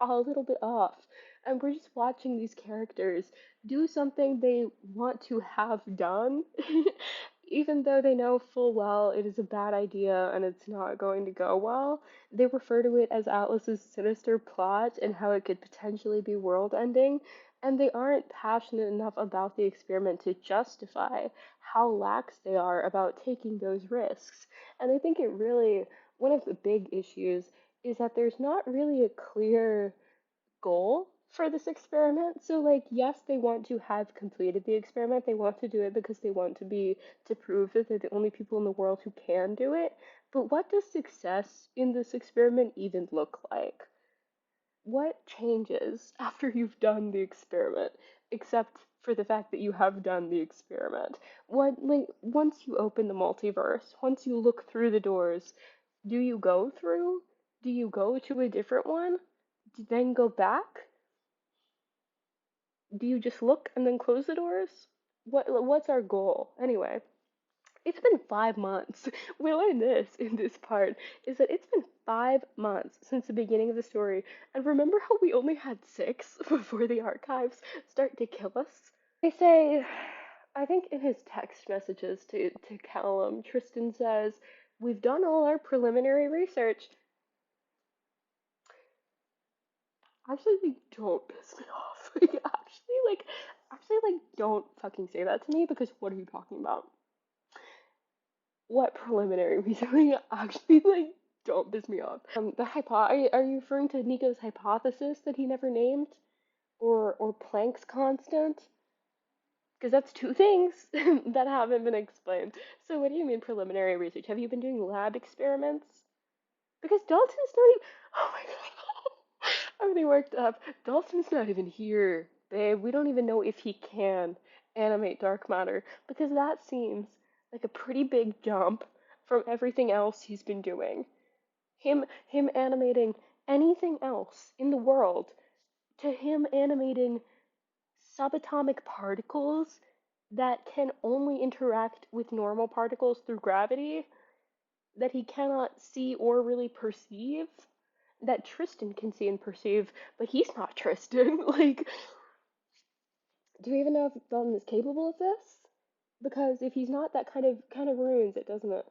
a little bit off. And we're just watching these characters do something they want to have done, even though they know full well it is a bad idea and it's not going to go well. They refer to it as Atlas's sinister plot and how it could potentially be world ending, and they aren't passionate enough about the experiment to justify how lax they are about taking those risks. And I think it really, one of the big issues is that there's not really a clear goal for this experiment. So, like, yes, they want to have completed the experiment. They want to do it because they want to be, to prove that they're the only people in the world who can do it. But what does success in this experiment even look like? What changes after you've done the experiment, except for the fact that you have done the experiment? What, like, once you open the multiverse, once you look through the doors, do you go through? Do you go to a different one? Do you then go back? Do you just look and then close the doors? What's our goal? Anyway, it's been 5 months. We learned this in this part, is that it's been 5 months since the beginning of the story. And remember how we only had six before the archives start to kill us? They say, I think in his text messages to Callum, Tristan says, "We've done all our preliminary research." Actually, like, don't piss me off. Actually, don't fucking say that to me, because what are you talking about? What preliminary reasoning? Actually, like, don't piss me off. Are you referring to Nico's hypothesis that he never named, or Planck's constant? Because that's two things that haven't been explained. So what do you mean preliminary research? Have you been doing lab experiments? Because Dalton's not even. Oh my god. I'm getting worked up. Dalton's not even here, babe. We don't even know if he can animate dark matter, because that seems like a pretty big jump from everything else he's been doing. Him animating anything else in the world to him animating subatomic particles that can only interact with normal particles through gravity, that he cannot see or really perceive, that Tristan can see and perceive, but he's not Tristan. Like, do you even know if Bum is capable of this? Because if he's not, that kind of ruins it, doesn't it?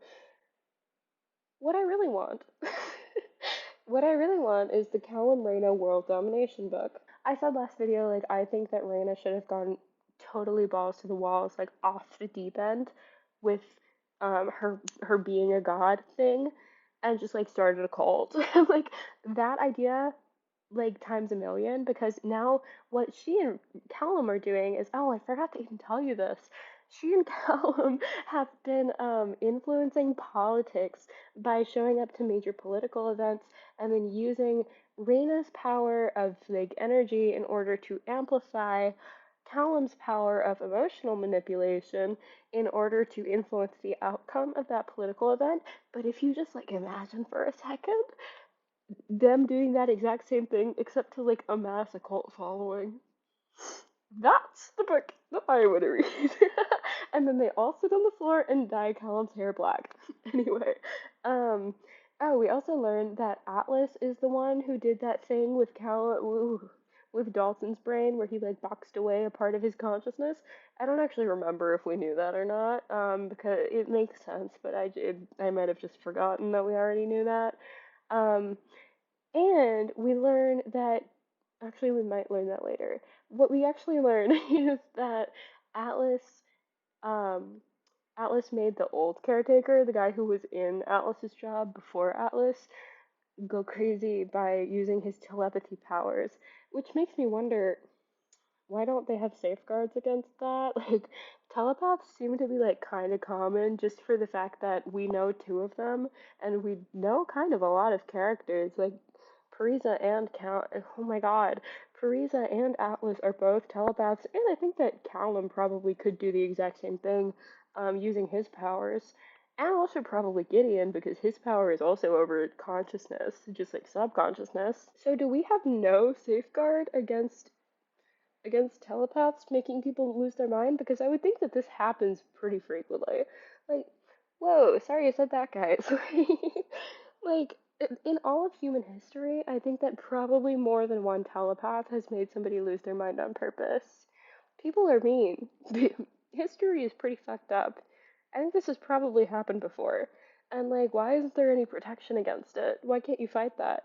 What I really want, what I really want is the Callum Reyna World Domination book. I said last video, like, I think that Reyna should have gone totally balls to the walls, like, off the deep end with her being a god thing, and just, like, started a cult. Like, that idea, like, times a million, because now what she and Callum are doing is, oh, I forgot to even tell you this. She and Callum have been influencing politics by showing up to major political events and then using Reyna's power of, like, energy in order to amplify Callum's power of emotional manipulation in order to influence the outcome of that political event. But if you just like imagine for a second them doing that exact same thing, except to like amass a cult following. That's the book that I want to read. And then they all sit on the floor and dye Callum's hair black. Anyway, um, oh, we also learned that Atlas is the one who did that thing with with Dalton's brain, where he like boxed away a part of his consciousness. I don't actually remember if we knew that or not, because it makes sense, but I might have just forgotten that we already knew that. Um, and we learn that, actually, we might learn that later. What we actually learn is that Atlas, um, Atlas made the old caretaker, the guy who was in Atlas's job before Atlas, go crazy by using his telepathy powers, which makes me wonder, why don't they have safeguards against that? Like, telepaths seem to be like kind of common just for the fact that we know two of them and we know kind of a lot of characters. Like, Parisa and Cal. Oh my god. Parisa and Atlas are both telepaths, and I think that Callum probably could do the exact same thing using his powers. And also probably Gideon, because his power is also over consciousness, just like subconsciousness. So do we have no safeguard against telepaths making people lose their mind? Because I would think that this happens pretty frequently. Like, whoa, sorry I said that, guys. Like, in all of human history, I think that probably more than one telepath has made somebody lose their mind on purpose. People are mean. History is pretty fucked up. I think this has probably happened before. And, like, why isn't there any protection against it? Why can't you fight that?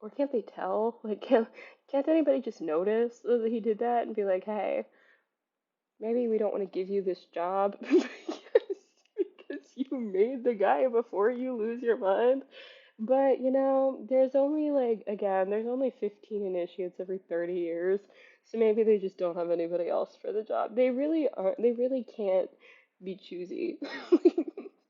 Or can't they tell? Like, can't anybody just notice that he did that and be like, hey, maybe we don't want to give you this job because you made the guy before you lose your mind? But, there's only like, again, there's only 15 initiates every 30 years, so maybe they just don't have anybody else for the job. They really can't be choosy.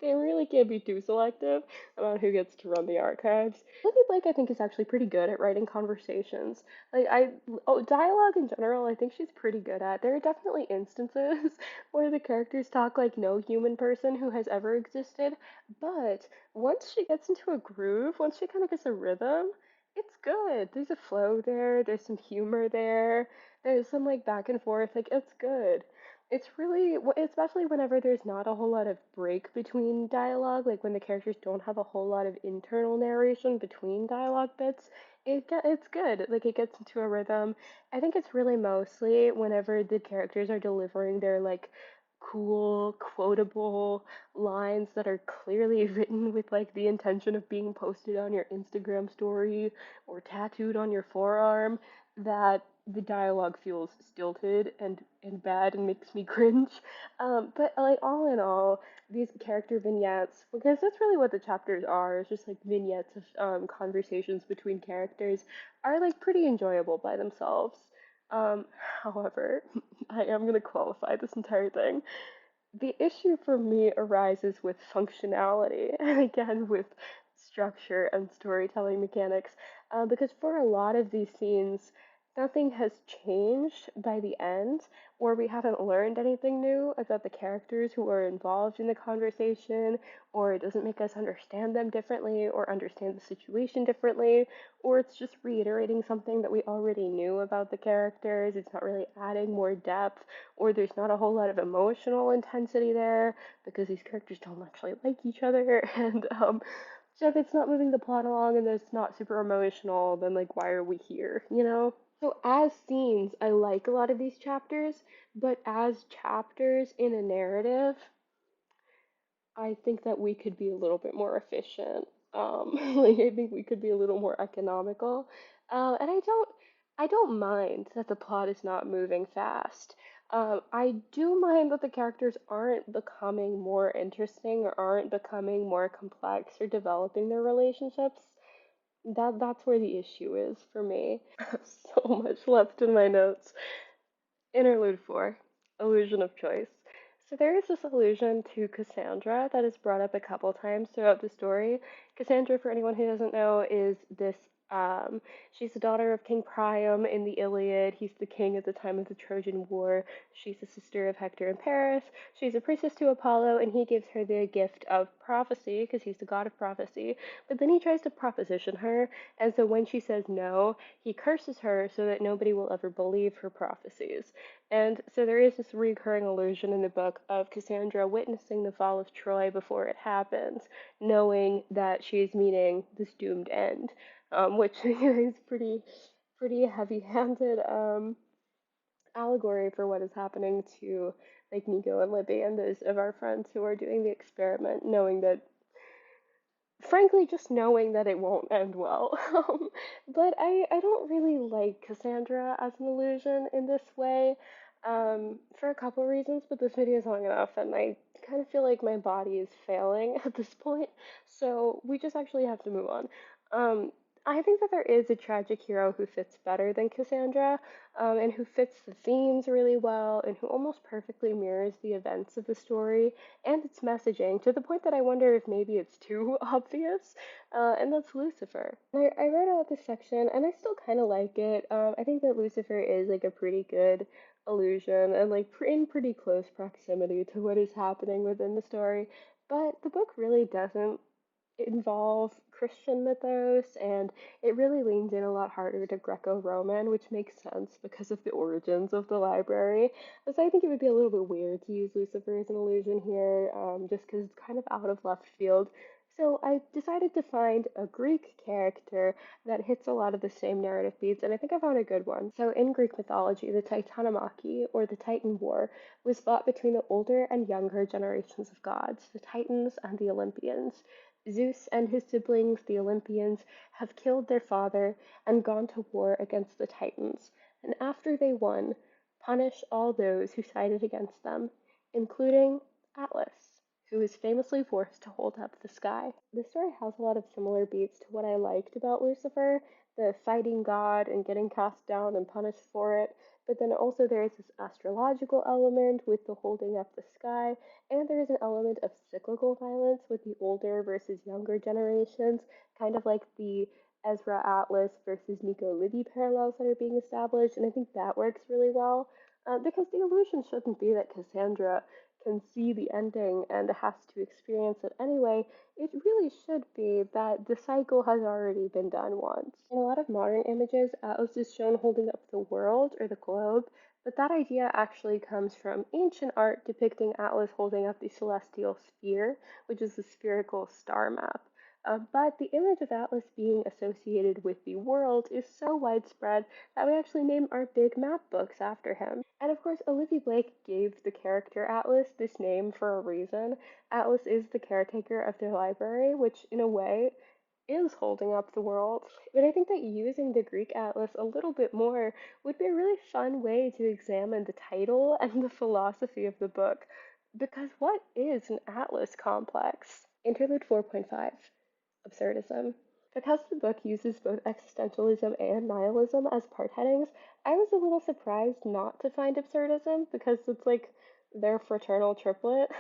They really can't be too selective about who gets to run the archives. Olivia Blake, I think, is actually pretty good at writing conversations. Dialogue in general, I think she's pretty good at. There are definitely instances where the characters talk like no human person who has ever existed, but once she gets into a groove, once she kind of gets a rhythm, it's good. There's a flow there, there's some humor there, there's some like back and forth, like it's good. It's really, especially whenever there's not a whole lot of break between dialogue, like when the characters don't have a whole lot of internal narration between dialogue bits, it's good. Like it gets into a rhythm. I think it's really mostly whenever the characters are delivering their like cool, quotable lines that are clearly written with like the intention of being posted on your Instagram story or tattooed on your forearm, that the dialogue feels stilted and bad and makes me cringe. But like all in all, these character vignettes, because that's really what the chapters are, it's just like vignettes of conversations between characters, are like pretty enjoyable by themselves. Um, However, I am gonna qualify this entire thing. The issue for me arises with functionality and again with structure and storytelling mechanics, because for a lot of these scenes, nothing has changed by the end, or we haven't learned anything new about the characters who are involved in the conversation, or it doesn't make us understand them differently or understand the situation differently, or it's just reiterating something that we already knew about the characters. It's not really adding more depth, or there's not a whole lot of emotional intensity there because these characters don't actually like each other. And so if it's not moving the plot along and it's not super emotional, then like why are we here, you know? So as scenes, I like a lot of these chapters, but as chapters in a narrative, I think that we could be a little bit more efficient. Like I think we could be a little more economical. And I don't mind that the plot is not moving fast. I do mind that the characters aren't becoming more interesting or aren't becoming more complex or developing their relationships. That's where the issue is for me. So much left in my notes. Interlude 4, Illusion of Choice. So there is this allusion to Cassandra that is brought up a couple times throughout the story. Cassandra, for anyone who doesn't know, is this Um, she's the daughter of King Priam in the Iliad. He's the king at the time of the Trojan War. She's the sister of Hector and Paris. She's a princess to Apollo, and he gives her the gift of prophecy because he's the god of prophecy. But then he tries to proposition her, and so when she says no, he curses her so that nobody will ever believe her prophecies. And so there is this recurring allusion in the book of Cassandra witnessing the fall of Troy before it happens, knowing that she is meeting this doomed end, which is pretty heavy-handed allegory for what is happening to like Nico and Libby and those of our friends who are doing the experiment, knowing that frankly, just knowing that it won't end well. But I don't really like Cassandra as an illusion in this way, for a couple of reasons, but this video is long enough, and I kind of feel like my body is failing at this point, so we just actually have to move on. Um, I think that there is a tragic hero who fits better than Cassandra, and who fits the themes really well, and who almost perfectly mirrors the events of the story and its messaging to the point that I wonder if maybe it's too obvious, and that's Lucifer. I read out this section and I still kind of like it. I think that Lucifer is like a pretty good illusion and like in pretty close proximity to what is happening within the story, but the book really doesn't involve Christian mythos, and it really leans in a lot harder to Greco-Roman, which makes sense because of the origins of the library. So I think it would be a little bit weird to use Lucifer as an illusion here, just because it's kind of out of left field. So I decided to find a Greek character that hits a lot of the same narrative beats, and I think I found a good one. So in Greek mythology, the Titanomachy, or the Titan War, was fought between the older and younger generations of gods, the Titans and the Olympians. Zeus and his siblings, the Olympians, have killed their father and gone to war against the Titans, and after they won, punish all those who sided against them, including Atlas, who is famously forced to hold up the sky. This story has a lot of similar beats to what I liked about Lucifer, the fighting God and getting cast down and punished for it, but then also there is this astrological element with the holding up the sky, and there is an element of cyclical violence with the older versus younger generations, kind of like the Ezra Atlas versus Nico Libby parallels that are being established, and I think that works really well. Because the illusion shouldn't be that Cassandra can see the ending and has to experience it anyway. It really should be that the cycle has already been done once. In a lot of modern images, Atlas is shown holding up the world or the globe, but that idea actually comes from ancient art depicting Atlas holding up the celestial sphere, which is the spherical star map. But the image of Atlas being associated with the world is so widespread that we actually named our big map books after him. And of course, Olivia Blake gave the character Atlas this name for a reason. Atlas is the caretaker of their library, which in a way is holding up the world. But I think that using the Greek atlas a little bit more would be a really fun way to examine the title and the philosophy of the book. Because what is an atlas complex? Interlude 4.5, absurdism. Because the book uses both existentialism and nihilism as part headings, I was a little surprised not to find absurdism because it's like their fraternal triplet.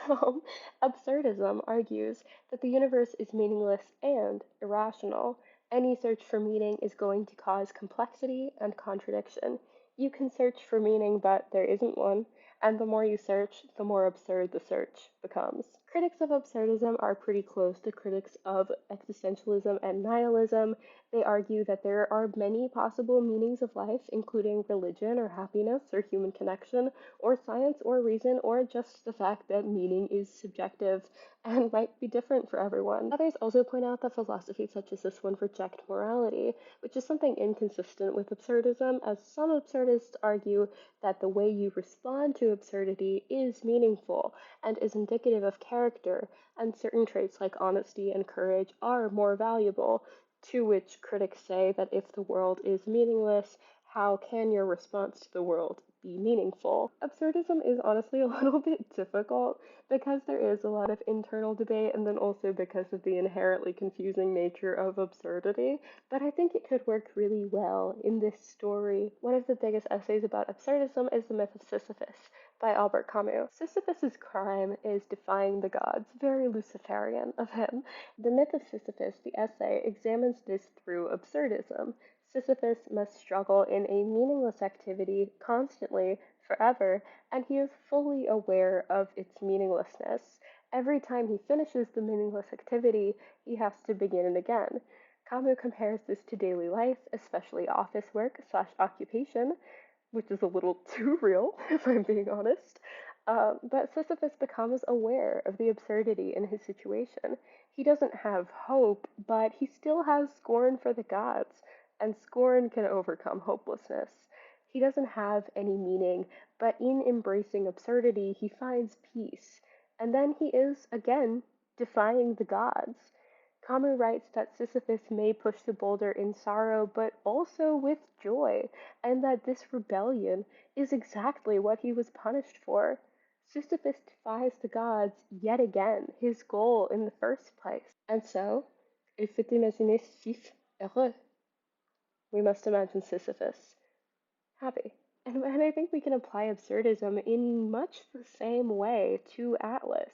Absurdism argues that the universe is meaningless and irrational. Any search for meaning is going to cause complexity and contradiction. You can search for meaning, but there isn't one, and the more you search, the more absurd the search becomes. Critics of absurdism are pretty close to critics of existentialism and nihilism. They argue that there are many possible meanings of life, including religion or happiness or human connection or science or reason or just the fact that meaning is subjective and might be different for everyone. Others also point out that philosophies such as this one reject morality, which is something inconsistent with absurdism, as some absurdists argue that the way you respond to absurdity is meaningful and is indicative of character, and certain traits like honesty and courage are more valuable, to which critics say that if the world is meaningless, How can your response to the world be meaningful? Absurdism is honestly a little bit difficult because there is a lot of internal debate and then also because of the inherently confusing nature of absurdity, but I think it could work really well in this story. One of the biggest essays about absurdism is The Myth of Sisyphus by Albert Camus. Sisyphus's crime is defying the gods, very Luciferian of him. The Myth of Sisyphus, the essay, examines this through absurdism. Sisyphus must struggle in a meaningless activity constantly, forever, and he is fully aware of its meaninglessness. Every time he finishes the meaningless activity, he has to begin it again. Camus compares this to daily life, especially office work slash occupation, which is a little too real, if I'm being honest. But Sisyphus becomes aware of the absurdity in his situation. He doesn't have hope, but he still has scorn for the gods, and scorn can overcome hopelessness. He doesn't have any meaning, but in embracing absurdity, he finds peace. And then he is, again, defying the gods. Camus writes that Sisyphus may push the boulder in sorrow, but also with joy, and that this rebellion is exactly what he was punished for. Sisyphus defies the gods yet again, his goal in the first place. And so, il faut imaginer Sisyphe heureux. We must imagine Sisyphus happy. And I think we can apply absurdism in much the same way to Atlas.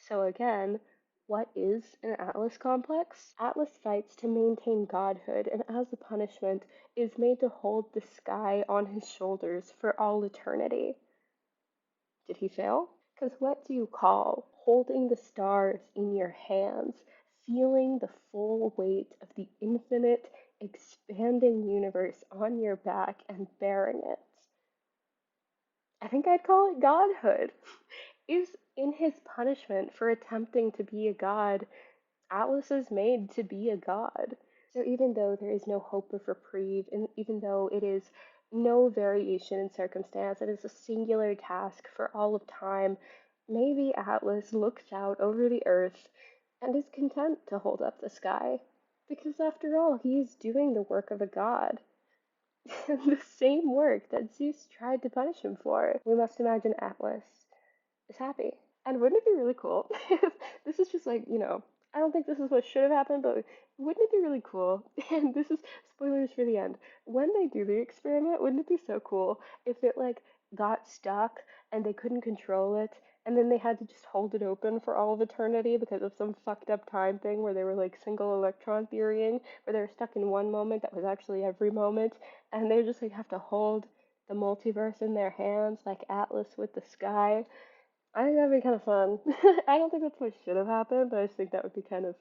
So again, what is an Atlas complex? Atlas fights to maintain godhood, and as a punishment, is made to hold the sky on his shoulders for all eternity. Did he fail? Because what do you call holding the stars in your hands, feeling the full weight of the infinite, expanding universe on your back and bearing it? I think I'd call it godhood. Is in his punishment for attempting to be a god, Atlas is made to be a god. So even though there is no hope of reprieve, and even though it is no variation in circumstance, it is a singular task for all of time, maybe Atlas looks out over the earth and is content to hold up the sky. Because after all, he is doing the work of a god. The same work that Zeus tried to punish him for. We must imagine Atlas is happy. And wouldn't it be really cool if this is just like, I don't think this is what should have happened, but wouldn't it be really cool? And this is spoilers for the end. When they do the experiment, wouldn't it be so cool if it like got stuck and they couldn't control it, and then they had to just hold it open for all of eternity because of some fucked up time thing where they were like single electron theorying, where they were stuck in one moment that was actually every moment, and they just like have to hold the multiverse in their hands like Atlas with the sky. I think that'd be kind of fun. I don't think that's what should have happened, but I just think that'd be kind of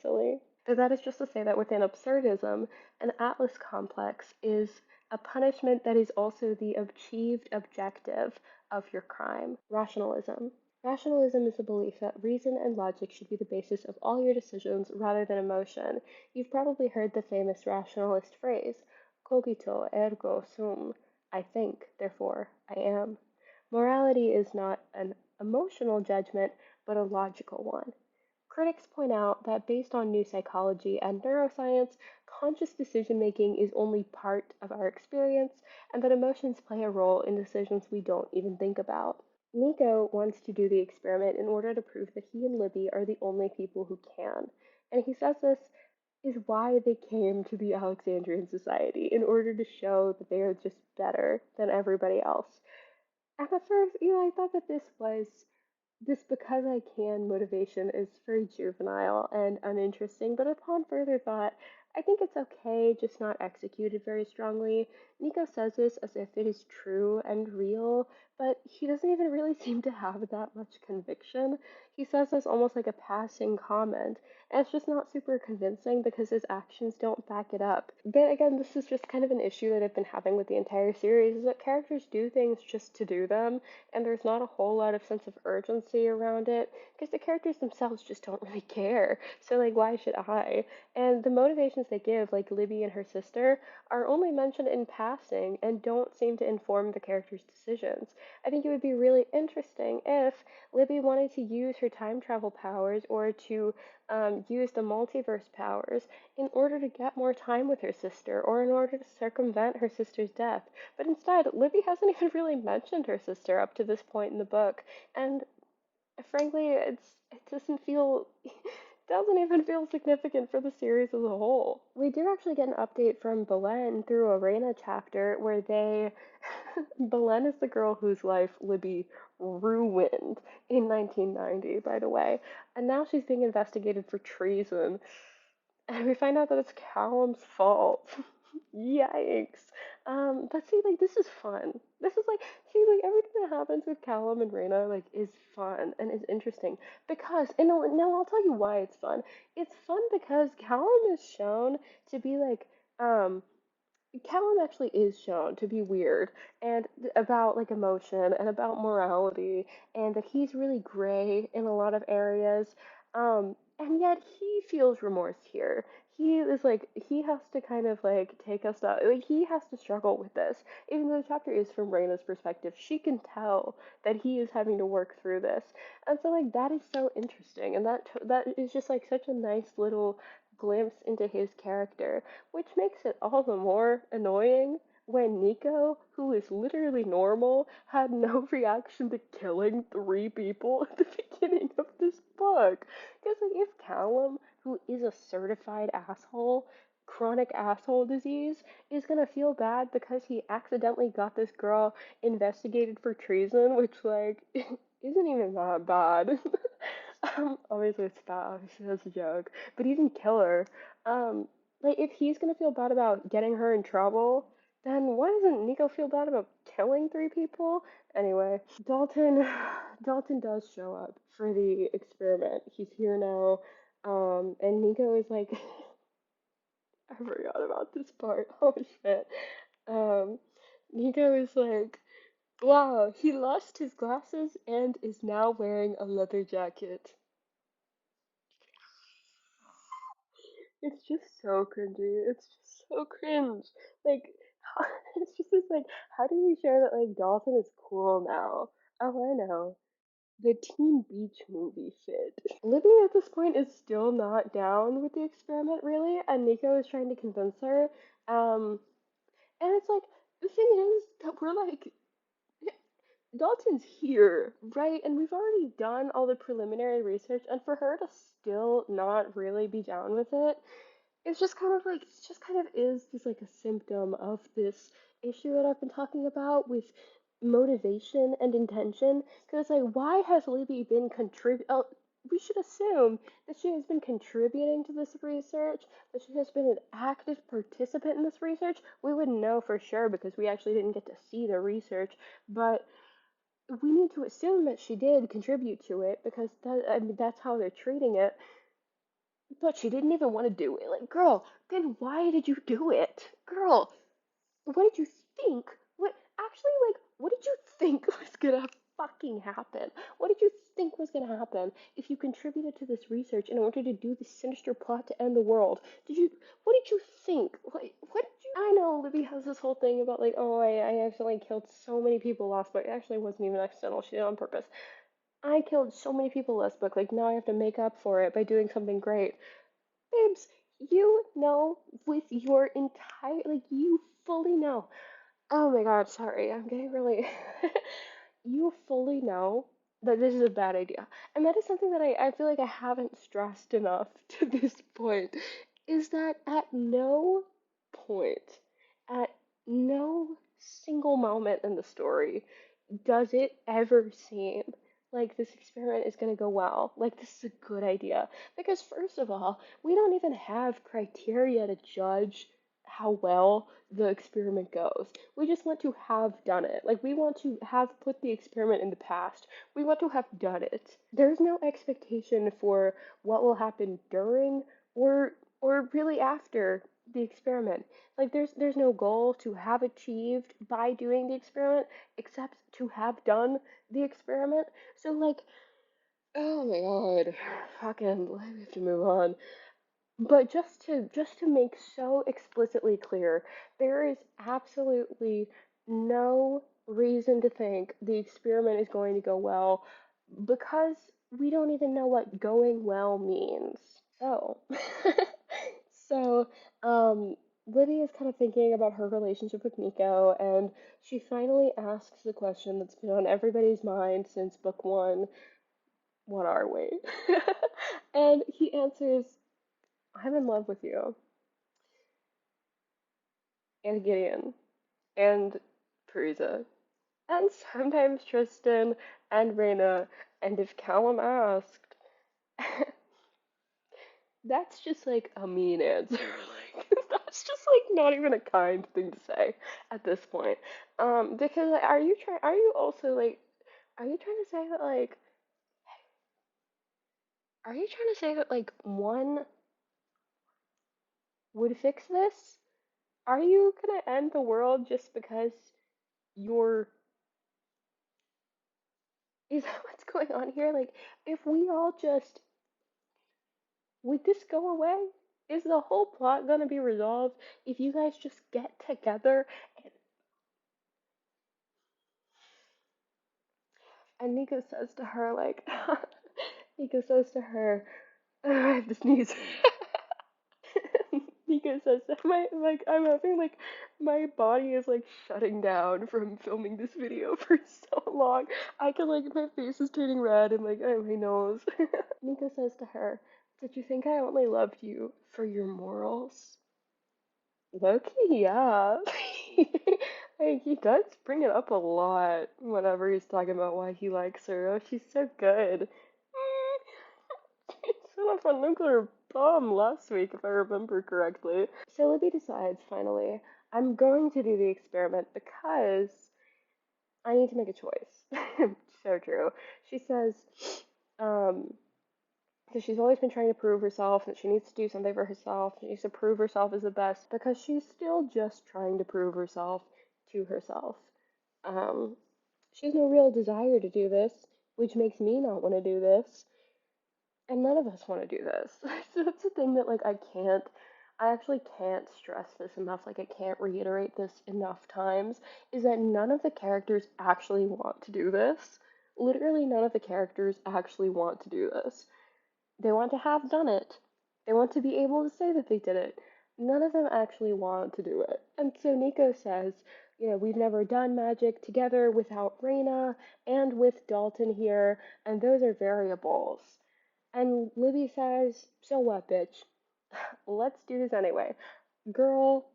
silly. But that is just to say that within absurdism, an Atlas complex is a punishment that is also the achieved objective of your crime. Rationalism. Rationalism is the belief that reason and logic should be the basis of all your decisions rather than emotion. You've probably heard the famous rationalist phrase, cogito ergo sum, I think, therefore I am. Morality is not an emotional judgment, but a logical one. Critics point out that based on new psychology and neuroscience, conscious decision making is only part of our experience, and that emotions play a role in decisions we don't even think about. Nico wants to do the experiment in order to prove that he and Libby are the only people who can, and he says this is why they came to the Alexandrian society, in order to show that they are just better than everybody else. And at first, I thought that this because I can motivation is very juvenile and uninteresting, but upon further thought, I think it's okay, just not executed very strongly. Nico says this as if it is true and real, but he doesn't even really seem to have that much conviction. He says this almost like a passing comment, and it's just not super convincing because his actions don't back it up. But again, this is just kind of an issue that I've been having with the entire series, is that characters do things just to do them, and there's not a whole lot of sense of urgency around it, because the characters themselves just don't really care. So like, why should I? And the motivation explanations they give, like Libby and her sister, are only mentioned in passing and don't seem to inform the characters' decisions. I think it would be really interesting if Libby wanted to use her time travel powers or to use the multiverse powers in order to get more time with her sister or in order to circumvent her sister's death. But instead, Libby hasn't even really mentioned her sister up to this point in the book, and frankly, it doesn't feel doesn't even feel significant for the series as a whole. We do actually get an update from Belen through a Reina chapter where they Belen is the girl whose life Libby ruined in 1990, by the way, and now she's being investigated for treason. And we find out that it's Callum's fault. Yikes. But see, like, this is fun. This is like, see, like, everything that happens with Callum and Reyna, like, is fun and is interesting. Because, and now I'll tell you why it's fun. It's fun because Callum is shown to be, like, um, Callum actually is shown to be weird and about like emotion and about morality and that he's really gray in a lot of areas. And yet he feels remorse here. He is like he has to kind of like take us out. Like he has to struggle with this. Even though the chapter is from Raina's perspective, she can tell that he is having to work through this. And so like that is so interesting and that is just like such a nice little glimpse into his character, which makes it all the more annoying when Nico, who is literally normal, had no reaction to killing three people at the beginning of this book. Because, like, if Callum, who is a certified asshole, chronic asshole disease, is gonna feel bad because he accidentally got this girl investigated for treason, which, like, isn't even that bad. Obviously it's bad, obviously that's a joke, but he didn't kill her. Um, like if he's gonna feel bad about getting her in trouble, then why doesn't Nico feel bad about killing three people? Anyway, Dalton, Dalton does show up for the experiment. He's here now, and Nico is like, I forgot about this part. Oh shit. Um, Nico is like, wow, he lost his glasses and is now wearing a leather jacket. It's just so cringy. It's just so cringe. Like, it's just this like, how do we share that like Dolphin is cool now? Oh, I know. The Teen Beach movie fit. Libby at this point is still not down with the experiment, really, and Nico is trying to convince her. Um, and it's like, the thing is that we're like, Dalton's here, right? And we've already done all the preliminary research, and for her to still not really be down with it, it's just kind of like it just kind of is just like a symptom of this issue that I've been talking about with motivation and intention. Because it's like, why has Libby been contribute? Oh, we should assume that she has been contributing to this research, that she has been an active participant in this research. We wouldn't know for sure because we actually didn't get to see the research, but we need to assume that she did contribute to it because I mean, that's how they're treating it. But she didn't even want to do it. Like, girl, then why did you do it? Girl, what did you think? What actually like what did you think was gonna fucking happen? What did you think was gonna happen if you contributed to this research in order to do this sinister plot to end the world? What did you think? What did you I know Libby has this whole thing about like, oh I accidentally killed so many people last book. It actually wasn't even accidental, she did it on purpose. I killed so many people last book, like now I have to make up for it by doing something great. Babes, you know with your entire, like, you fully know. Oh my god, sorry, I'm getting really. You fully know that this is a bad idea. And that is something that I feel like I haven't stressed enough to this point. Is that at no point, at no single moment in the story, does it ever seem like this experiment is going to go well? Like, this is a good idea. Because, first of all, we don't even have criteria to judge how well the experiment goes. We just want to have done it. Like, we want to have put the experiment in the past. We want to have done it. There's no expectation for what will happen during or really after the experiment. Like there's no goal to have achieved by doing the experiment except to have done the experiment. So like, oh my god, fucking, we have to move on. But just to make so explicitly clear, there is absolutely no reason to think the experiment is going to go well because we don't even know what going well means. So, so, um, Libby is kind of thinking about her relationship with Nico, and she finally asks the question that's been on everybody's mind since book one: what are we? And he answers, I'm in love with you, and Gideon, and Teresa, and sometimes Tristan, and Reyna, and if Callum asked, that's just like a mean answer. Like that's just like not even a kind thing to say at this point. Because like, are you also like, are you trying to say that like, are you trying to say that like one would fix this? Are you gonna end the world just because you're, is that what's going on here? Like, if we all just, would this go away? Is the whole plot gonna be resolved if you guys just get together? And Nico says to her, like, Nico says to her, I have to sneeze. Nico says that I'm having like, my body is like shutting down from filming this video for so long. I can like, my face is turning red and like, my nose. Nico says to her, did you think I only loved you for your morals? Loki, yeah. Like, he does bring it up a lot whenever he's talking about why he likes her. Oh, she's so good. He set off a nuclear bomb last week, if I remember correctly. So Libby decides, finally, I'm going to do the experiment because I need to make a choice. So true. She says, um, because she's always been trying to prove herself that she needs to do something for herself. She needs to prove herself as the best because she's still just trying to prove herself to herself. Um, she has no real desire to do this, which makes me not want to do this, and none of us want to do this. So that's the thing that like I actually can't stress this enough. Like I can't reiterate this enough times. Is that none of the characters actually want to do this. Literally, none of the characters actually want to do this. They want to have done it. They want to be able to say that they did it. None of them actually want to do it. And so Nico says, we've never done magic together without Reyna and with Dalton here, and those are variables. And Libby says, so what, bitch? Let's do this anyway. Girl,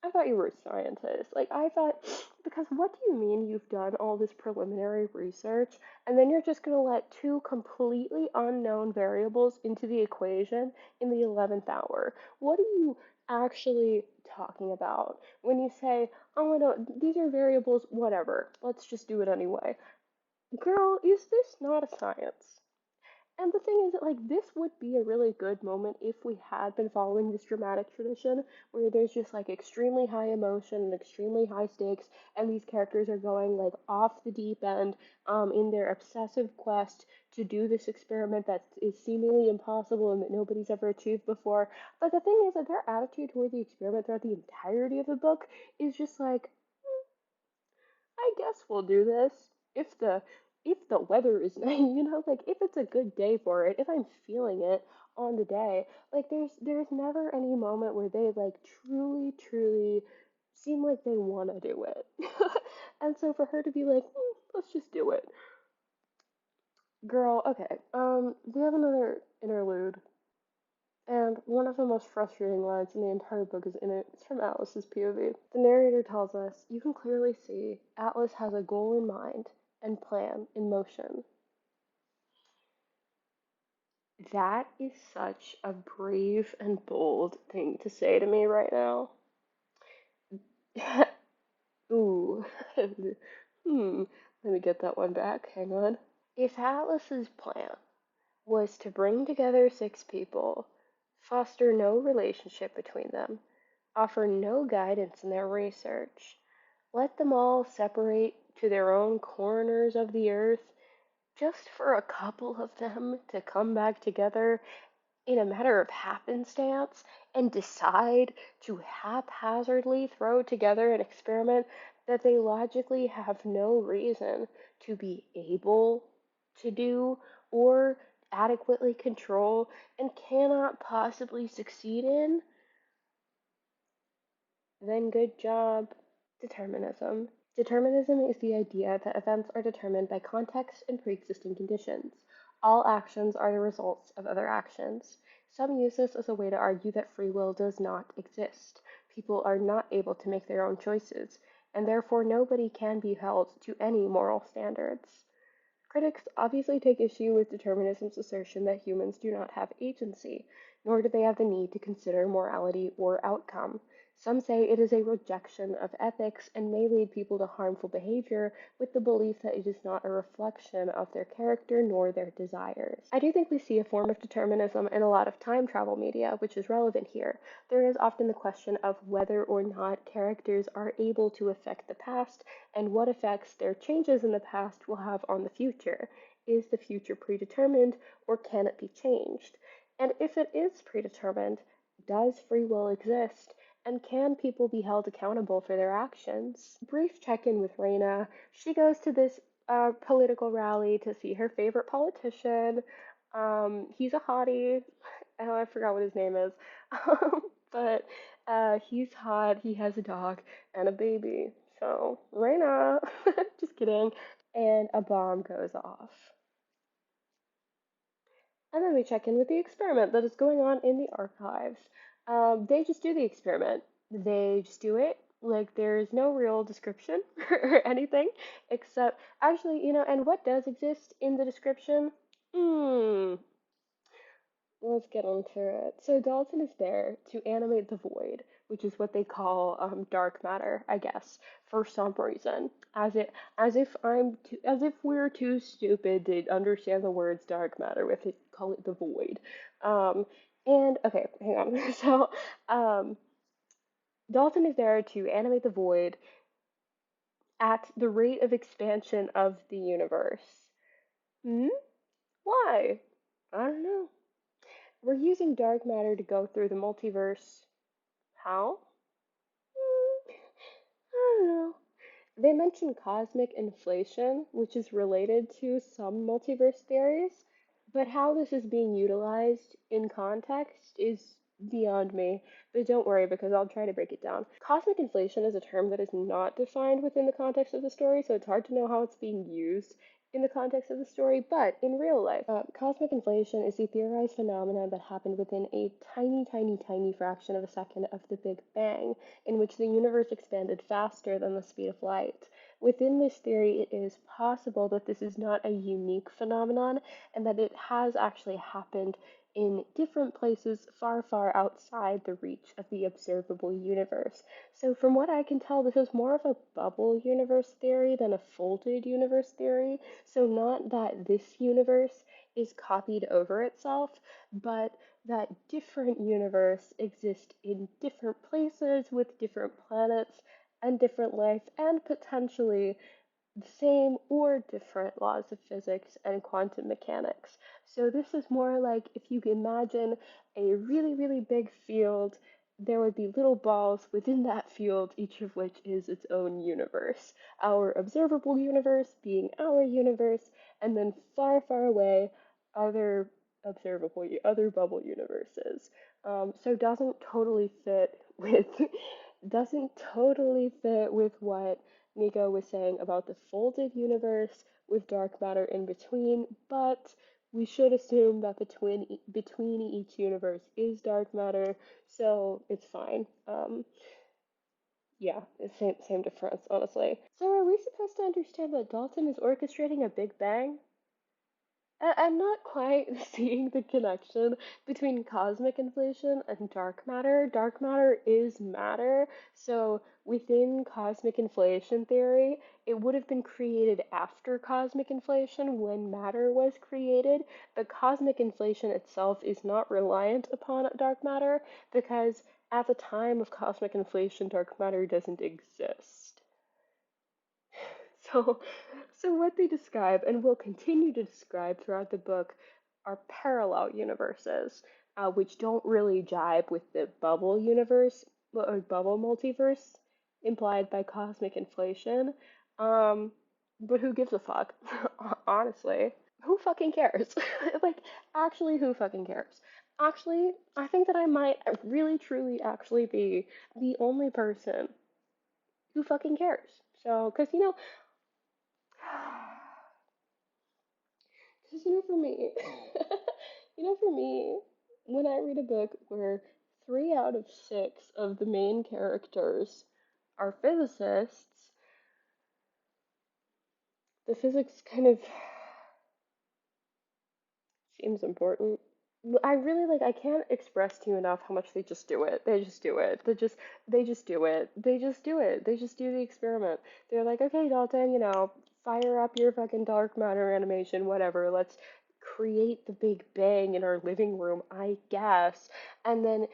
I thought you were a scientist. Like, I thought, because what do you mean you've done all this preliminary research and then you're just going to let two completely unknown variables into the equation in the 11th hour? What are you actually talking about when you say, oh, no, these are variables, whatever, let's just do it anyway? Girl, is this not a science? And the thing is that like this would be a really good moment if we had been following this dramatic tradition where there's just like extremely high emotion and extremely high stakes and these characters are going like off the deep end in their obsessive quest to do this experiment that is seemingly impossible and that nobody's ever achieved before. But the thing is that their attitude toward the experiment throughout the entirety of the book is just like, I guess we'll do this if the weather is nice, like if it's a good day for it, if I'm feeling it on the day. Like there's never any moment where they like truly seem like they want to do it. And so for her to be like, let's just do it. Girl, okay. We have another interlude. And one of the most frustrating lines in the entire book is in it. It's from Atlas's POV. The narrator tells us, you can clearly see Atlas has a goal in mind and plan in motion. That is such a brave and bold thing to say to me right now. Ooh. Hmm. Let me get that one back. Hang on. If Atlas's plan was to bring together six people, foster no relationship between them, offer no guidance in their research, let them all separate to their own corners of the earth, just for a couple of them to come back together in a matter of happenstance and decide to haphazardly throw together an experiment that they logically have no reason to be able to do or adequately control and cannot possibly succeed in, then good job. Determinism. Determinism is the idea that events are determined by context and pre-existing conditions. All actions are the results of other actions. Some use this as a way to argue that free will does not exist. People are not able to make their own choices, and therefore nobody can be held to any moral standards. Critics obviously take issue with determinism's assertion that humans do not have agency, nor do they have the need to consider morality or outcome. Some say it is a rejection of ethics and may lead people to harmful behavior with the belief that it is not a reflection of their character nor their desires. I do think we see a form of determinism in a lot of time travel media, which is relevant here. There is often the question of whether or not characters are able to affect the past and what effects their changes in the past will have on the future. Is the future predetermined or can it be changed? And if it is predetermined, does free will exist? And can people be held accountable for their actions? Brief check in with Reina. She goes to this political rally to see her favorite politician. He's a hottie. Oh, I forgot what his name is. But he's hot. He has a dog and a baby. So, Reina, just kidding. And a bomb goes off. And then we check in with the experiment that is going on in the archives. They just do the experiment. They just do it. Like, there's no real description or anything, except, actually, and what does exist in the description? Hmm, let's get into it. So Dalton is there to animate the void, which is what they call dark matter, I guess, for some reason. As if we're too stupid to understand the words dark matter, we have to call it the void. Um, and okay, hang on. So Dalton is there to animate the void at the rate of expansion of the universe. Hmm? Why? I don't know. We're using dark matter to go through the multiverse. How? I don't know. They mention cosmic inflation, which is related to some multiverse theories, but how this is being utilized in context is beyond me. But don't worry, because I'll try to break it down. Cosmic inflation is a term that is not defined within the context of the story, so it's hard to know how it's being used in the context of the story, but in real life, cosmic inflation is the theorized phenomenon that happened within a tiny, tiny, tiny fraction of a second of the Big Bang, in which the universe expanded faster than the speed of light. Within this theory, it is possible that this is not a unique phenomenon and that it has actually happened in different places far, far outside the reach of the observable universe. So, from what I can tell, this is more of a bubble universe theory than a folded universe theory. So, not that this universe is copied over itself, but that different universe exist in different places with different planets and different life and potentially the same or different laws of physics and quantum mechanics. So this is more like if you can imagine a really, really big field, there would be little balls within that field, each of which is its own universe. Our observable universe being our universe, and then far, far away, other bubble universes. So doesn't totally fit with what Nico was saying about the folded universe with dark matter in between, but we should assume that between each universe is dark matter, so it's fine. Yeah, it's same difference, honestly. So are we supposed to understand that Dalton is orchestrating a Big Bang? I'm not quite seeing the connection between cosmic inflation and dark matter. Dark matter is matter, so within cosmic inflation theory, it would have been created after cosmic inflation when matter was created, but cosmic inflation itself is not reliant upon dark matter because at the time of cosmic inflation, dark matter doesn't exist. So, so what they describe and will continue to describe throughout the book are parallel universes. which don't really jibe with the bubble universe or bubble multiverse implied by cosmic inflation. Um, but who gives a fuck? Honestly, who fucking cares? Like, actually, who fucking cares? Actually, I think that I might really, truly, actually be the only person who fucking cares. So, because for me, for me, when I read a book where 3 out of 6 of the main characters are physicists, the physics kind of seems important. I really like I can't express to you enough how much they just do it. They just do it. They just do it. They just do it. They just do the experiment. They're like, "Okay, Dalton, fire up your fucking dark matter animation, whatever. Let's create the Big Bang in our living room, I guess." And then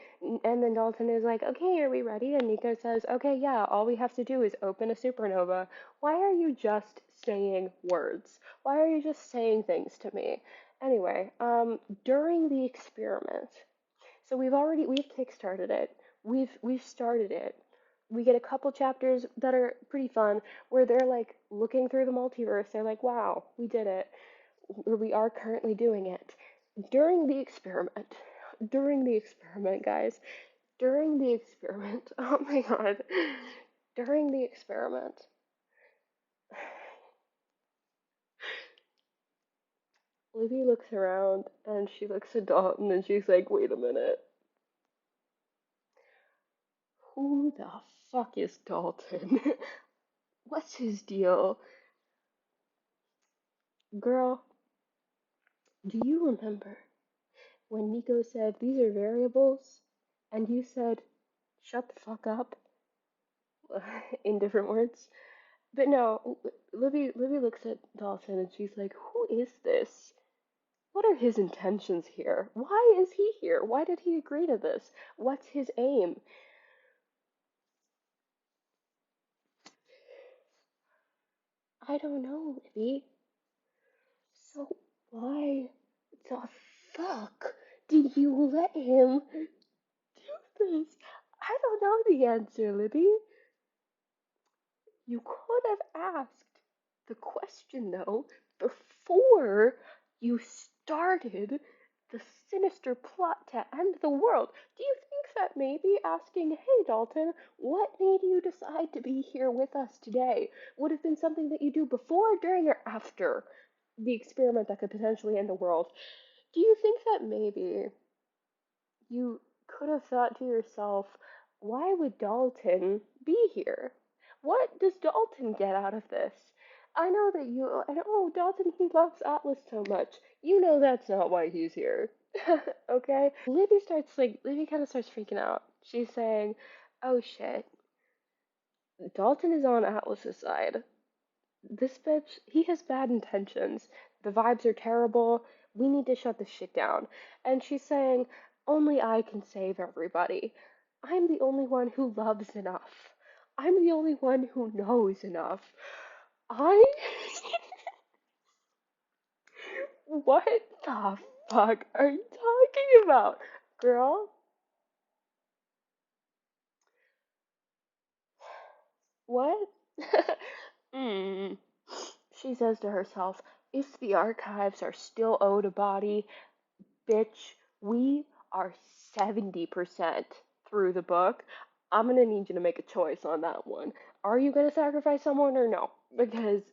Dalton is like, "Okay, are we ready?" And Nico says, "Okay, yeah, all we have to do is open a supernova." Why are you just saying words? Why are you just saying things to me? Anyway, during the experiment, so we've kickstarted it. We've started it. We get a couple chapters that are pretty fun where they're like looking through the multiverse. They're like, "Wow, we did it." Or we are currently doing it. During the experiment, guys, during the experiment. Oh my god. During the experiment. Libby looks around and she looks at Dalton and she's like, "Wait a minute. Who the fuck is Dalton? What's his deal?" Girl, do you remember when Nico said these are variables and you said shut the fuck up in different words? But no, Libby looks at Dalton and she's like, "Who is this? What are his intentions here? Why is he here? Why did he agree to this? What's his aim?" "I don't know, Libby." "So why the fuck did you let him do this?" "I don't know the answer, Libby." "You could have asked the question, though, before you started the sinister plot to end the world. Do you think that maybe asking, 'Hey, Dalton, what made you decide to be here with us today?' would have been something that you do before, during, or after the experiment that could potentially end the world? Do you think that maybe you could have thought to yourself, why would Dalton be here? What does Dalton get out of this? I know Dalton, he loves Atlas so much. You know that's not why he's here." Okay? Libby kind of starts freaking out. She's saying, "Oh shit, Dalton is on Atlas's side. This bitch, he has bad intentions. The vibes are terrible. We need to shut this shit down." And she's saying, "Only I can save everybody. I'm the only one who loves enough. I'm the only one who knows enough. I." What the fuck are you talking about, girl? What? mm. She says to herself, "If the archives are still owed a body, bitch, we are 70% through the book. I'm gonna need you to make a choice on that one. Are you gonna sacrifice someone or no?" Because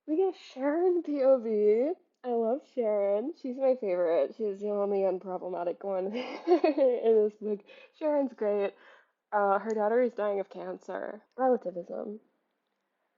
we get Sharon POV. I love Sharon. She's my favorite. She's the only unproblematic one in this book. Sharon's great. Her daughter is dying of cancer. Relativism.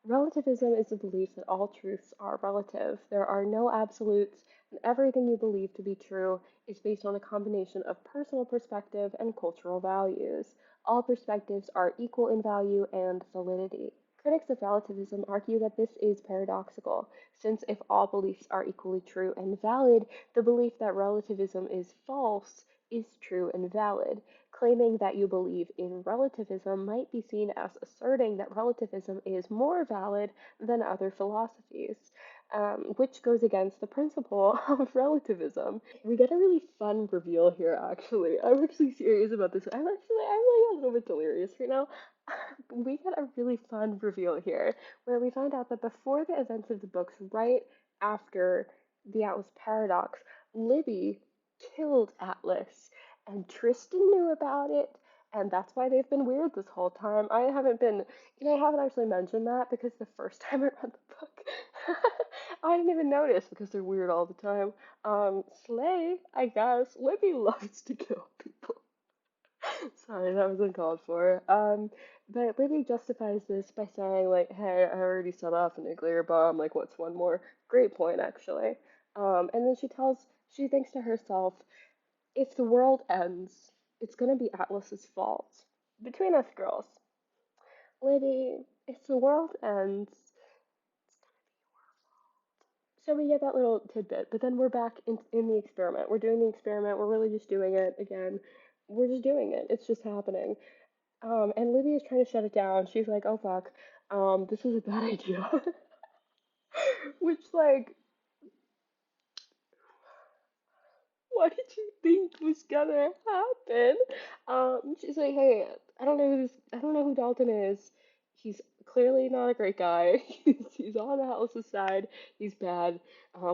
Relativism is the belief that all truths are relative. There are no absolutes, and everything you believe to be true is based on a combination of personal perspective and cultural values. All perspectives are equal in value and validity. Critics of relativism argue that this is paradoxical, since if all beliefs are equally true and valid, the belief that relativism is false is true and valid. claiming that you believe in relativism might be seen as asserting that relativism is more valid than other philosophies, which goes against the principle of relativism. We get a really fun reveal here, actually. I'm actually serious about this. I'm like a little bit delirious right now. We get a really fun reveal here where we find out that before the events of the books, right after the Atlas paradox, Libby killed Atlas, and Tristan knew about it, and that's why they've been weird this whole time. I haven't actually mentioned that because the first time I read the book, I didn't even notice because they're weird all the time. Slay, I guess. Libby loves to kill people. Sorry, that was uncalled for. But Libby justifies this by saying, like, hey, I already set off a nuclear bomb, like, what's one more? Great point, actually. And then she thinks to herself, if the world ends, it's gonna be Atlas's fault. Between us girls, Libby, if the world ends, so we get that little tidbit, but then we're back in the experiment. We're doing the experiment, we're really just doing it again. We're just doing it, it's just happening. And Libby is trying to shut it down. She's like, oh fuck, this is a bad idea. Which, like, what did you think was gonna happen? She's like, hey, I don't know who Dalton is. He's clearly not a great guy. He's on Alice's side. He's bad.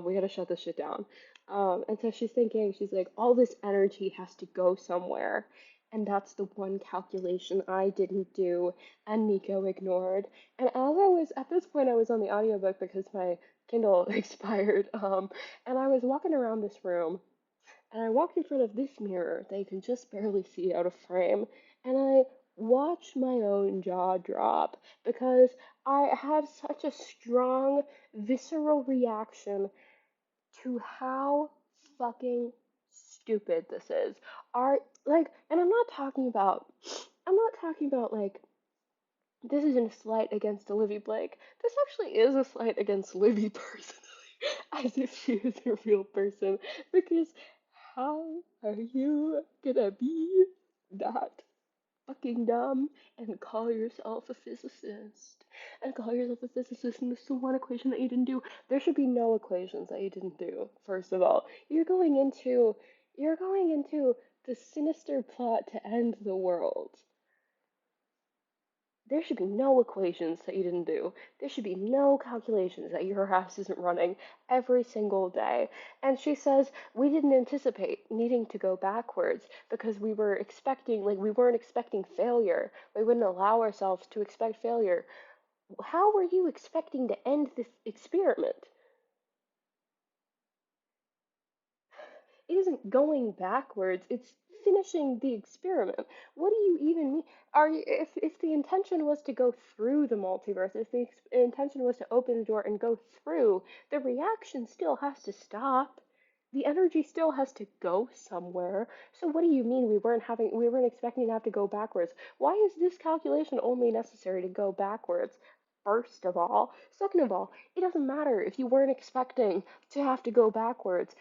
We gotta shut this shit down. And so she's thinking, she's like, all this energy has to go somewhere. And that's the one calculation I didn't do and Nico ignored. And at this point, I was on the audiobook because my Kindle expired. And I was walking around this room and I walked in front of this mirror that you can just barely see out of frame, and I watched my own jaw drop because I had such a strong, visceral reaction to how fucking stupid this is. And I'm not talking about like, this isn't a slight against Olivia Blake. This actually is a slight against Libby personally, as if she is a real person. Because how are you gonna be that fucking dumb and call yourself a physicist? And call yourself a physicist, and this is the one equation that you didn't do. There should be no equations that you didn't do, first of all. You're going into the sinister plot to end the world. There should be no equations that you didn't do. There should be no calculations that your house isn't running every single day. And she says, we didn't anticipate needing to go backwards because we weren't expecting failure. We wouldn't allow ourselves to expect failure. How were you expecting to end this experiment? It isn't going backwards, it's finishing the experiment. What do you even mean? If the intention was to go through the multiverse, if the intention was to open the door and go through, the reaction still has to stop. The energy still has to go somewhere. So what do you mean we weren't expecting to have to go backwards? Why is this calculation only necessary to go backwards? First of all. Second of all, it doesn't matter if you weren't expecting to have to go backwards.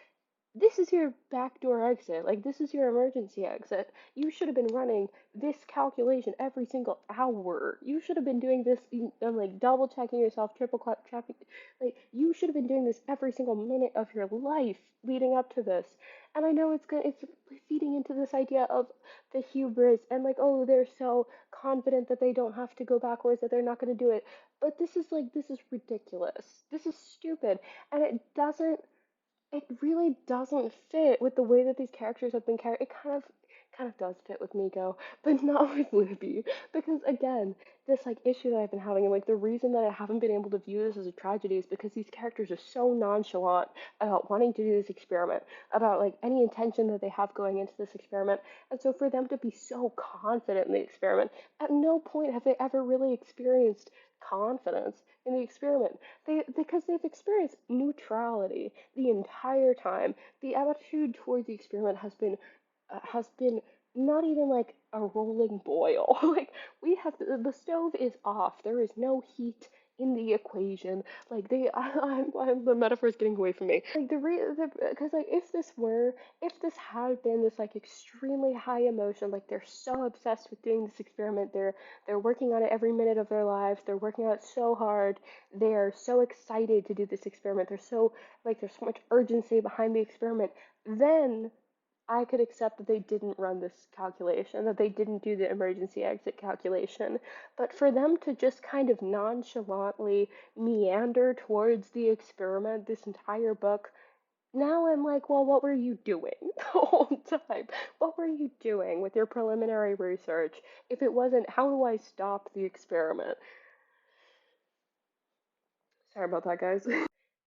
This is your backdoor exit. Like, this is your emergency exit. You should have been running this calculation every single hour. You should have been doing this, like, double checking yourself, triple checking. Like, you should have been doing this every single minute of your life leading up to this. And I know it's feeding into this idea of the hubris and, like, oh, they're so confident that they don't have to go backwards, that they're not going to do it. But this is ridiculous. This is stupid. And it really doesn't fit with the way that these characters have been carried. It kind of does fit with Nico, but not with Libby. Because again, this like issue that I've been having, and like the reason that I haven't been able to view this as a tragedy is because these characters are so nonchalant about wanting to do this experiment, about like any intention that they have going into this experiment. And so for them to be so confident in the experiment, at no point have they ever really experienced confidence in the experiment. Because they've experienced neutrality the entire time. The attitude toward the experiment has been not even like a rolling boil. Like, we have the stove is off. There is no heat in the equation. Like the metaphor is getting away from me. Like because like if this had been this like extremely high emotion, like they're so obsessed with doing this experiment, they're working on it every minute of their lives, they're working on it so hard, they're so excited to do this experiment, they're so like there's so much urgency behind the experiment, then I could accept that they didn't run this calculation, that they didn't do the emergency exit calculation. But for them to just kind of nonchalantly meander towards the experiment this entire book, now I'm like, well, what were you doing the whole time? What were you doing with your preliminary research if it wasn't, how do I stop the experiment? Sorry about that, guys.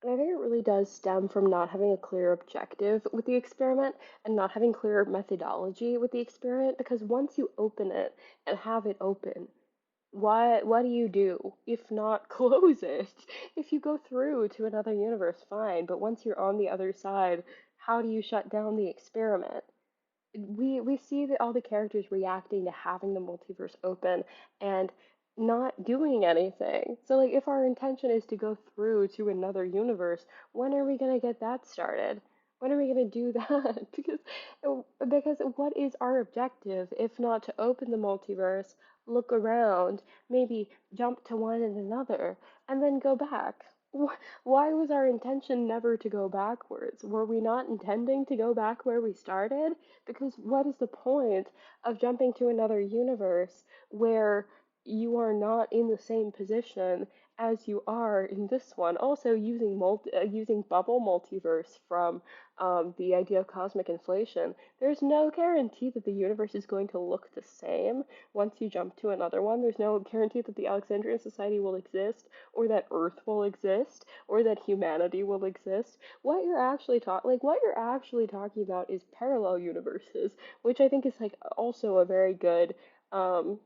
And I think it really does stem from not having a clear objective with the experiment and not having clear methodology with the experiment because once you open it and have it open, what do you do if not close it? If you go through to another universe, fine, but once you're on the other side, how do you shut down the experiment? We see that all the characters reacting to having the multiverse open and not doing anything. So like if our intention is to go through to another universe, when are we going to get that started? When are we going to do that? Because what is our objective if not to open the multiverse, look around, maybe jump to one and another, and then go back? Why was our intention never to go backwards? Were we not intending to go back where we started? Because what is the point of jumping to another universe where you are not in the same position as you are in this one? Also, using bubble multiverse from the idea of cosmic inflation, there's no guarantee that the universe is going to look the same once you jump to another one. There's no guarantee that the Alexandrian society will exist, or that Earth will exist, or that humanity will exist. What you're actually talking about is parallel universes, which I think is like also a very good um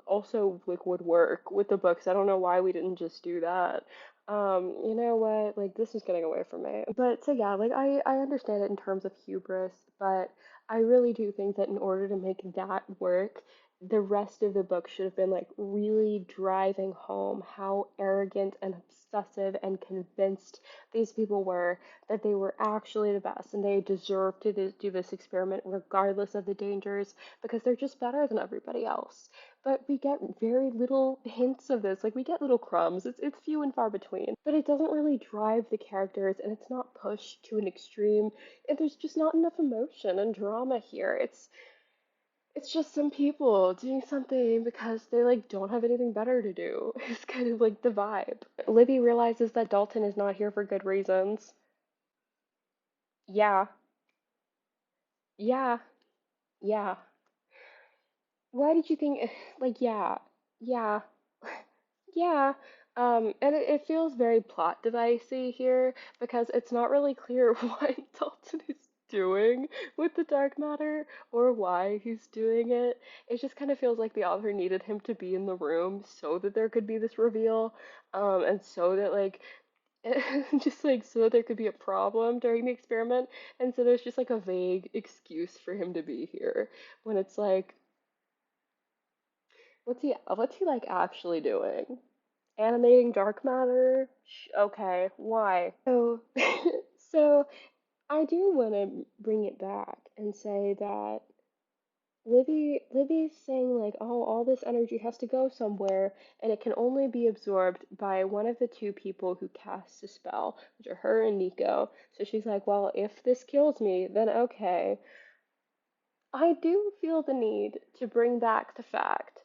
also like would work with the books. I don't know why we didn't just do that. You know what? Like this is getting away from me. But so yeah, like I understand it in terms of hubris, but I really do think that in order to make that work, the rest of the book should have been like really driving home how arrogant and obsessive and convinced these people were that they were actually the best and they deserved to do this experiment regardless of the dangers because they're just better than everybody else. But we get very little hints of this. Like we get little crumbs. It's few and far between. But it doesn't really drive the characters and it's not pushed to an extreme. And there's just not enough emotion and drama here. It's just some people doing something because they like don't have anything better to do. It's kind of like the vibe. Libby realizes that Dalton is not here for good reasons. Yeah. Yeah. Yeah. Why did you think like yeah. Yeah, and it feels very plot devicey here because it's not really clear what Dalton is doing with the dark matter or why he's doing it. It just kind of feels like the author needed him to be in the room so that there could be this reveal, and so that like just like so that there could be a problem during the experiment, and so there's just like a vague excuse for him to be here when it's like, what's he like actually doing? Animating dark matter? Okay, why? So, so I do want to bring it back and say that Libby's saying like, oh, all this energy has to go somewhere, and it can only be absorbed by one of the two people who casts a spell, which are her and Nico. So she's like, well, if this kills me, then okay. I do feel the need to bring back the fact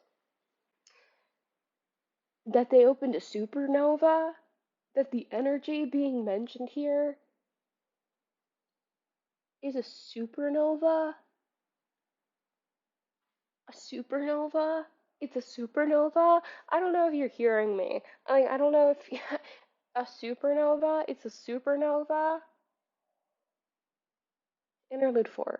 that they opened a supernova, that the energy being mentioned here is a supernova? A supernova? It's a supernova? I don't know if you're hearing me. I don't know if a supernova? It's a supernova? Interlude 4.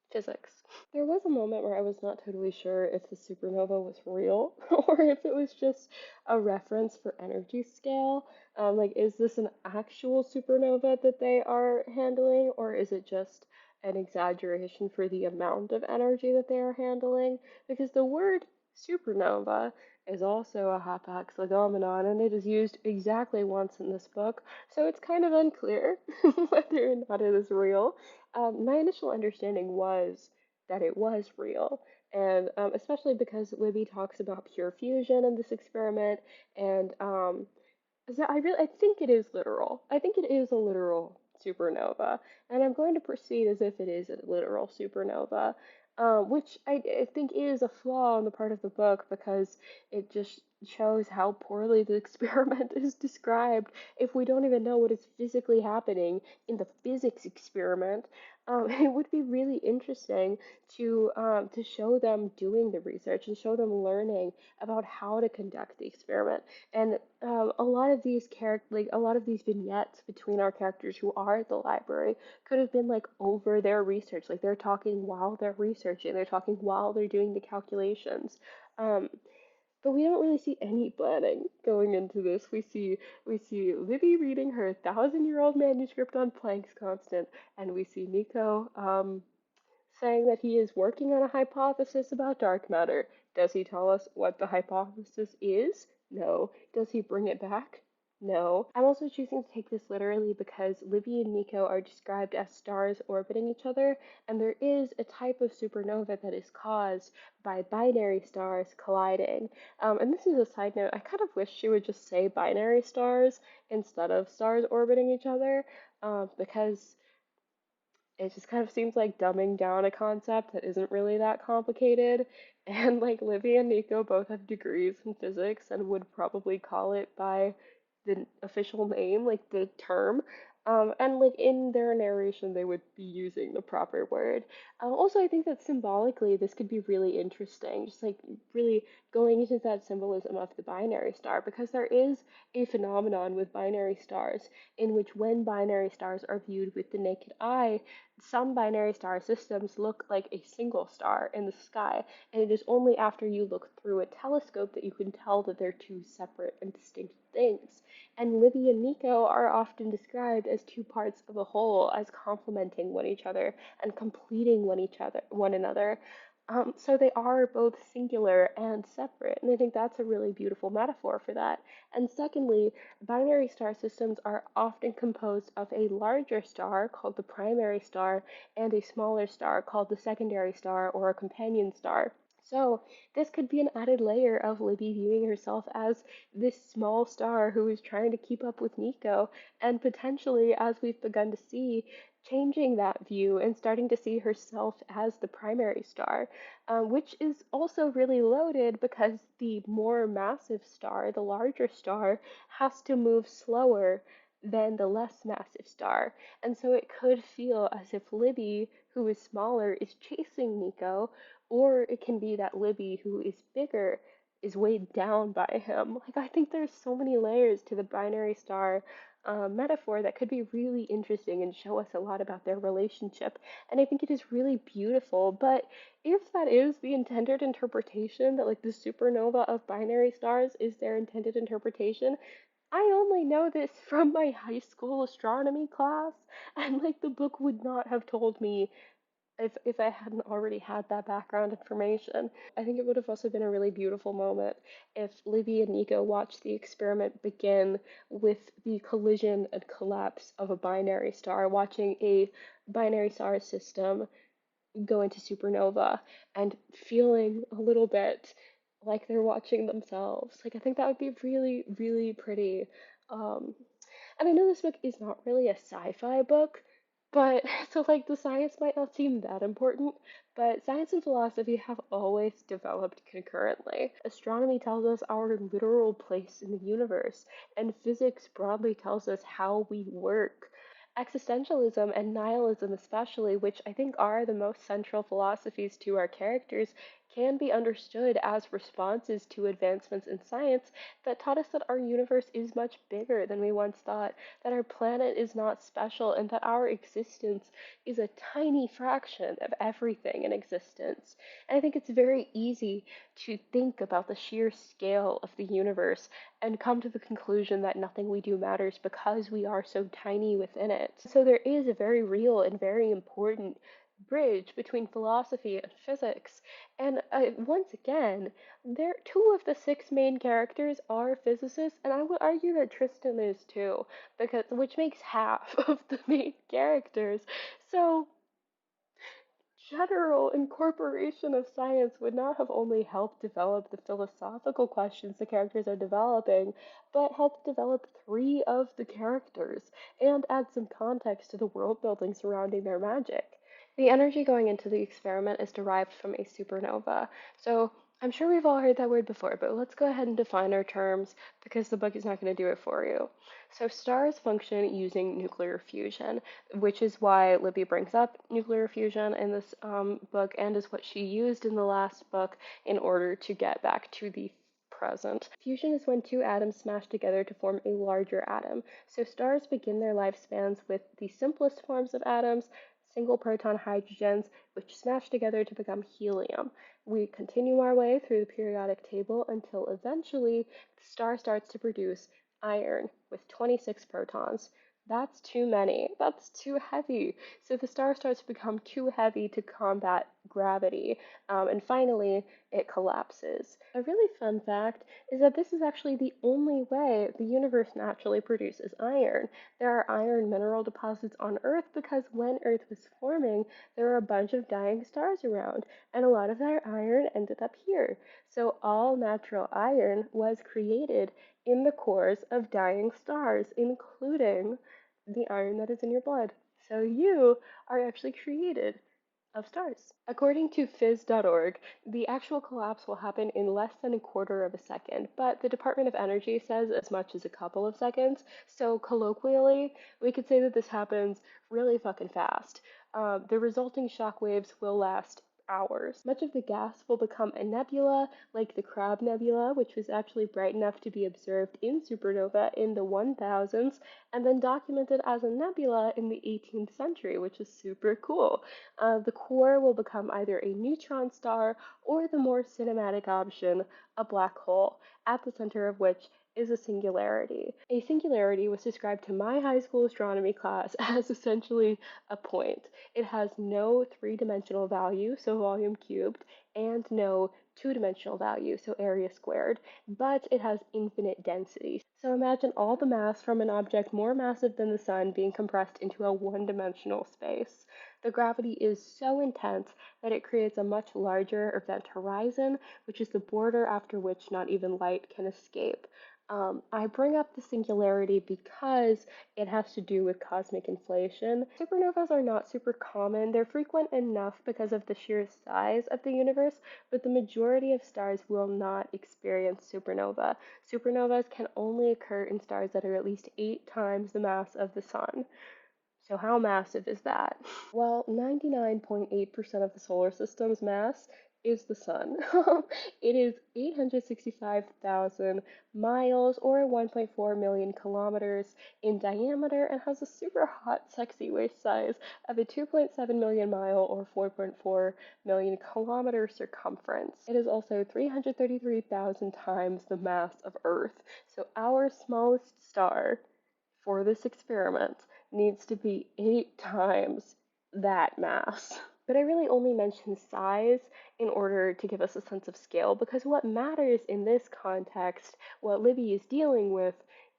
Physics. There was a moment where I was not totally sure if the supernova was real or if it was just a reference for energy scale. Like, is this an actual supernova that they are handling, or is it just an exaggeration for the amount of energy that they are handling? Because the word supernova is also a hapax legomenon, and it is used exactly once in this book, so it's kind of unclear whether or not it is real. My initial understanding was that it was real, and especially because Libby talks about pure fusion in this experiment, and so I think it is literal. I think it is a literal supernova, and I'm going to proceed as if it is a literal supernova, which I think is a flaw on the part of the book because it just shows how poorly the experiment is described if we don't even know what is physically happening in the physics experiment. It would be really interesting to show them doing the research and show them learning about how to conduct the experiment. And a lot of these like a lot of these vignettes between our characters who are at the library could have been like over their research, like they're talking while they're researching, they're talking while they're doing the calculations. Um, but we don't really see any planning going into this. We see Libby reading her 1,000-year-old manuscript on Planck's constant, and we see Nico saying that he is working on a hypothesis about dark matter. Does he tell us what the hypothesis is? No. Does he bring it back? No. I'm also choosing to take this literally because Libby and Nico are described as stars orbiting each other, and there is a type of supernova that is caused by binary stars colliding. And this is a side note, I kind of wish she would just say binary stars instead of stars orbiting each other, because it just kind of seems like dumbing down a concept that isn't really that complicated. And like Livy and Nico both have degrees in physics and would probably call it by the official name, like the term. And like in their narration, they would be using the proper word. Also, I think that symbolically, this could be really interesting, just like really going into that symbolism of the binary star, because there is a phenomenon with binary stars in which when binary stars are viewed with the naked eye, some binary star systems look like a single star in the sky, and it is only after you look through a telescope that you can tell that they're two separate and distinct things. And Libby and Nico are often described as two parts of a whole, as complementing one each other and completing one another. So they are both singular and separate, and I think that's a really beautiful metaphor for that. And secondly, binary star systems are often composed of a larger star called the primary star and a smaller star called the secondary star or a companion star. So, this could be an added layer of Libby viewing herself as this small star who is trying to keep up with Nico, and potentially, as we've begun to see, changing that view and starting to see herself as the primary star, which is also really loaded because the more massive star, the larger star, has to move slower than the less massive star. And so it could feel as if Libby, who is smaller, is chasing Nico, or it can be that Libby, who is bigger, is weighed down by him. Like, I think there's so many layers to the binary star metaphor that could be really interesting and show us a lot about their relationship. And I think it is really beautiful. But if that is the intended interpretation, that like the supernova of binary stars is their intended interpretation, I only know this from my high school astronomy class, and like the book would not have told me if I hadn't already had that background information. I think it would have also been a really beautiful moment if Libby and Nico watched the experiment begin with the collision and collapse of a binary star, watching a binary star system go into supernova and feeling a little bit like they're watching themselves. Like, I think that would be really, really pretty. Um, and I know this book is not really a sci-fi book, but so like the science might not seem that important, but science and philosophy have always developed concurrently. Astronomy tells us our literal place in the universe, and physics broadly tells us how we work. Existentialism and nihilism, especially, which I think are the most central philosophies to our characters, can be understood as responses to advancements in science that taught us that our universe is much bigger than we once thought, that our planet is not special, and that our existence is a tiny fraction of everything in existence. And I think it's very easy to think about the sheer scale of the universe and come to the conclusion that nothing we do matters because we are so tiny within it. So there is a very real and very important bridge between philosophy and physics. And once again, there two of the six main characters are physicists, and I would argue that Tristan is too, because which makes half of the main characters. So general incorporation of science would not have only helped develop the philosophical questions the characters are developing, but helped develop three of the characters and add some context to the world building surrounding their magic. The energy going into the experiment is derived from a supernova. So I'm sure we've all heard that word before, but let's go ahead and define our terms because the book is not going to do it for you. So stars function using nuclear fusion, which is why Libby brings up nuclear fusion in this book and is what she used in the last book in order to get back to the present. Fusion is when two atoms smash together to form a larger atom. So stars begin their lifespans with the simplest forms of atoms, single proton hydrogens, which smash together to become helium. We continue our way through the periodic table until eventually the star starts to produce iron with 26 protons. That's too many. That's too heavy. So the star starts to become too heavy to combat gravity, and finally it collapses. A really fun fact is that this is actually the only way the universe naturally produces iron. There are iron mineral deposits on Earth because when Earth was forming, there were a bunch of dying stars around, and a lot of that iron ended up here. So all natural iron was created in the cores of dying stars, including the iron that is in your blood. So you are actually created of stars. According to phys.org, the actual collapse will happen in less than a quarter of a second, but the Department of Energy says as much as a couple of seconds. So colloquially, we could say that this happens really fucking fast. The resulting shock waves will last hours. Much of the gas will become a nebula, like the Crab Nebula, which was actually bright enough to be observed in supernova in the 1000s, and then documented as a nebula in the 18th century, which is super cool. The core will become either a neutron star or the more cinematic option, a black hole, at the center of which is a singularity. A singularity was described to my high school astronomy class as essentially a point. It has no three-dimensional value, so volume cubed, and no two-dimensional value, so area squared, but it has infinite density. So imagine all the mass from an object more massive than the sun being compressed into a one-dimensional space. The gravity is so intense that it creates a much larger event horizon, which is the border after which not even light can escape. I bring up the singularity because it has to do with cosmic inflation. Supernovas are not super common. They're frequent enough because of the sheer size of the universe, but the majority of stars will not experience supernova. Supernovas can only occur in stars that are at least 8 times the mass of the sun. So how massive is that? Well, 99.8% of the solar system's mass is the sun. It is 865,000 miles or 1.4 million kilometers in diameter and has a super hot, sexy waist size of a 2.7 million mile or 4.4 million kilometer circumference. It is also 333,000 times the mass of Earth. So our smallest star for this experiment needs to be 8 times that mass. But I really only mention size in order to give us a sense of scale because what matters in this context, what Libby is dealing with,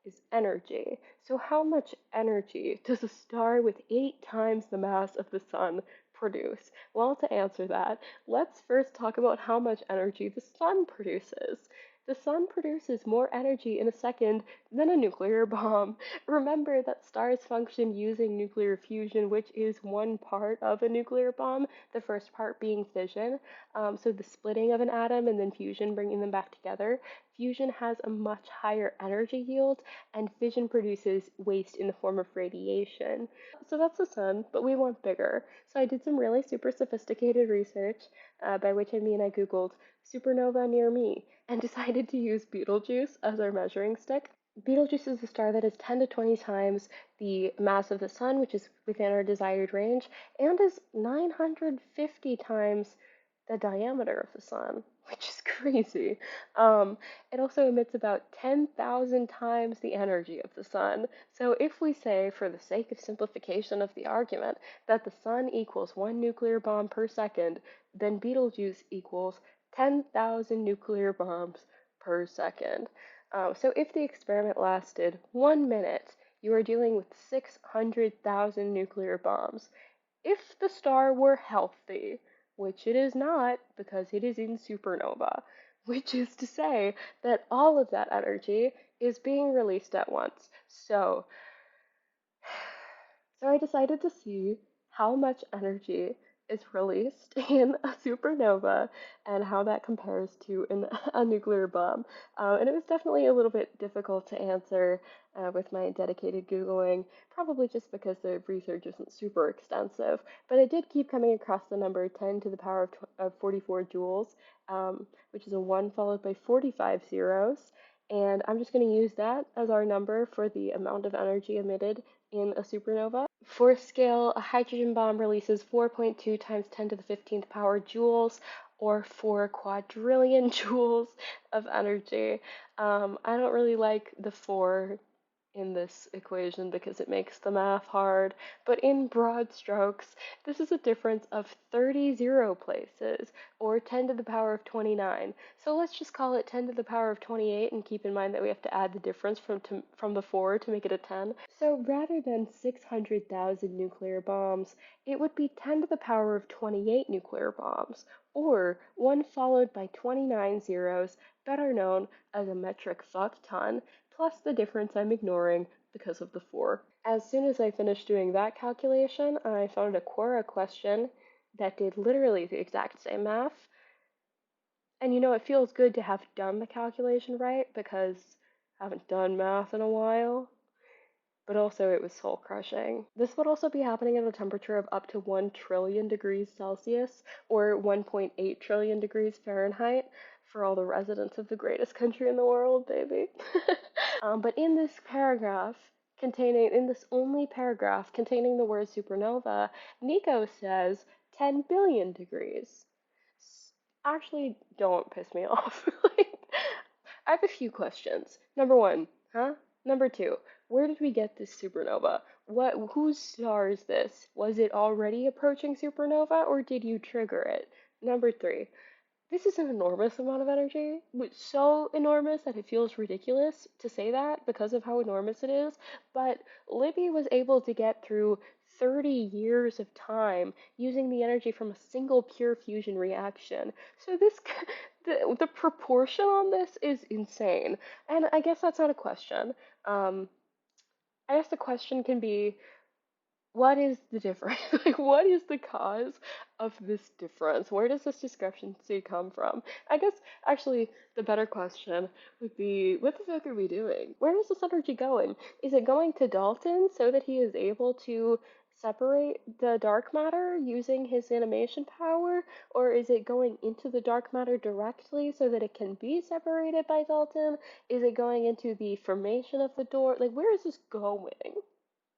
is energy. So, how much energy does a star with 8 times the mass of the sun produce? Well, to answer that, let's first talk about how much energy the sun produces. The sun produces more energy in a second than a nuclear bomb. Remember that stars function using nuclear fusion, which is one part of a nuclear bomb, the first part being fission. So the splitting of an atom and then fusion, bringing them back together. Fusion has a much higher energy yield, and fission produces waste in the form of radiation. So that's the sun, but we want bigger. So I did some really super sophisticated research, by which I mean I googled supernova near me and decided to use Betelgeuse as our measuring stick. Betelgeuse is a star that is 10 to 20 times the mass of the sun, which is within our desired range, and is 950 times the diameter of the sun. which is crazy. Um, it also emits about 10,000 times the energy of the sun. So if we say, for the sake of simplification of the argument, that the sun equals 1 nuclear bomb per second, then Betelgeuse equals 10,000 nuclear bombs per second. So if the experiment lasted 1 minute, you are dealing with 600,000 nuclear bombs. If the star were healthy, which it is not because it is in supernova, which is to say that all of that energy is being released at once. So I decided to see how much energy is released in a supernova and how that compares to a nuclear bomb. And it was definitely a little bit difficult to answer with my dedicated Googling, probably just because the research isn't super extensive. But I did keep coming across the number 10 to the power of 44 joules, which is a 1 followed by 45 zeros. And I'm just going to use that as our number for the amount of energy emitted in a supernova. For scale, a hydrogen bomb releases 4.2 times 10 to the 15th power joules, or 4 quadrillion joules of energy. I don't really like the 4 in this equation because it makes the math hard, but in broad strokes, this is a difference of 30 zero places, or 10 to the power of 29. So let's just call it 10 to the power of 28 and keep in mind that we have to add the difference from the 4 to make it a 10. So rather than 600,000 nuclear bombs, it would be 10 to the power of 28 nuclear bombs, or 1 followed by 29 zeros, better known as a metric fuck ton, plus the difference I'm ignoring because of the 4. As soon as I finished doing that calculation, I found a Quora question that did literally the exact same math. And it feels good to have done the calculation right because I haven't done math in a while. But also it was soul crushing. This would also be happening at a temperature of up to 1 trillion degrees Celsius or 1.8 trillion degrees Fahrenheit for all the residents of the greatest country in the world, baby. But in this only paragraph containing the word supernova, Nico says 10 billion degrees. Actually, don't piss me off. I have a few questions. Number one, huh? Number two, where did we get this supernova? Whose star is this? Was it already approaching supernova or did you trigger it? Number three, this is an enormous amount of energy. It's so enormous that it feels ridiculous to say that because of how enormous it is. But Libby was able to get through 30 years of time using the energy from a single pure fusion reaction. So the proportion on this is insane. And I guess that's not a question. I guess the question can be, what is the difference? Like, what is the cause of this difference? Where does this discrepancy come from? I guess, actually, the better question would be, what the fuck are we doing? Where is this energy going? Is it going to Dalton so that he is able to separate the dark matter using his animation power? Or is it going into the dark matter directly so that it can be separated by Dalton? Is it going into the formation of the door? Like, where is this going?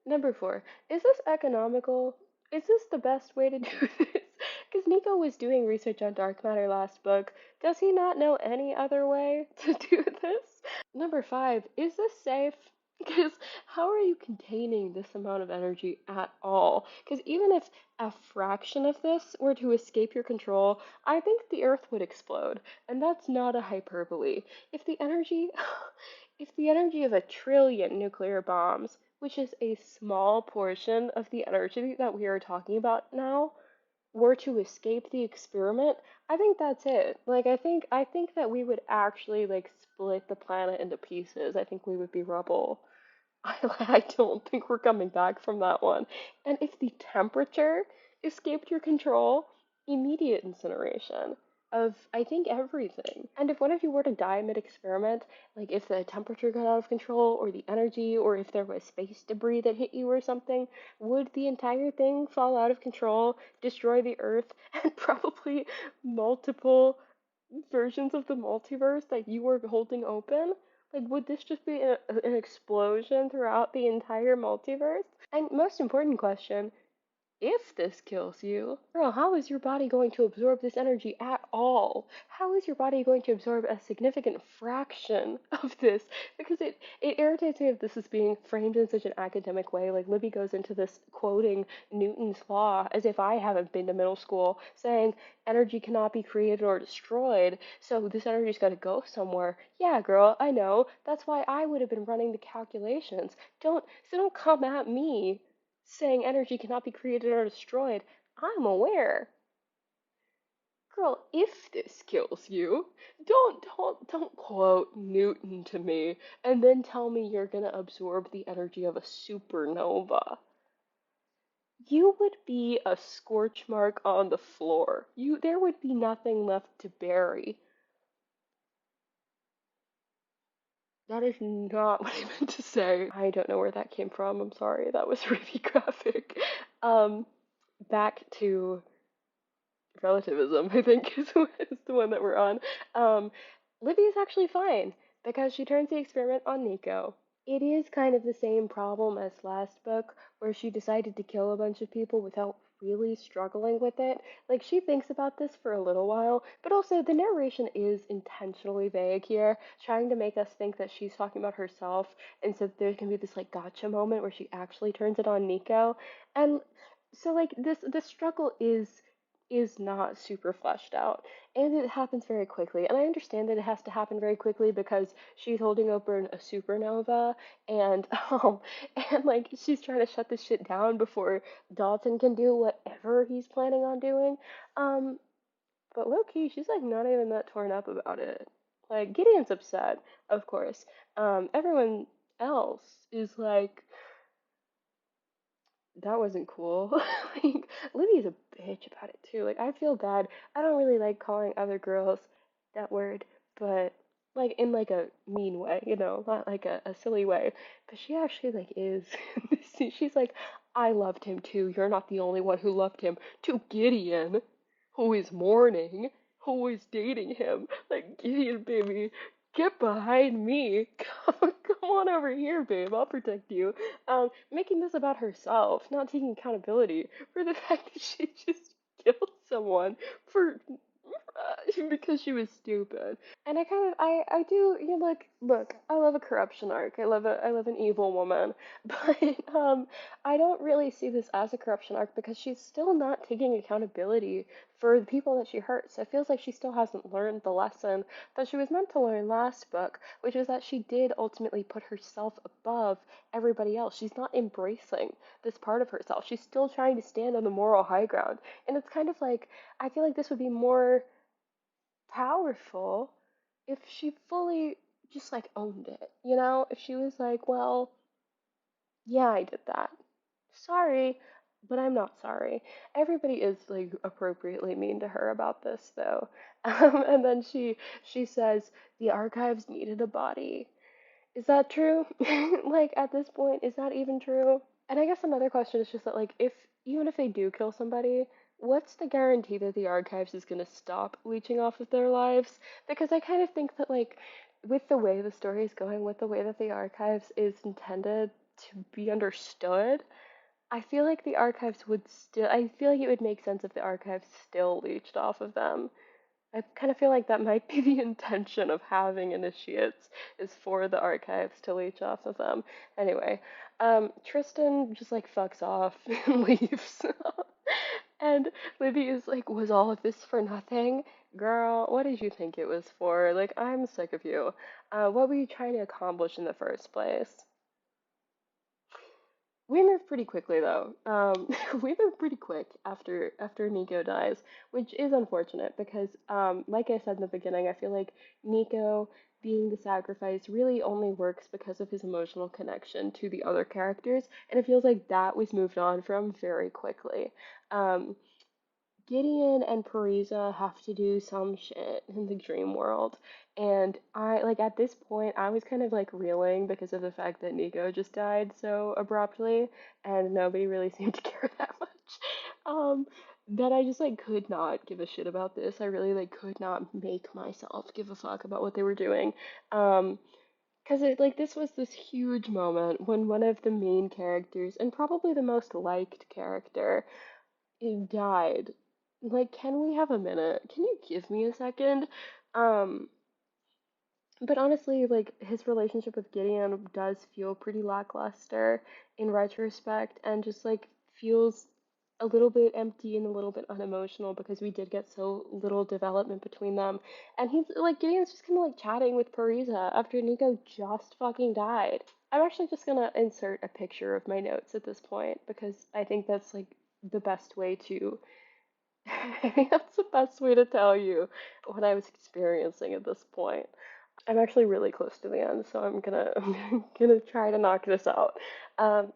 Number four, is this economical? Is this the best way to do this? Because Nico was doing research on dark matter last book. Does he not know any other way to do this? Number five, is this safe? Because how are you containing this amount of energy at all? Because even if a fraction of this were to escape your control, I think the Earth would explode. And that's not a hyperbole. If the energy, if the energy of 1 trillion nuclear bombs, which is a small portion of the energy that we are talking about now, were to escape the experiment, I think that's it. Like I think that we would actually like split the planet into pieces. I think we would be rubble. I don't think we're coming back from that one. And if the temperature escaped your control, immediate incineration of, I think, everything. And if one of you were to die mid-experiment, like if the temperature got out of control, or the energy, or if there was space debris that hit you or something, would the entire thing fall out of control, destroy the Earth, and probably multiple versions of the multiverse that you were holding open? Like, would this just be an explosion throughout the entire multiverse? And most important question, if this kills you, girl, how is your body going to absorb this energy at all? How is your body going to absorb a significant fraction of this? Because it irritates me if this is being framed in such an academic way. Like Libby goes into this quoting Newton's law as if I haven't been to middle school, saying energy cannot be created or destroyed, so this energy's got to go somewhere. Yeah, girl, I know. That's why I would have been running the calculations. Don't come at me saying energy cannot be created or destroyed. I'm aware. Girl, if this kills you, don't quote Newton to me and then tell me you're gonna absorb the energy of a supernova. You would be a scorch mark on the floor. There would be nothing left to bury. That is not what I meant to say. I don't know where that came from. I'm sorry. That was really graphic. Um, Back to relativism, I think is the one that we're on. Um, Libby is actually fine because she turns the experiment on Nico. It is kind of the same problem as last book, where she decided to kill a bunch of people without really struggling with it. Like, she thinks about this for a little while, but also the narration is intentionally vague here, trying to make us think that she's talking about herself, and so there can be this, like, gotcha moment where she actually turns it on Nico. And so, like, this struggle is not super fleshed out, and it happens very quickly. And I understand that it has to happen very quickly because she's holding open a supernova, and and like she's trying to shut this shit down before Dalton can do whatever he's planning on doing. Um, but low key, she's like not even that torn up about it. Like Gideon's upset, of course. Everyone else is like, that wasn't cool. Like, Libby's a bitch about it too. Like, I feel bad. I don't really like calling other girls that word, but like in like a mean way, not like a silly way. But she actually like is. She's like, I loved him too. You're not the only one who loved him. To Gideon, who is mourning, who is dating him. Like, Gideon, baby, get behind me. Come on over here, babe. I'll protect you. Making this about herself, not taking accountability for the fact that she just killed someone for because she was stupid. And I do, look, I love a corruption arc. I love an evil woman, but I don't really see this as a corruption arc because she's still not taking accountability for the people that she hurts. It feels like she still hasn't learned the lesson that she was meant to learn last book, which is that she did ultimately put herself above everybody else. She's not embracing this part of herself. She's still trying to stand on the moral high ground. And it's kind of like, I feel like this would be more powerful if she fully just like owned it, If she was like, well, yeah, I did that. Sorry, but I'm not sorry. Everybody is like appropriately mean to her about this though. And then she says the archives needed a body. Is that true? Like at this point, is that even true? And I guess another question is just that, like, if even if they do kill somebody, what's the guarantee that the archives is going to stop leeching off of their lives? Because I kind of think that, like, with the way the story is going, with the way that the archives is intended to be understood, I feel like the archives would still, I feel like it would make sense if the archives still leeched off of them. I kind of feel like that might be the intention of having initiates is for the archives to leech off of them. Anyway, Tristan just like fucks off and leaves. And Libby is like, was all of this for nothing? Girl, what did you think it was for? Like, I'm sick of you. What were you trying to accomplish in the first place? We move pretty quickly though. We move pretty quick after Nico dies, which is unfortunate because, like I said in the beginning, I feel like Nico being the sacrifice really only works because of his emotional connection to the other characters, and it feels like that was moved on from very quickly. Um, Gideon and Parisa have to do some shit in the dream world. And I, like, at this point, I was kind of like reeling because of the fact that Nico just died so abruptly and nobody really seemed to care that much. Um, that I just like could not give a shit about this. I really like could not make myself give a fuck about what they were doing. Um, because this was this huge moment when one of the main characters and probably the most liked character died. Like, can we have a minute? Can you give me a second? Um, but honestly, like his relationship with Gideon does feel pretty lackluster in retrospect and just like feels a little bit empty and a little bit unemotional because we did get so little development between them. And he's like Gideon's just kind of like chatting with Parisa after Nico just fucking died. I'm actually just gonna insert a picture of my notes at this point because I think that's like the best way to I think that's the best way to tell you what I was experiencing at this point. I'm actually really close to the end, so I'm gonna try to knock this out.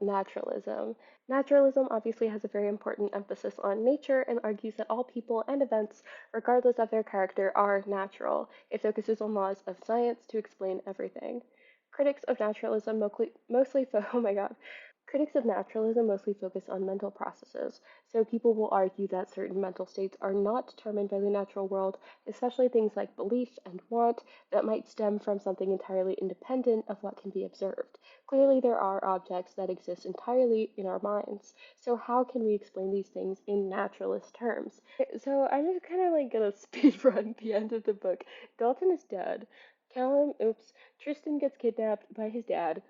Naturalism. Naturalism obviously has a very important emphasis on nature and argues that all people and events, regardless of their character, are natural. It focuses on laws of science to explain everything. Critics of naturalism oh my god, Critics of naturalism mostly focus on mental processes, so people will argue that certain mental states are not determined by the natural world, especially things like belief and want that might stem from something entirely independent of what can be observed. Clearly, there are objects that exist entirely in our minds, so how can we explain these things in naturalist terms? So I'm just kind of like gonna speed run the end of the book. Dalton is dead. Tristan gets kidnapped by his dad.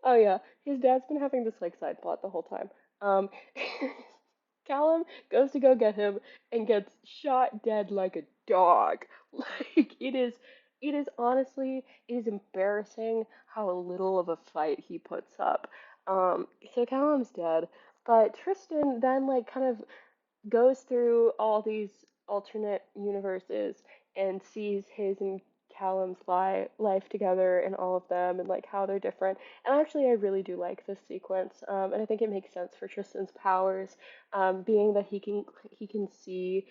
Oh yeah, his dad's been having this like side plot the whole time. Um, Callum goes to go get him and gets shot dead like a dog. Like it is embarrassing how little of a fight he puts up. So Callum's dead, but Tristan then like kind of goes through all these alternate universes and sees his and Callum's life together in all of them and like how they're different. And actually, I really do like this sequence, and I think it makes sense for Tristan's powers, being that he can see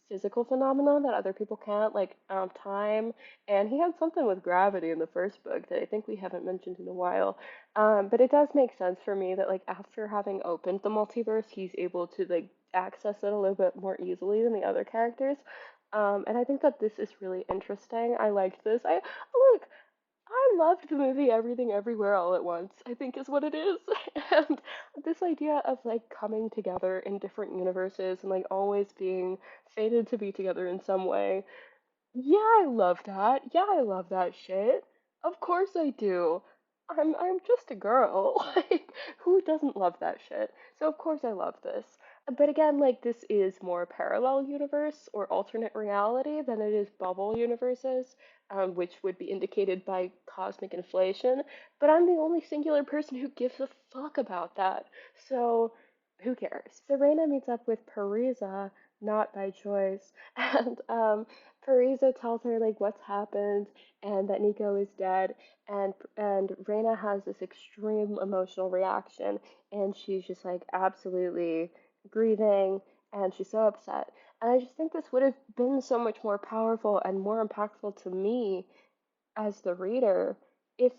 physical phenomena that other people can't, like time. And he had something with gravity in the first book that I think we haven't mentioned in a while. But it does make sense for me that like after having opened the multiverse, he's able to like access it a little bit more easily than the other characters. And I think that this is really interesting. I liked this. Look, I loved the movie Everything Everywhere All at Once, I think is what it is. And this idea of like coming together in different universes and like always being fated to be together in some way. Yeah, I love that. Yeah, I love that shit. Of course I do. I'm just a girl. Like, who doesn't love that shit? So of course I love this. But again, like this is more parallel universe or alternate reality than it is bubble universes, which would be indicated by cosmic inflation. But I'm the only singular person who gives a fuck about that. So who cares? So Reina meets up with Parisa, not by choice, and Parisa tells her like what's happened and that Nico is dead, and Reina has this extreme emotional reaction, and she's just like absolutely grieving, and she's so upset. And I just think this would have been so much more powerful and more impactful to me as the reader if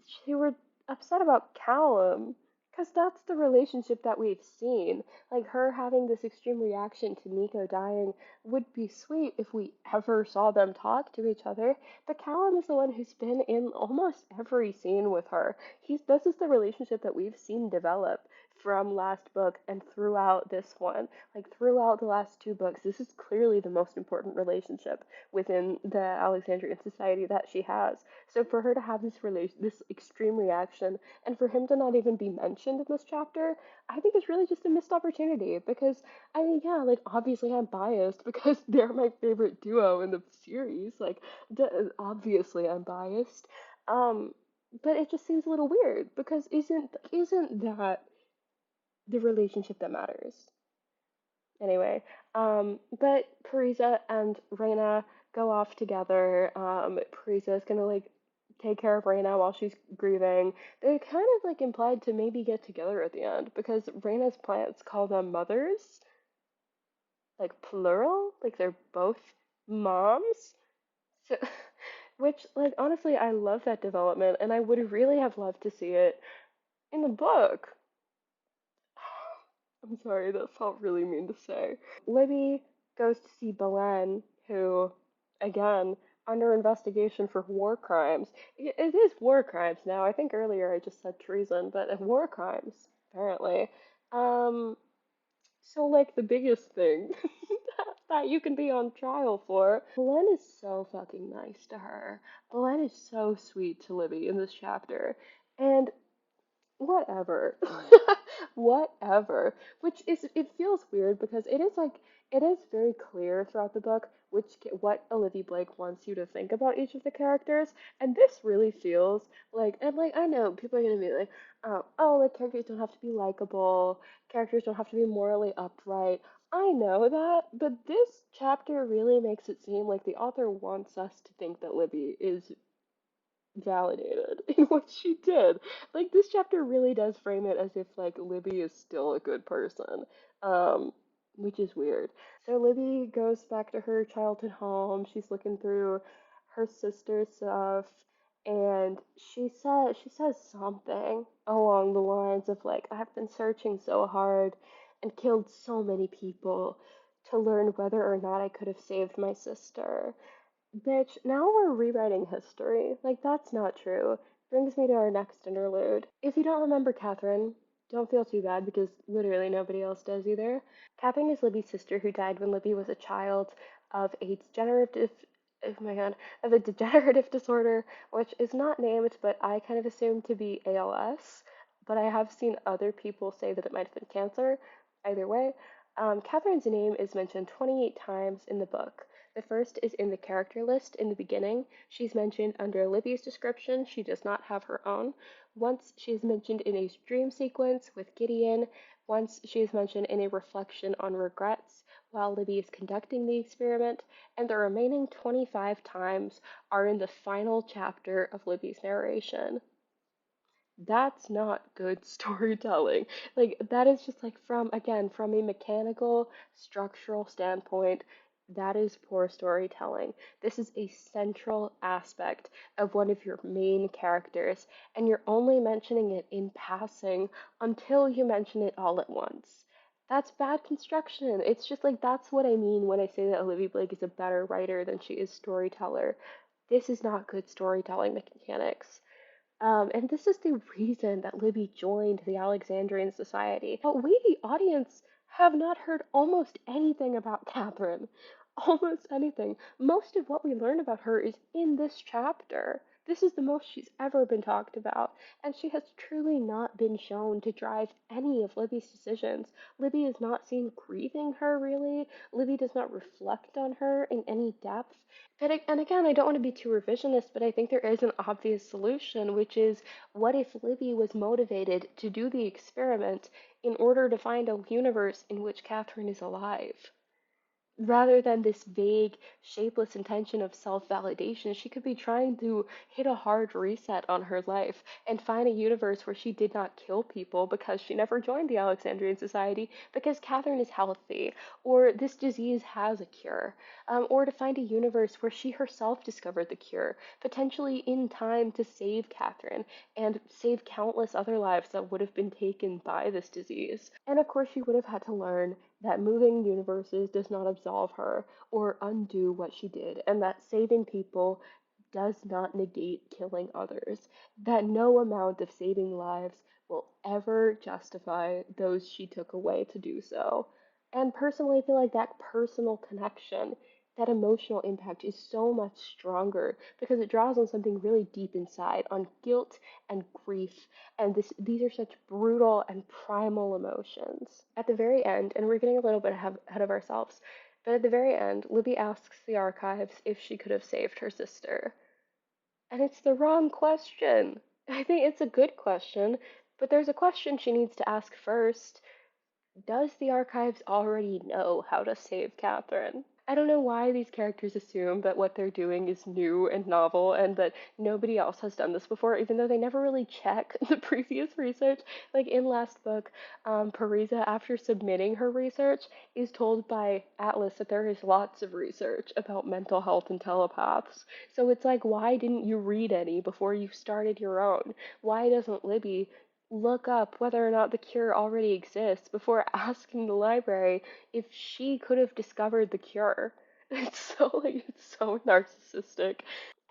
she were upset about Callum, because that's the relationship that we've seen. Like her having this extreme reaction to Nico dying would be sweet if we ever saw them talk to each other. But Callum is the one who's been in almost every scene with her. This is the relationship that we've seen develop from last book and throughout this one. Like throughout the last two books, this is clearly the most important relationship within the Alexandrian society that she has. So for her to have this extreme reaction, and for him to not even be mentioned in this chapter, I think is really just a missed opportunity. Because I mean, yeah, like obviously I'm biased because they're my favorite duo in the series. Like, obviously I'm biased. Um, but it just seems a little weird because isn't that the relationship that matters? Anyway, but Parisa and Reina go off together. Parisa is gonna like take care of Reina while she's grieving. They kind of like implied to maybe get together at the end because Reina's plants call them mothers, like plural, like they're both moms. So, which like honestly, I love that development, and I would really have loved to see it in the book. I'm sorry, that felt really mean to say. Libby goes to see Belen, who, again, under investigation for war crimes. It is war crimes now. I think earlier I just said treason, but war crimes, apparently. Um, So, like, the biggest thing that you can be on trial for. Belen is so fucking nice to her. Belen is so sweet to Libby in this chapter. And whatever. Whatever. Which is, it feels weird because it is like, it is very clear throughout the book what Olivia Blake wants you to think about each of the characters, and this really feels like, and like, I know people are gonna be like, oh, like, characters don't have to be likable, characters don't have to be morally upright. I know that, but this chapter really makes it seem like the author wants us to think that Libby is validated in what she did. Like, this chapter really does frame it as if like Libby is still a good person, um, which is weird. So Libby goes back to her childhood home. She's looking through her sister's stuff, and she says something along the lines of like, I've been searching so hard and killed so many people to learn whether or not I could have saved my sister. Bitch, now we're rewriting history. Like, that's not true. Brings me to our next interlude. If you don't remember Katherine, don't feel too bad because literally nobody else does either. Katherine is Libby's sister who died when Libby was a child of a degenerative, oh my god, of a degenerative disorder, which is not named, but I kind of assumed to be ALS. But I have seen other people say that it might have been cancer. Either way, Katherine's name is mentioned 28 times in the book. The first is in the character list in the beginning. She's mentioned under Libby's description. She does not have her own. Once she is mentioned in a dream sequence with Gideon. Once she is mentioned in a reflection on regrets while Libby is conducting the experiment. And the remaining 25 times are in the final chapter of Libby's narration. That's not good storytelling. Like, that is just like, from, again, from a mechanical, structural standpoint, that is poor storytelling. This is a central aspect of one of your main characters, and you're only mentioning it in passing until you mention it all at once. That's bad construction. It's just like, that's what I mean when I say that Olivia Blake is a better writer than she is storyteller. This is not good storytelling mechanics. And this is the reason that Libby joined the Alexandrian Society. But we, the audience, have not heard almost anything about Catherine. Almost anything. Most of what we learn about her is in this chapter. This is the most she's ever been talked about, and she has truly not been shown to drive any of Libby's decisions. Libby is not seen grieving her, really. Libby does not reflect on her in any depth. And again, I don't want to be too revisionist, but I think there is an obvious solution, which is, what if Libby was motivated to do the experiment in order to find a universe in which Catherine is alive? Rather than this vague, shapeless intention of self validation, she could be trying to hit a hard reset on her life and find a universe where she did not kill people because she never joined the Alexandrian Society because Catherine is healthy, or this disease has a cure, or to find a universe where she herself discovered the cure, potentially in time to save Catherine and save countless other lives that would have been taken by this disease. And of course, she would have had to learn that moving universes does not absolve her or undo what she did, and that saving people does not negate killing others, that no amount of saving lives will ever justify those she took away to do so. And personally, I feel like that personal connection, that emotional impact is so much stronger because it draws on something really deep inside, on guilt and grief, and these are such brutal and primal emotions. At the very end, and we're getting a little bit ahead of ourselves, but at the very end, Libby asks the archives if she could have saved her sister. And it's the wrong question. I think it's a good question, but there's a question she needs to ask first. Does the archives already know how to save Catherine? I don't know why these characters assume that what they're doing is new and novel and that nobody else has done this before, even though they never really check the previous research. Like in last book, Parisa, after submitting her research, is told by Atlas that there is lots of research about mental health and telepaths. So it's like, why didn't you read any before you started your own? Why doesn't Libby look up whether or not the cure already exists before asking the library if she could have discovered the cure? It's so narcissistic.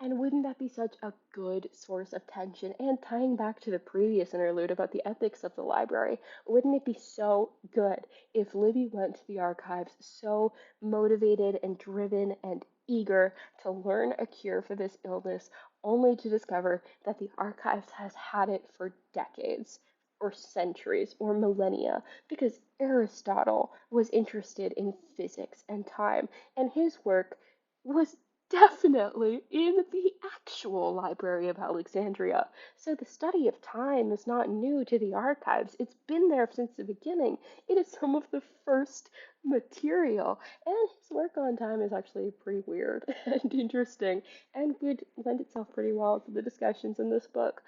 And wouldn't that be such a good source of tension? And tying back to the previous interlude about the ethics of the library, wouldn't it be so good if Libby went to the archives so motivated and driven and eager to learn a cure for this illness, only to discover that the archives has had it for decades? Or centuries or millennia, because Aristotle was interested in physics and time, and his work was definitely in the actual Library of Alexandria. So the study of time is not new to the archives. It's been there since the beginning. It is some of the first material. And his work on time is actually pretty weird and interesting and would lend itself pretty well to the discussions in this book.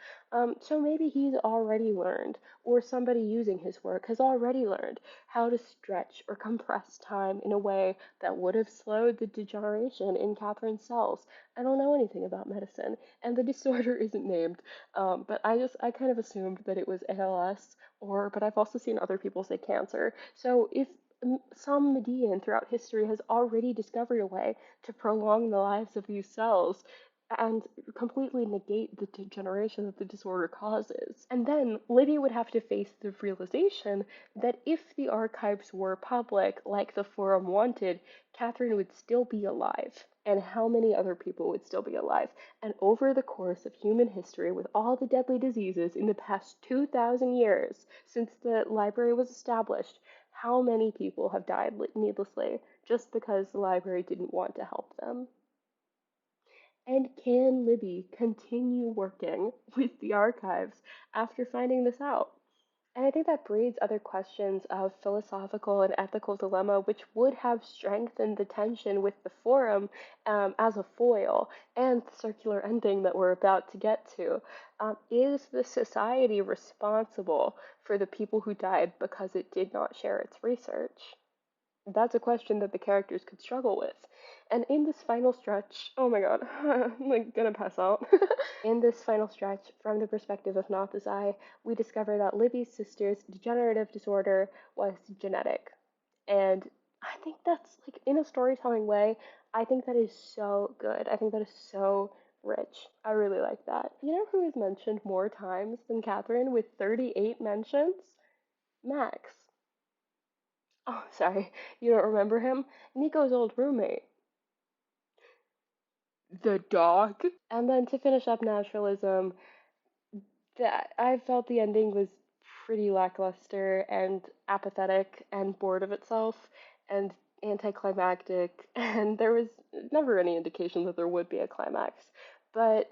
So maybe he's already learned, or somebody using his work has already learned, how to stretch or compress time in a way that would have slowed the degeneration in Catherine's cells. I don't know anything about medicine, and the disorder isn't named, but I kind of assumed that it was ALS, but I've also seen other people say cancer. So if some Median throughout history has already discovered a way to prolong the lives of these cells and completely negate the degeneration that the disorder causes. And then Lydia would have to face the realization that if the archives were public, like the Forum wanted, Catherine would still be alive. And how many other people would still be alive? And over the course of human history, with all the deadly diseases in the past 2,000 years since the library was established, how many people have died needlessly just because the library didn't want to help them? And can Libby continue working with the archives after finding this out? And I think that breeds other questions of philosophical and ethical dilemma, which would have strengthened the tension with the forum as a foil, and the circular ending that we're about to get to. Is the society responsible for the people who died because it did not share its research? That's a question that the characters could struggle with. And in this final stretch, oh my god, I'm like gonna pass out. In this final stretch, from the perspective of Nathazai, we discover that Libby's sister's degenerative disorder was genetic. And I think that's, like, in a storytelling way, I think that is so good. I think that is so rich. I really like that. You know who is mentioned more times than Catherine with 38 mentions? Max. Oh, sorry, you don't remember him? Nico's old roommate. The dog. And then to finish up naturalism, that I felt the ending was pretty lackluster and apathetic and bored of itself and anticlimactic, and there was never any indication that there would be a climax. But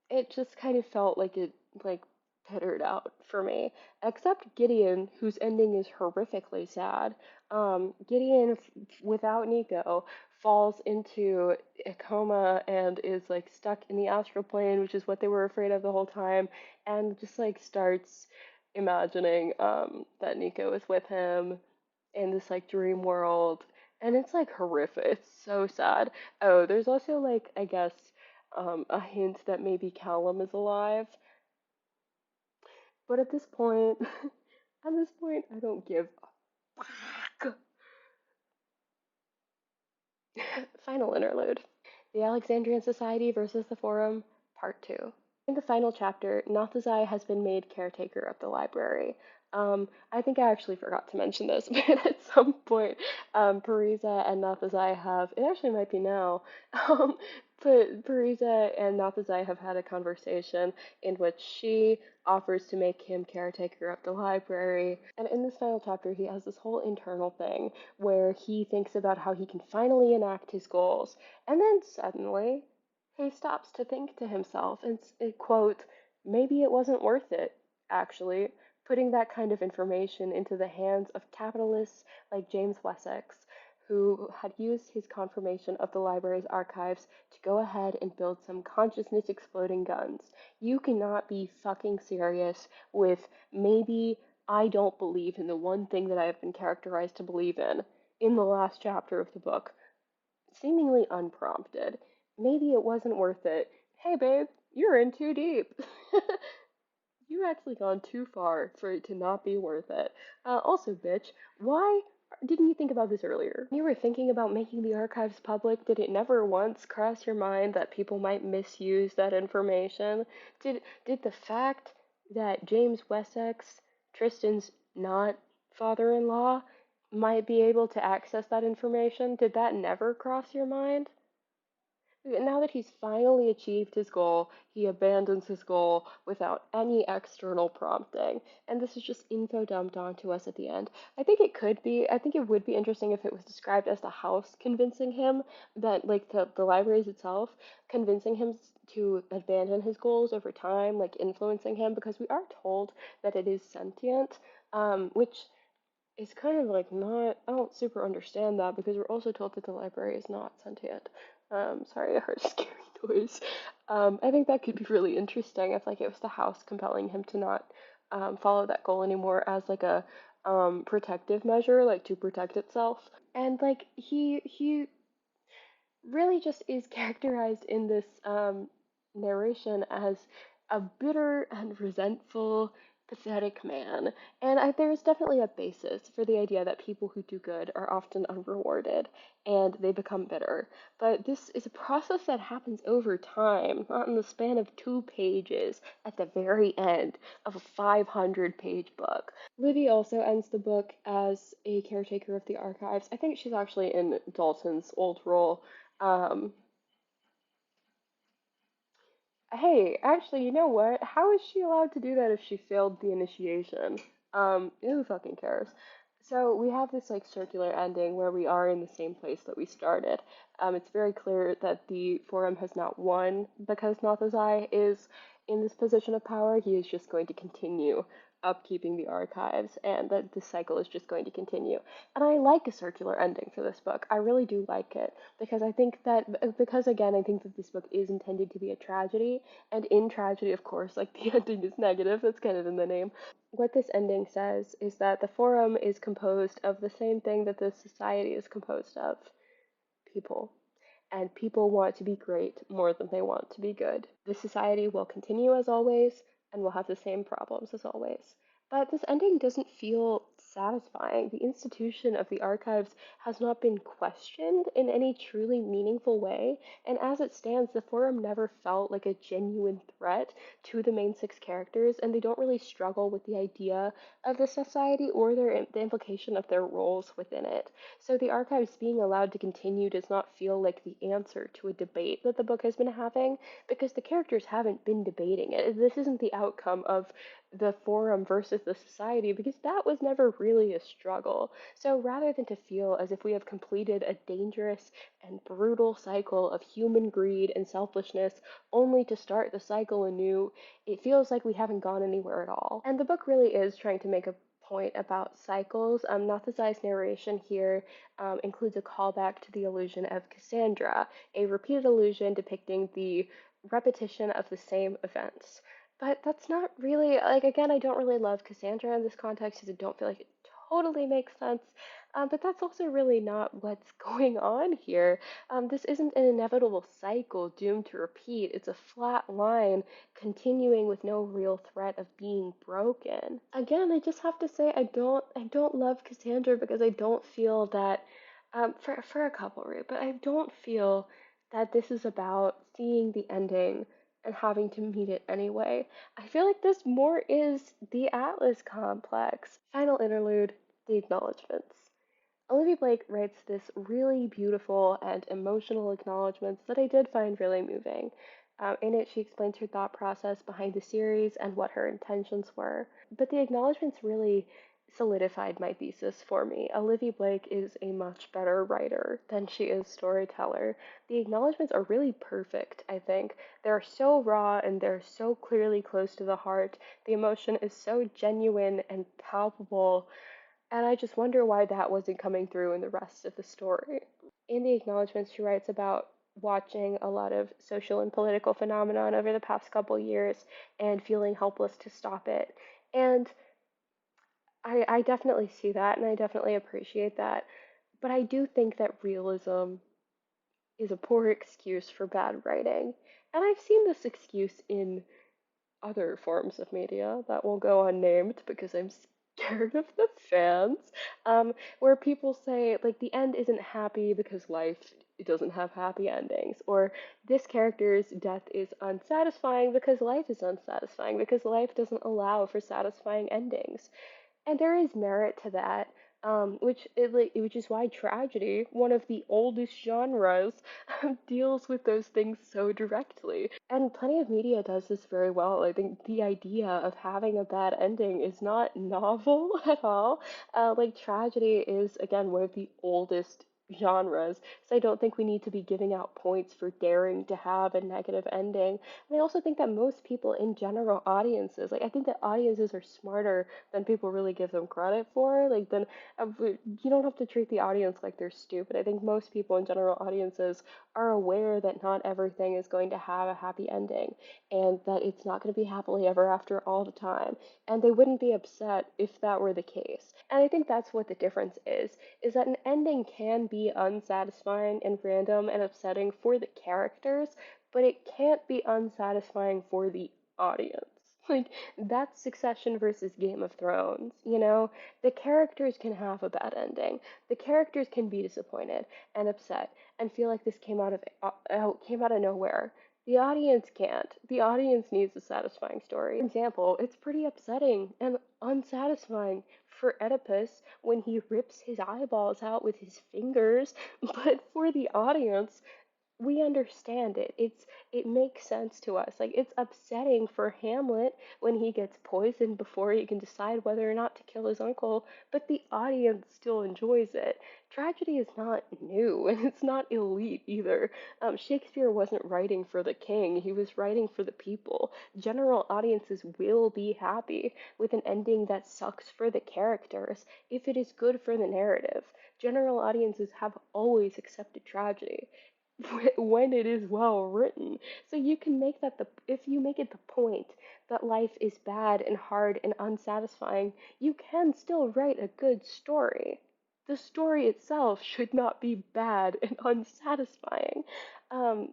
it just kind of felt like it, like, petered out for me. Except Gideon, whose ending is horrifically sad. Gideon, without Nico, falls into a coma and is like stuck in the astral plane, which is what they were afraid of the whole time, and just like starts imagining that Nico is with him in this like dream world, and it's like horrific. It's so sad. Oh, there's also, like, I guess a hint that maybe Callum is alive, but at this point, at this point, I don't give a fuck. Final interlude: The Alexandrian Society versus the Forum, Part 2. In the final chapter, Nathazai has been made caretaker of the library. I think I actually forgot to mention this, but at some point, Parisa and Nathazai have, it actually might be now, um, but Parisa and Nathazai have had a conversation in which she offers to make him caretaker of the library. And in this final chapter, he has this whole internal thing where he thinks about how he can finally enact his goals. And then suddenly, he stops to think to himself and, quote, maybe it wasn't worth it, actually, putting that kind of information into the hands of capitalists like James Wessex, who had used his confirmation of the library's archives to go ahead and build some consciousness exploding guns. You cannot be fucking serious with maybe I don't believe in the one thing that I have been characterized to believe in the last chapter of the book, seemingly unprompted. Maybe it wasn't worth it. Hey, babe, you're in too deep. You've actually gone too far for it to not be worth it. Also, bitch, why Didn't you think about this earlier? When you were thinking about making the archives public, did it never once cross your mind that people might misuse that information? Did the fact that James Wessex, Tristan's not father-in-law, might be able to access that information, did that never cross your mind? Now that he's finally achieved his goal, he abandons his goal without any external prompting. And this is just info dumped onto us at the end. I think it would be interesting if it was described as the house convincing him, that, like, the libraries itself, convincing him to abandon his goals over time, like influencing him, because we are told that it is sentient, which is kind of like not, I don't super understand that because we're also told that the library is not sentient. Sorry, I heard a scary noise. I think that could be really interesting if, like, it was the house compelling him to not follow that goal anymore as like a protective measure, like to protect itself. And like he really just is characterized in this narration as a bitter and resentful, pathetic man. And there's definitely a basis for the idea that people who do good are often unrewarded and they become bitter. But this is a process that happens over time, not in the span of 2 pages at the very end of a 500-page book. Livy also ends the book as a caretaker of the archives. I think she's actually in Dalton's old role. um, Hey, actually, you know what? How is she allowed to do that if she failed the initiation? Who fucking cares? So we have this like circular ending where we are in the same place that we started. It's very clear that the Forum has not won because Nathazai is in this position of power. He is just going to continue upkeeping the archives, and that the cycle is just going to continue. And I like a circular ending for this book. I really do like it because because again, I think that this book is intended to be a tragedy, and in tragedy, of course, like the ending is negative. That's kind of in the name. What this ending says is that the Forum is composed of the same thing that the society is composed of: people. And people want to be great more than they want to be good. The society will continue as always and will have the same problems as always. But this ending doesn't feel satisfying. The institution of the archives has not been questioned in any truly meaningful way, and as it stands, the Forum never felt like a genuine threat to the main 6 characters, and they don't really struggle with the idea of the society or the implication of their roles within it. So the archives being allowed to continue does not feel like the answer to a debate that the book has been having, because the characters haven't been debating it. This isn't the outcome of the Forum versus the society, because that was never really a struggle. So rather than to feel as if we have completed a dangerous and brutal cycle of human greed and selfishness only to start the cycle anew, it feels like we haven't gone anywhere at all. And the book really is trying to make a point about cycles. Nathazai's narration here includes a callback to the illusion of Cassandra, a repeated illusion depicting the repetition of the same events. But that's not really, like, again, I don't really love Cassandra in this context because I don't feel like it totally makes sense. But that's also really not what's going on here. This isn't an inevitable cycle doomed to repeat. It's a flat line continuing with no real threat of being broken. Again, I just have to say I don't love Cassandra because I don't feel that for a couple reasons, but I don't feel that this is about seeing the ending and having to meet it anyway. I feel like this more is the Atlas complex. Final interlude, the acknowledgements. Olivia Blake writes this really beautiful and emotional acknowledgments that I did find really moving. In it, she explains her thought process behind the series and what her intentions were. But the acknowledgments really solidified my thesis for me. Olivia Blake is a much better writer than she is storyteller. The acknowledgments are really perfect, I think. They're so raw and they're so clearly close to the heart. The emotion is so genuine and palpable, and I just wonder why that wasn't coming through in the rest of the story. In the acknowledgments, she writes about watching a lot of social and political phenomenon over the past couple years and feeling helpless to stop it. And I definitely see that and I definitely appreciate that. But I do think that realism is a poor excuse for bad writing. And I've seen this excuse in other forms of media that will go unnamed because I'm scared of the fans, where people say like the end isn't happy because life it doesn't have happy endings, or this character's death is unsatisfying because life is unsatisfying because life doesn't allow for satisfying endings. And there is merit to that, which is why tragedy, one of the oldest genres, deals with those things so directly. And plenty of media does this very well. I think the idea of having a bad ending is not novel at all. Like tragedy is again one of the oldest genres, so I don't think we need to be giving out points for daring to have a negative ending. And I also think that most people in general audiences, like I think that audiences are smarter than people really give them credit for. Like then you don't have to treat the audience like they're stupid. I think most people in general audiences are aware that not everything is going to have a happy ending and that it's not going to be happily ever after all the time. And they wouldn't be upset if that were the case. And I think that's what the difference is that an ending can be unsatisfying and random and upsetting for the characters, but it can't be unsatisfying for the audience. Like, that's Succession versus Game of Thrones, you know? The characters can have a bad ending. The characters can be disappointed and upset and feel like this came out of nowhere. The audience can't. The audience needs a satisfying story. For example, it's pretty upsetting and unsatisfying for Oedipus when he rips his eyeballs out with his fingers, but for the audience, we understand it. It makes sense to us. Like it's upsetting for Hamlet when he gets poisoned before he can decide whether or not to kill his uncle, but the audience still enjoys it. Tragedy is not new and it's not elite either. Shakespeare wasn't writing for the king, he was writing for the people. General audiences will be happy with an ending that sucks for the characters if it is good for the narrative. General audiences have always accepted tragedy when it is well written. So you can make that the if you make it the point that life is bad and hard and unsatisfying, you can still write a good story. The story itself should not be bad and unsatisfying.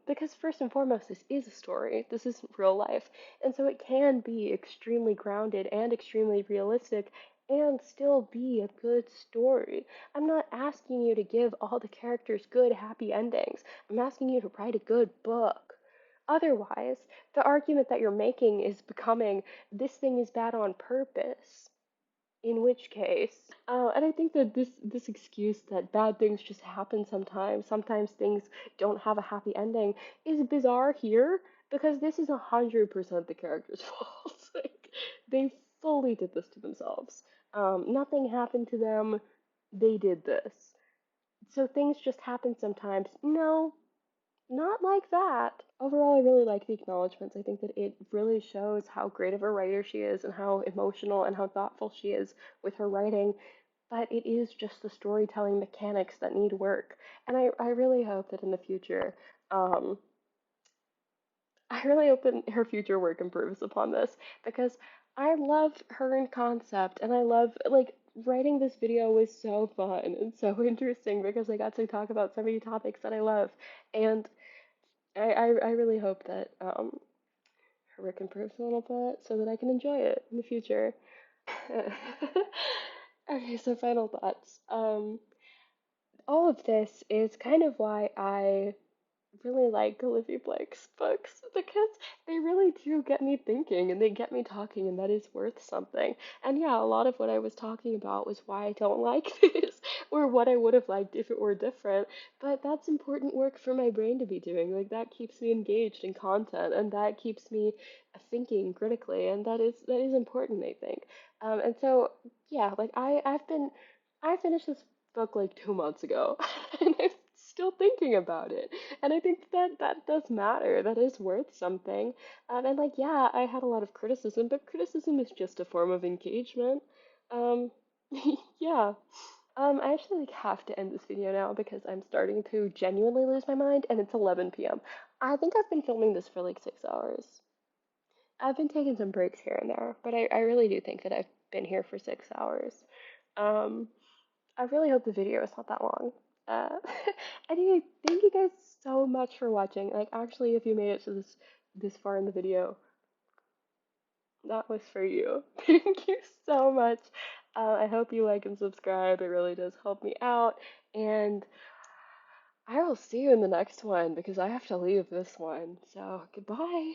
Because first and foremost, this is a story. This isn't real life. And so it can be extremely grounded and extremely realistic and still be a good story. I'm not asking you to give all the characters good, happy endings. I'm asking you to write a good book. Otherwise, the argument that you're making is becoming this thing is bad on purpose. In which case, and I think that this excuse that bad things just happen sometimes things don't have a happy ending, is bizarre here because this is 100% the character's fault. Like they fully did this to themselves. Nothing happened to them. They did this. So things just happen sometimes. No, not like that. Overall, I really like the acknowledgements. I think that it really shows how great of a writer she is and how emotional and how thoughtful she is with her writing. But it is just the storytelling mechanics that need work. And I really hope that in the future, um, I really hope that her future work improves upon this because I love her in concept and I love like writing this video was so fun and so interesting because I got to talk about so many topics that I love. And I really hope that her work improves a little bit so that I can enjoy it in the future. Okay, so final thoughts. All of this is kind of why I really like Olivia Blake's books because they really do get me thinking and they get me talking, and that is worth something. And yeah, a lot of what I was talking about was why I don't like this or what I would have liked if it were different. But that's important work for my brain to be doing. Like that keeps me engaged in content and that keeps me thinking critically, and that is important, I think. And so yeah, like I finished this book like 2 months ago and I'm still thinking about it. And I think that that does matter. That is worth something. And like, yeah, I had a lot of criticism, but criticism is just a form of engagement. Um, yeah. I actually like have to end this video now because I'm starting to genuinely lose my mind, and it's 11 p.m. I think I've been filming this for like 6 hours. I've been taking some breaks here and there, but I really do think that I've been here for 6 hours. Um, I really hope the video is not that long. Uh, anyway, thank you guys so much for watching. Like, actually, if you made it to this far in the video, that was for you. Thank you so much. I hope you like and subscribe. It really does help me out. And I will see you in the next one because I have to leave this one. So, goodbye.